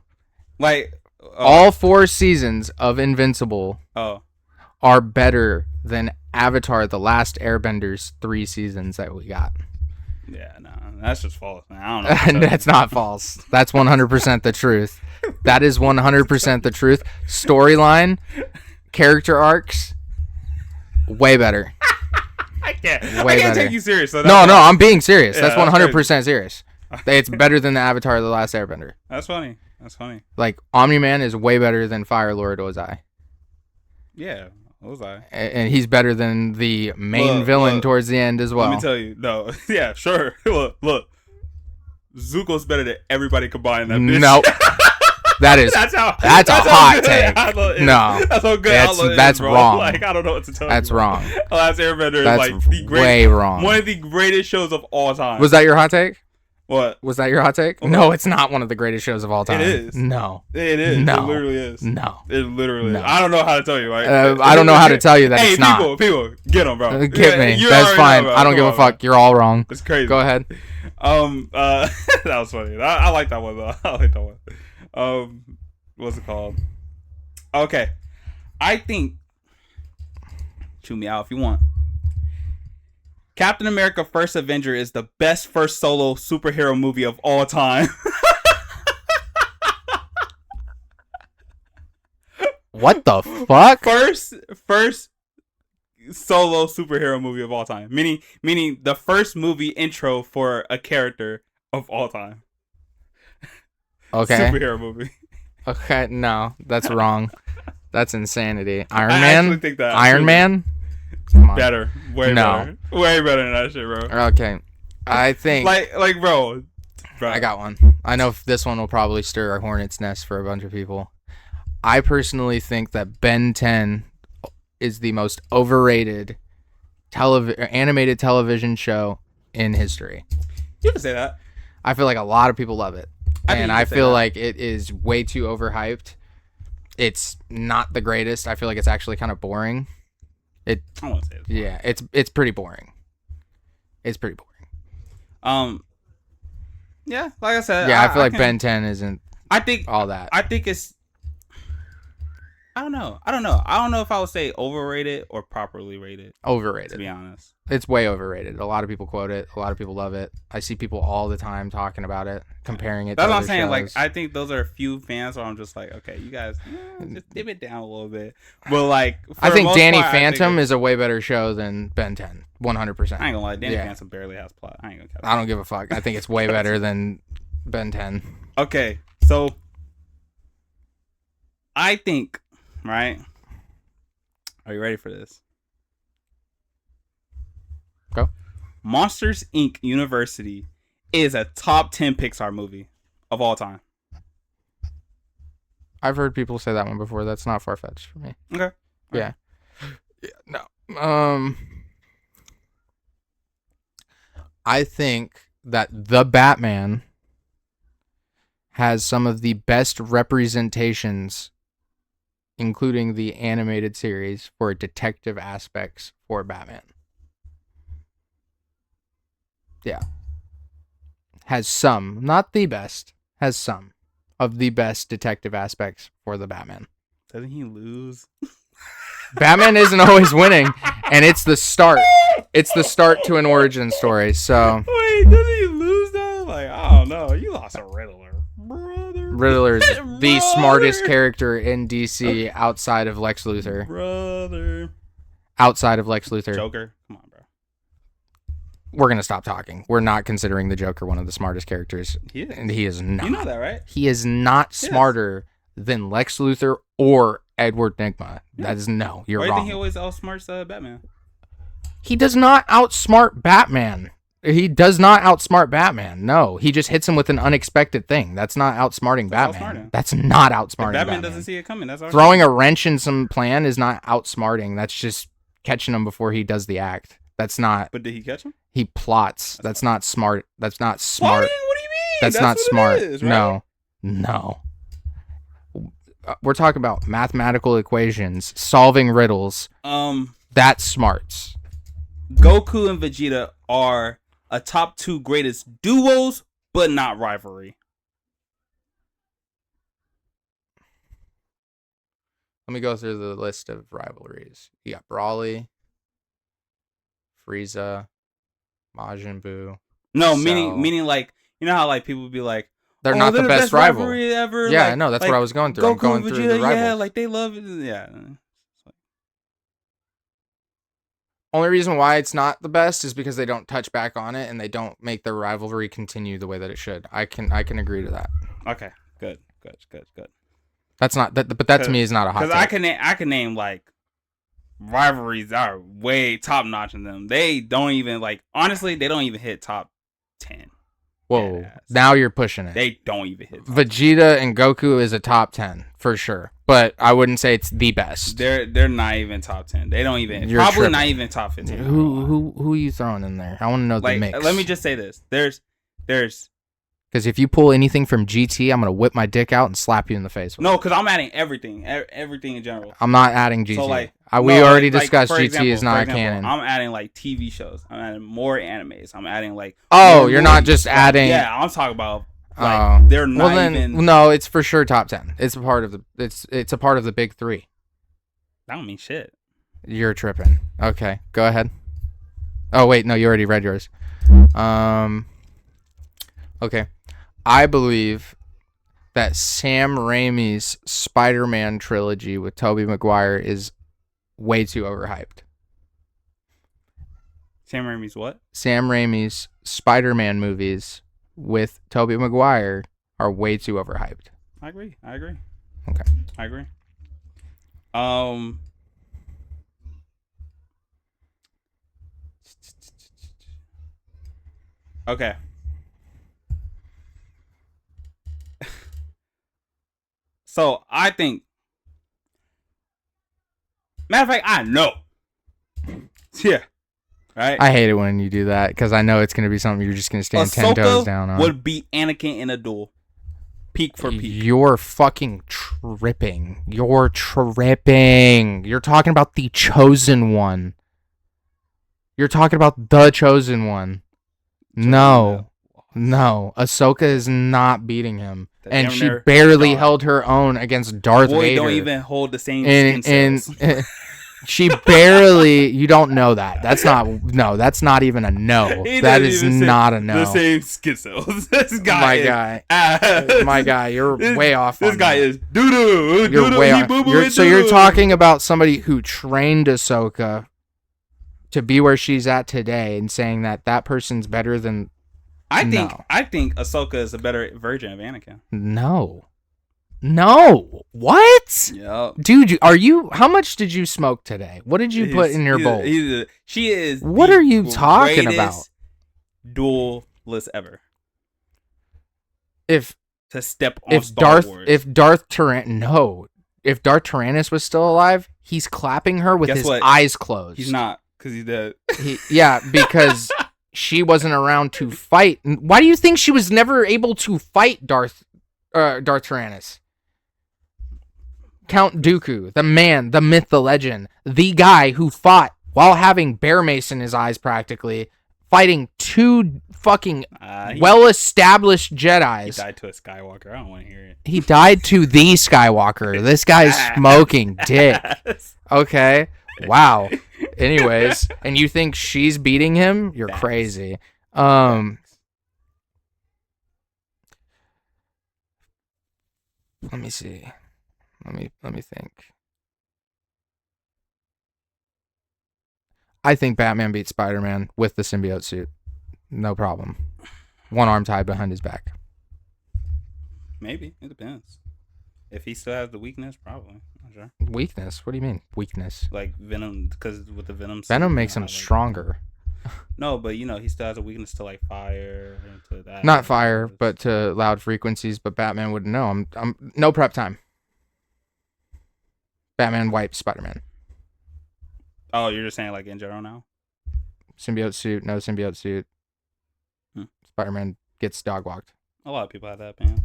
like all 4 seasons of Invincible are better than Avatar: The Last Airbender's 3 seasons that we got. Yeah, no, that's just false, man. I don't know. That's not false. That's 100% the truth. That is 100% the truth. Storyline, character arcs, way better. I can't take you serious. So no, I'm being serious. That's 100% serious. It's better than the Avatar: The Last Airbender. That's funny. Like, Omni-Man is way better than Fire Lord Ozai. Yeah, Ozai. And he's better than the main villain towards the end as well. Let me tell you. No. Yeah, sure. Look. Zuko's better than everybody combined. That bitch. Nope. That's a hot take. No. That's so good. That's wrong. Like, I don't know what to tell you. That's wrong. Last Airbender is that's like the way wrong. One of the greatest shows of all time. Was that your hot take? What? Was that your hot take? What? No, it's not one of the greatest shows of all time. It is. No. It is. No. It literally is. No. It literally is. I don't know how to tell you, right? I don't know how to tell you that it's not. Hey, people, get them, bro. Get me. That's fine. I don't give a fuck. You're all wrong. It's crazy. Go ahead. That was funny. I like that one, though. I like that one. What's it called? Okay. I think, chew me out if you want. Captain America: First Avenger is the best first solo superhero movie of all time. What the fuck? First solo superhero movie of all time. Meaning the first movie intro for a character of all time. Okay. Superhero movie. Okay, no, that's wrong. That's insanity. Iron I Man? actually think that. Iron Man? Come on. Better. Way better. Way better than that shit, bro. Okay. I think like bro. I got one. I know this one will probably stir a hornet's nest for a bunch of people. I personally think that Ben 10 is the most overrated animated television show in history. You can say that. I feel like a lot of people love it. I feel like it is way too overhyped. It's not the greatest. I feel like it's actually kind of boring. I won't say it. Yeah, it's pretty boring. It's pretty boring. Yeah, like I said. Yeah, I feel like Ben 10 isn't. I think all that. I think it's. I don't know. I don't know if I would say overrated or properly rated. Overrated. To be honest. It's way overrated. A lot of people quote it. A lot of people love it. I see people all the time talking about it, comparing it. That's to what other I'm saying. shows. Like, I think those are a few fans where I'm just like, okay, you guys, just dip it down a little bit. But like, I think Danny Phantom is a way better show than Ben 10. 100%. I ain't gonna lie, Danny Phantom barely has plot. I ain't gonna. I don't give a fuck. I think it's way better than Ben 10. Okay, so I think, right? Are you ready for this? Go. Monsters Inc. University is a top 10 Pixar movie of all time. I've heard people say that one before. That's not far-fetched for me. Okay. Yeah. No. I think that The Batman has some of the best representations, including the animated series, for detective aspects for Batman. Yeah. Has some, not the best, has some of the best detective aspects for the Batman. Doesn't he lose? Batman isn't always winning, and it's the start. It's the start to an origin story, so... Wait, doesn't he lose though? Like, I don't know. You lost a Riddler. Brother. Riddler is the smartest character in DC outside of Lex Luthor. Brother. Outside of Lex Luthor. Joker. Come on, bro. We're going to stop talking. We're not considering the Joker one of the smartest characters. He is. And he is not. You know that, right? He is not smarter than Lex Luthor or Edward Nygma. Yeah. That is no. You're Why wrong. do you think he always outsmarts Batman? He does not outsmart Batman. He does not outsmart Batman. No, he just hits him with an unexpected thing. That's not outsmarting Batman. That's not outsmarting Batman. Doesn't see it coming. That's throwing a wrench in some plan is not outsmarting. That's just catching him before he does the act. That's not. But did he catch him? He plots. That's not smart. That's not smart. What do you mean? That's not smart. Is, right? No. We're talking about mathematical equations, solving riddles. That's smarts. Goku and Vegeta are a top 2 greatest duos, but not rivalry. Let me go through the list of rivalries. You got Brawly, Frieza, Majin Buu. No, meaning like, you know how like people be like, they're not the best rival ever. Yeah, like, I know. That's like what I was going through. Goku I'm going and Vegeta, through the rivals. Yeah, like they love it. Yeah. Only reason why it's not the best is because they don't touch back on it and they don't make their rivalry continue the way that it should. I can agree to that. Okay, good. That's not that, but that to me is not a hot take. Because I can name like rivalries that are way top notch in them. They don't even like, honestly, they don't even hit top 10. Whoa, now you're pushing it. They don't even hit. Vegeta and Goku is a top 10 for sure, but I wouldn't say it's the best. They're not even top 10. They don't even. You're probably tripping. Not even top 15. Who are you throwing in there? I want to know the mix. Let me just say this. There's because if you pull anything from GT, I'm gonna whip my dick out and slap you in the face. No, because I'm adding everything in general. I'm not adding GT. So we already discussed GT is not canon. I'm adding like TV shows. I'm adding more animes. I'm adding like. Oh, you're not just adding. Yeah, I'm talking about. Like, they're not even. No, it's for sure top 10. It's a part of the. It's a part of the big 3. That don't mean shit. You're tripping. Okay, go ahead. Oh wait, no, you already read yours. Okay. I believe that Sam Raimi's Spider-Man trilogy with Tobey Maguire is way too overhyped. Sam Raimi's what? Sam Raimi's Spider-Man movies with Tobey Maguire are way too overhyped. I agree. Okay. I agree. Okay. So I think, matter of fact, I know. Yeah. Right. I hate it when you do that because I know it's gonna be something you're just gonna stand 10 toes down on. Would beat Anakin in a duel, peak for peak. You're fucking tripping. You're tripping. You're talking about the chosen one. You're talking about the chosen one. No, Ahsoka is not beating him. And she barely held her own against Darth Vader. Don't even hold the same skin cells. She barely. You don't know that. That's not. No, that's not even a no. That is not a no. The same skin cells. This guy. My guy. You're way off. This guy is doo doo. You're way off. So you're talking about somebody who trained Ahsoka to be where she's at today, and saying that person's better than. I think Ahsoka is a better version of Anakin. No. What? Yep. Dude, how much did you smoke today? What did you put in your bowl? She is. What are you talking about? Duelist ever. If Star Wars. If Darth Tyrannus was still alive, he's clapping her with his eyes closed. He's not, because he's dead. Because she wasn't around to fight. Why do you think she was never able to fight Darth Tyrannus? Count Dooku, the man, the myth, the legend, the guy who fought while having bear mace in his eyes practically, fighting 2 fucking well-established Jedis. He died to a Skywalker. I don't want to hear it. He died to the Skywalker. This guy's smoking dick. Okay. Wow. Anyways, and you think she's beating him? You're crazy. Let me see. Let me think. I think Batman beats Spider-Man with the symbiote suit. No problem. One arm tied behind his back. Maybe. It depends. If he still has the weakness, probably. Not sure. Weakness? What do you mean, weakness? Like Venom, because with the Venom suit. Venom makes him stronger. No, but you know he still has a weakness to like fire and to that. Not fire, but to loud frequencies. But Batman wouldn't know. I'm no prep time. Batman wipes Spider-Man. Oh, you're just saying like in general now. Symbiote suit, no symbiote suit. Spider-Man gets dog walked. A lot of people have that, man.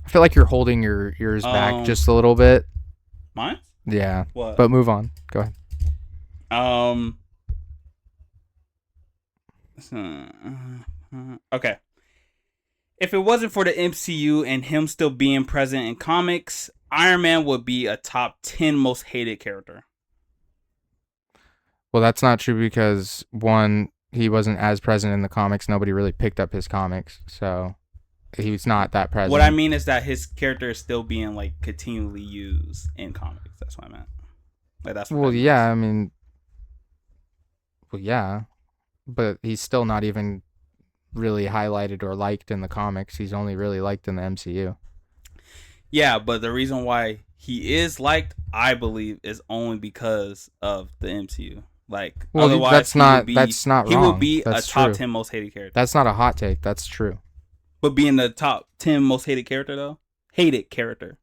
I feel like you're holding your ears back just a little bit. Mine? Yeah. What? But move on. Go ahead. Okay. If it wasn't for the MCU and him still being present in comics, Iron Man would be a top 10 most hated character. Well, that's not true because, one, he wasn't as present in the comics. Nobody really picked up his comics, so he's not that present. What I mean is that his character is still being like continually used in comics. That's what I meant. Like that's what yeah, I mean, well, yeah, but he's still not even really highlighted or liked in the comics. He's only really liked in the MCU. Yeah, but the reason why he is liked, I believe, is only because of the MCU. Like, well, otherwise, that's not wrong. He would be that's a top true. 10 most hated character. That's not a hot take. That's true. But being the top 10 most hated character, though, hated character.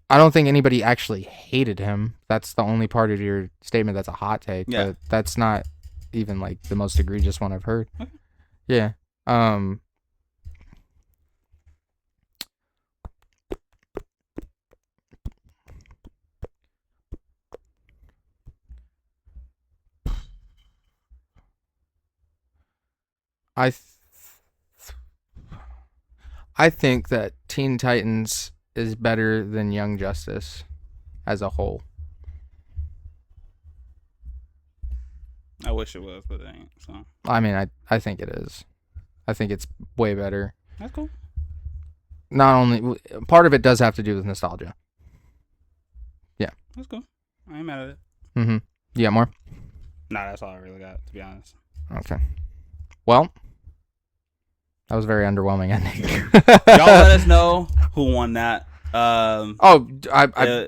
I don't think anybody actually hated him. That's the only part of your statement that's a hot take. Yeah. But that's not even like the most egregious one I've heard. Okay. Yeah. I think that Teen Titans is better than Young Justice as a whole. I wish it was, but it ain't. So I mean, I think it is. I think it's way better. That's cool. Not only part of it does have to do with nostalgia. Yeah. That's cool. I ain't mad at it. Mm-hmm. You got more? Nah, that's all I really got, to be honest. Okay. Well, that was a very underwhelming ending. Y'all let us know who won that. I'm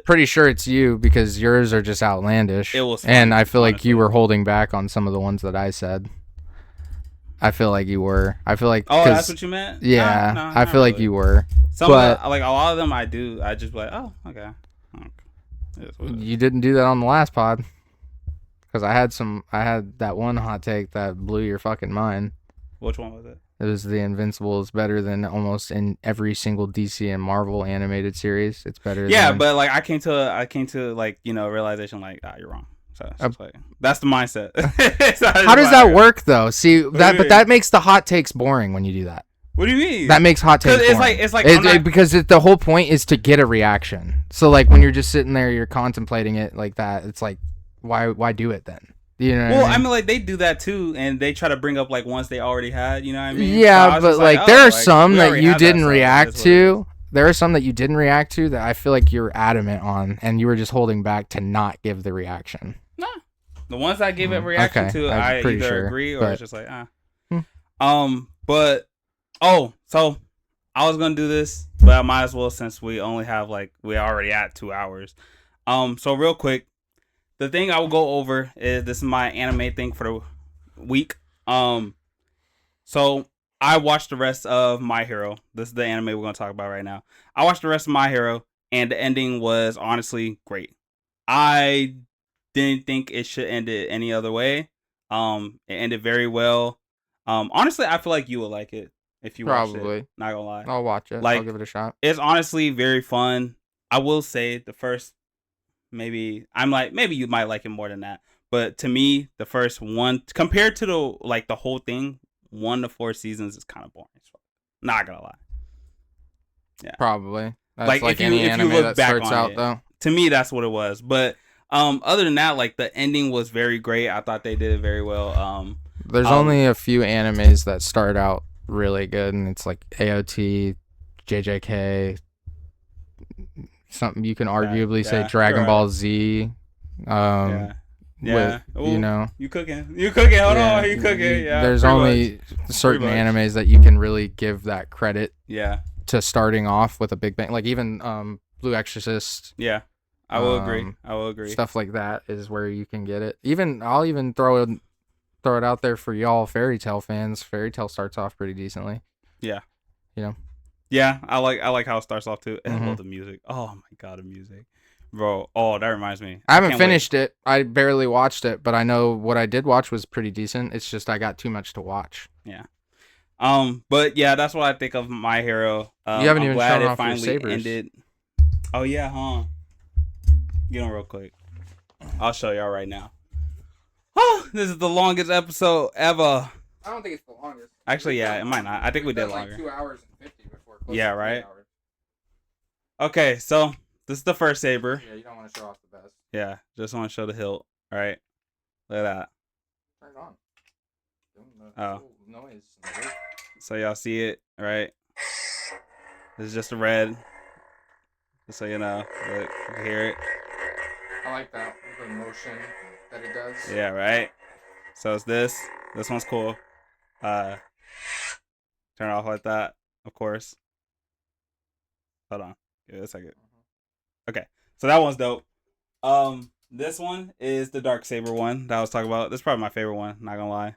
pretty sure it's you because yours are just outlandish. It was fun, and I feel like honestly. you were holding back on some of the ones that I said. I feel like you were. I feel like. Oh, that's what you meant? Yeah, Nah, I feel like really. you were. Some of the, like a lot of them I do. I just be like, oh, okay. You didn't do that on the last pod. Because I had that one hot take that blew your fucking mind. Which one was it? It was the Invincible is better than almost in every single DC and Marvel animated series. It's better. Yeah, than... but like I came to like, you know, realization like, you're wrong. So it's just like, that's the mindset. How does that work though? See but that makes the hot takes boring when you do that. What do you mean? That makes hot takes boring. It's like because the whole point is to get a reaction. So like when you're just sitting there, you're contemplating it like that. It's like, why do it then? You know well, what I mean? like they do that too, and they try to bring up like ones they already had. You know what I mean? Yeah, so but like there are some that you didn't react to. There are some that you didn't react to that I feel like you're adamant on, and you were just holding back to not give the reaction. Nah, the ones I gave a reaction to, I either agree or it's just like But so I was gonna do this, but I might as well since we only have we're already at 2 hours. So real quick. The thing I will go over is this is my anime thing for the week. So I watched the rest of My Hero. This is the anime we're going to talk about right now. I watched the rest of My Hero, and the ending was honestly great. I didn't think it should end it any other way. It ended very well. Honestly, I feel like you would like it if you watched it. Not gonna lie. I'll watch it. I'll give it a shot. It's honestly very fun. I will say the first. Maybe you might like it more than that, but to me, the first one compared to the whole thing, 1 to 4 seasons is kind of boring. Not gonna lie. Yeah, probably. That's like if any you anime look that back starts on out it, though. To me, that's what it was. But other than that, like the ending was very great. I thought they did it very well. There's only a few animes that start out really good, and it's like AOT, JJK. Something you can arguably say Dragon Ball Z. Yeah. With, you know, you cooking. Hold on, you cooking. Yeah. There's only certain animes that you can really give that credit. Yeah. To starting off with a big bang, like even Blue Exorcist. Yeah. I will agree. Stuff like that is where you can get it. I'll even throw in throw it out there for y'all Fairy Tail fans. Fairy Tail starts off pretty decently. Yeah. You know. Yeah, I like how it starts off too. And I Mhm. love the music. Oh my god, the music, bro. Oh, that reminds me. I haven't can't wait. finished it. I barely watched it, but I know what I did watch was pretty decent. It's just I got too much to watch. Yeah. But yeah, that's what I think of My Hero. You haven't I'm even glad shown it off your finally sabers. ended. Oh yeah, huh? Get on real quick. I'll show y'all right now. Oh, this is the longest episode ever. I don't think it's the longest. Actually, yeah, it might not. I think we did longer. Like 2 hours and 50 before. Yeah, right. Okay, so this is the first saber. Yeah, you don't want to show off the best. Yeah, just want to show the hilt. All right, look at that. Turn it on. Oh. Noise. So y'all see it, right? This is just a red. Just so you know, look, you can hear it. I like that, the motion that it does. Yeah, right. So it's this. This one's cool. Turn it off like that, of course. Hold on, give it a second. Okay, so that one's dope. This one is the dark saber one that I was talking about. This is probably my favorite one. Not gonna lie.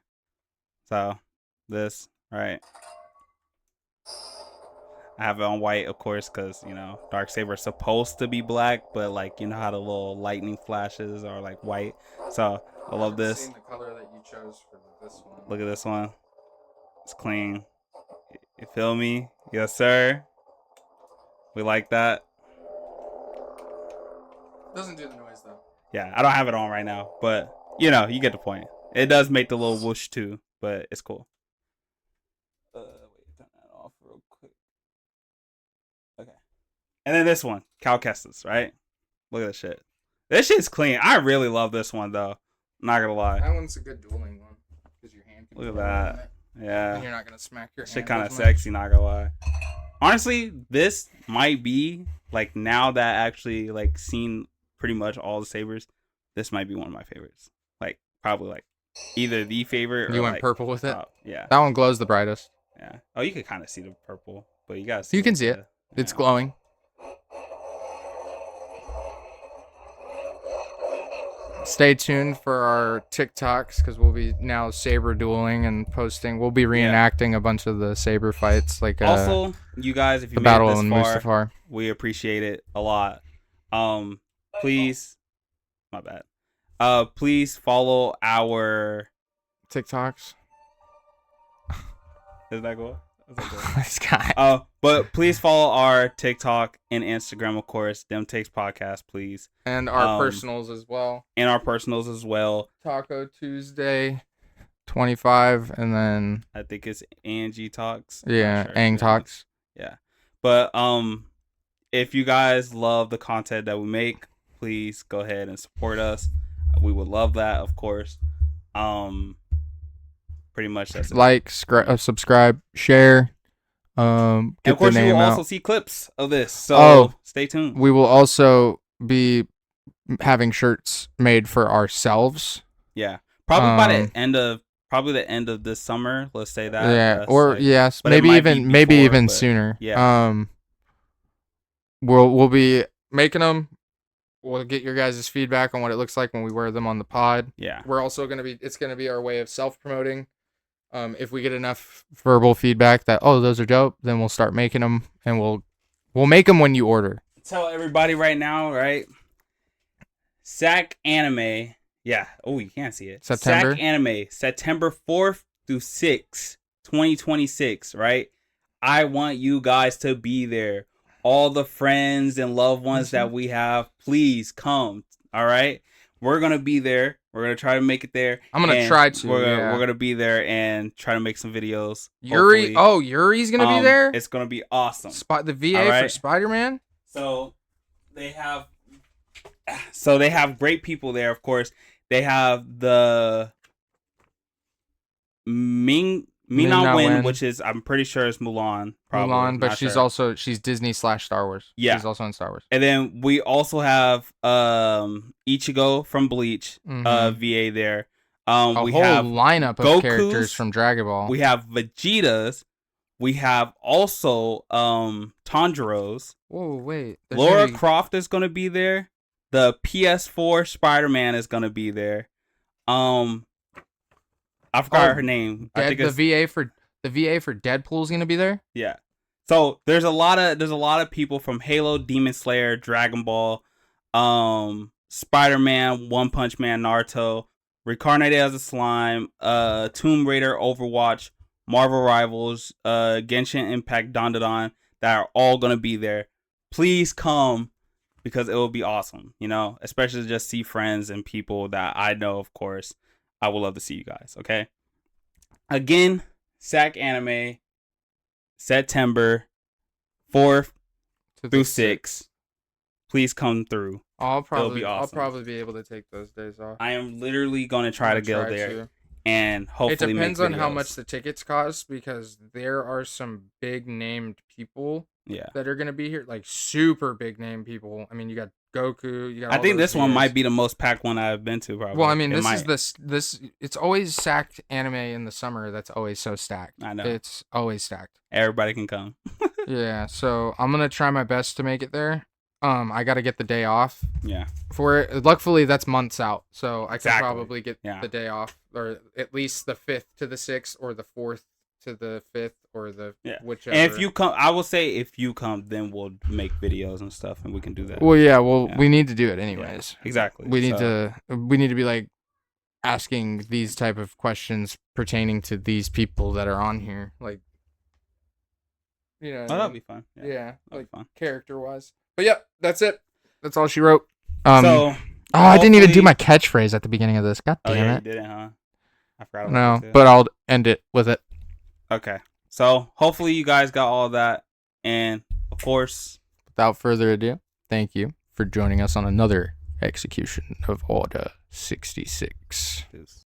So this, right? I have it on white, of course, because, you know, Darksaber is supposed to be black, but, like, you know how the little lightning flashes are, like, white. So, I love this. The color that you chose for this one. Look at this one. It's clean. You feel me? Yes, sir. We like that. Doesn't do the noise, though. Yeah, I don't have it on right now, but, you know, you get the point. It does make the little whoosh, too, but it's cool. Wait, turn that off real quick. Okay. And then this one, Cal Kestis, right? Look at this shit. This shit's clean. I really love this one, though. Not gonna lie. That one's a good dueling one. Because your hand can Look at that. Yeah. And you're not gonna smack your hand. Shit kind of sexy, not gonna lie. Honestly, this might be, like, now that I actually, like, seen pretty much all the sabers, this might be one of my favorites. Like, probably, like, either the favorite or, you went like, purple with it? Yeah. That one glows the brightest. Yeah. Oh, you can kind of see the purple, but you gotta see You can see it. It's glowing. Stay tuned for our TikToks because we'll be now saber dueling and posting. We'll be reenacting a bunch of the saber fights, like also, you guys, if you the made battle it in this Mustafar. we appreciate it a lot. Please, my bad. Please follow our TikToks. Is that cool? This guy. But please follow our TikTok and Instagram, of course. Them Takes Podcast, please. And our personals as well. Taco Tuesday 25, and then I think it's Angie Talks. Yeah, Ang Talks. Yeah. But if you guys love the content that we make, please go ahead and support us. We would love that, of course. Pretty much that's it. Like, subscribe, share. Get and of course, you will also see clips of this. So stay tuned. We will also be having shirts made for ourselves. Yeah, probably by the end of this summer. Let's say that. Yeah, or like, yes, maybe even sooner. Yeah. We'll be making them. We'll get your guys' feedback on what it looks like when we wear them on the pod. Yeah. We're also it's gonna be our way of self-promoting. If we get enough verbal feedback that those are dope, then we'll start making them, and we'll make them when you order. Tell everybody right now, right? Sack Anime, yeah. Oh, you can't see it. September. Sack Anime, September 4th through 6th, 2026. Right? I want you guys to be there. All the friends and loved ones that we have, please come. All right, we're gonna be there. We're gonna try to make it there. I'm gonna try to. We're gonna be there and try to make some videos. Yuri's gonna be there. It's gonna be awesome. The VA for Spider-Man. So they have great people there. Of course, they have the Mina Wen, which is I'm pretty sure is Mulan. Probably Mulan, but she's Disney / Star Wars. Yeah, she's also in Star Wars. And then we also have Ichigo from Bleach, VA there. We whole have lineup of Goku's, characters from Dragon Ball. We have Vegeta's. We have also Tanjiro's. Whoa, wait. Lara Croft is gonna be there. The PS4 Spider-Man is gonna be there. I forgot Oh, her name. I Dead, think the it's VA for Deadpool's gonna be there. yeah. So there's a lot of people from Halo, Demon Slayer, Dragon Ball, Spider-Man, One Punch Man, Naruto, Reincarnated as a Slime, Tomb Raider, Overwatch, Marvel Rivals, Genshin Impact, Dandadan that are all gonna be there. Please come because it will be awesome, you know, especially to just see friends and people that I know, of course. I would love to see you guys, okay? Again, SAC Anime, September 4th To through the 6th. Please come through. I'll be awesome. I'll probably be able to take those days off. I am literally going to try to go there and It hopefully make depends on how videos. much the tickets cost because there are some big named people Yeah. that are gonna be here, like super big name people. I mean, you got Goku. You got. I all think those this one VAs. might be the most packed one I've been to. Probably. Well, I mean, It this might. is this. It's always stacked anime in the summer. That's always so stacked. I know. It's always stacked. Everybody can come. Yeah, so I'm gonna try my best to make it there. I gotta get the day off Yeah. for it. Luckily, that's months out, so I can Exactly. probably get the day off, or at least the 5th to the 6th, or the 4th to the 5th, or the whichever. And if you come, I will say if you come, then we'll make videos and stuff, and we can do that. Well, yeah, we need to do it anyways. Yeah, exactly. We need to be like asking these type of questions pertaining to these people that are on here, like, you know. That'll be fun. Yeah, like fun. character wise. But yep, that's it. That's all she wrote. So, I didn't even do my catchphrase at the beginning of this. God damn it! You didn't, huh? I forgot. No, but I'll end it with it. Okay. So hopefully you guys got all that, and of course, without further ado, thank you for joining us on another execution of Order 66.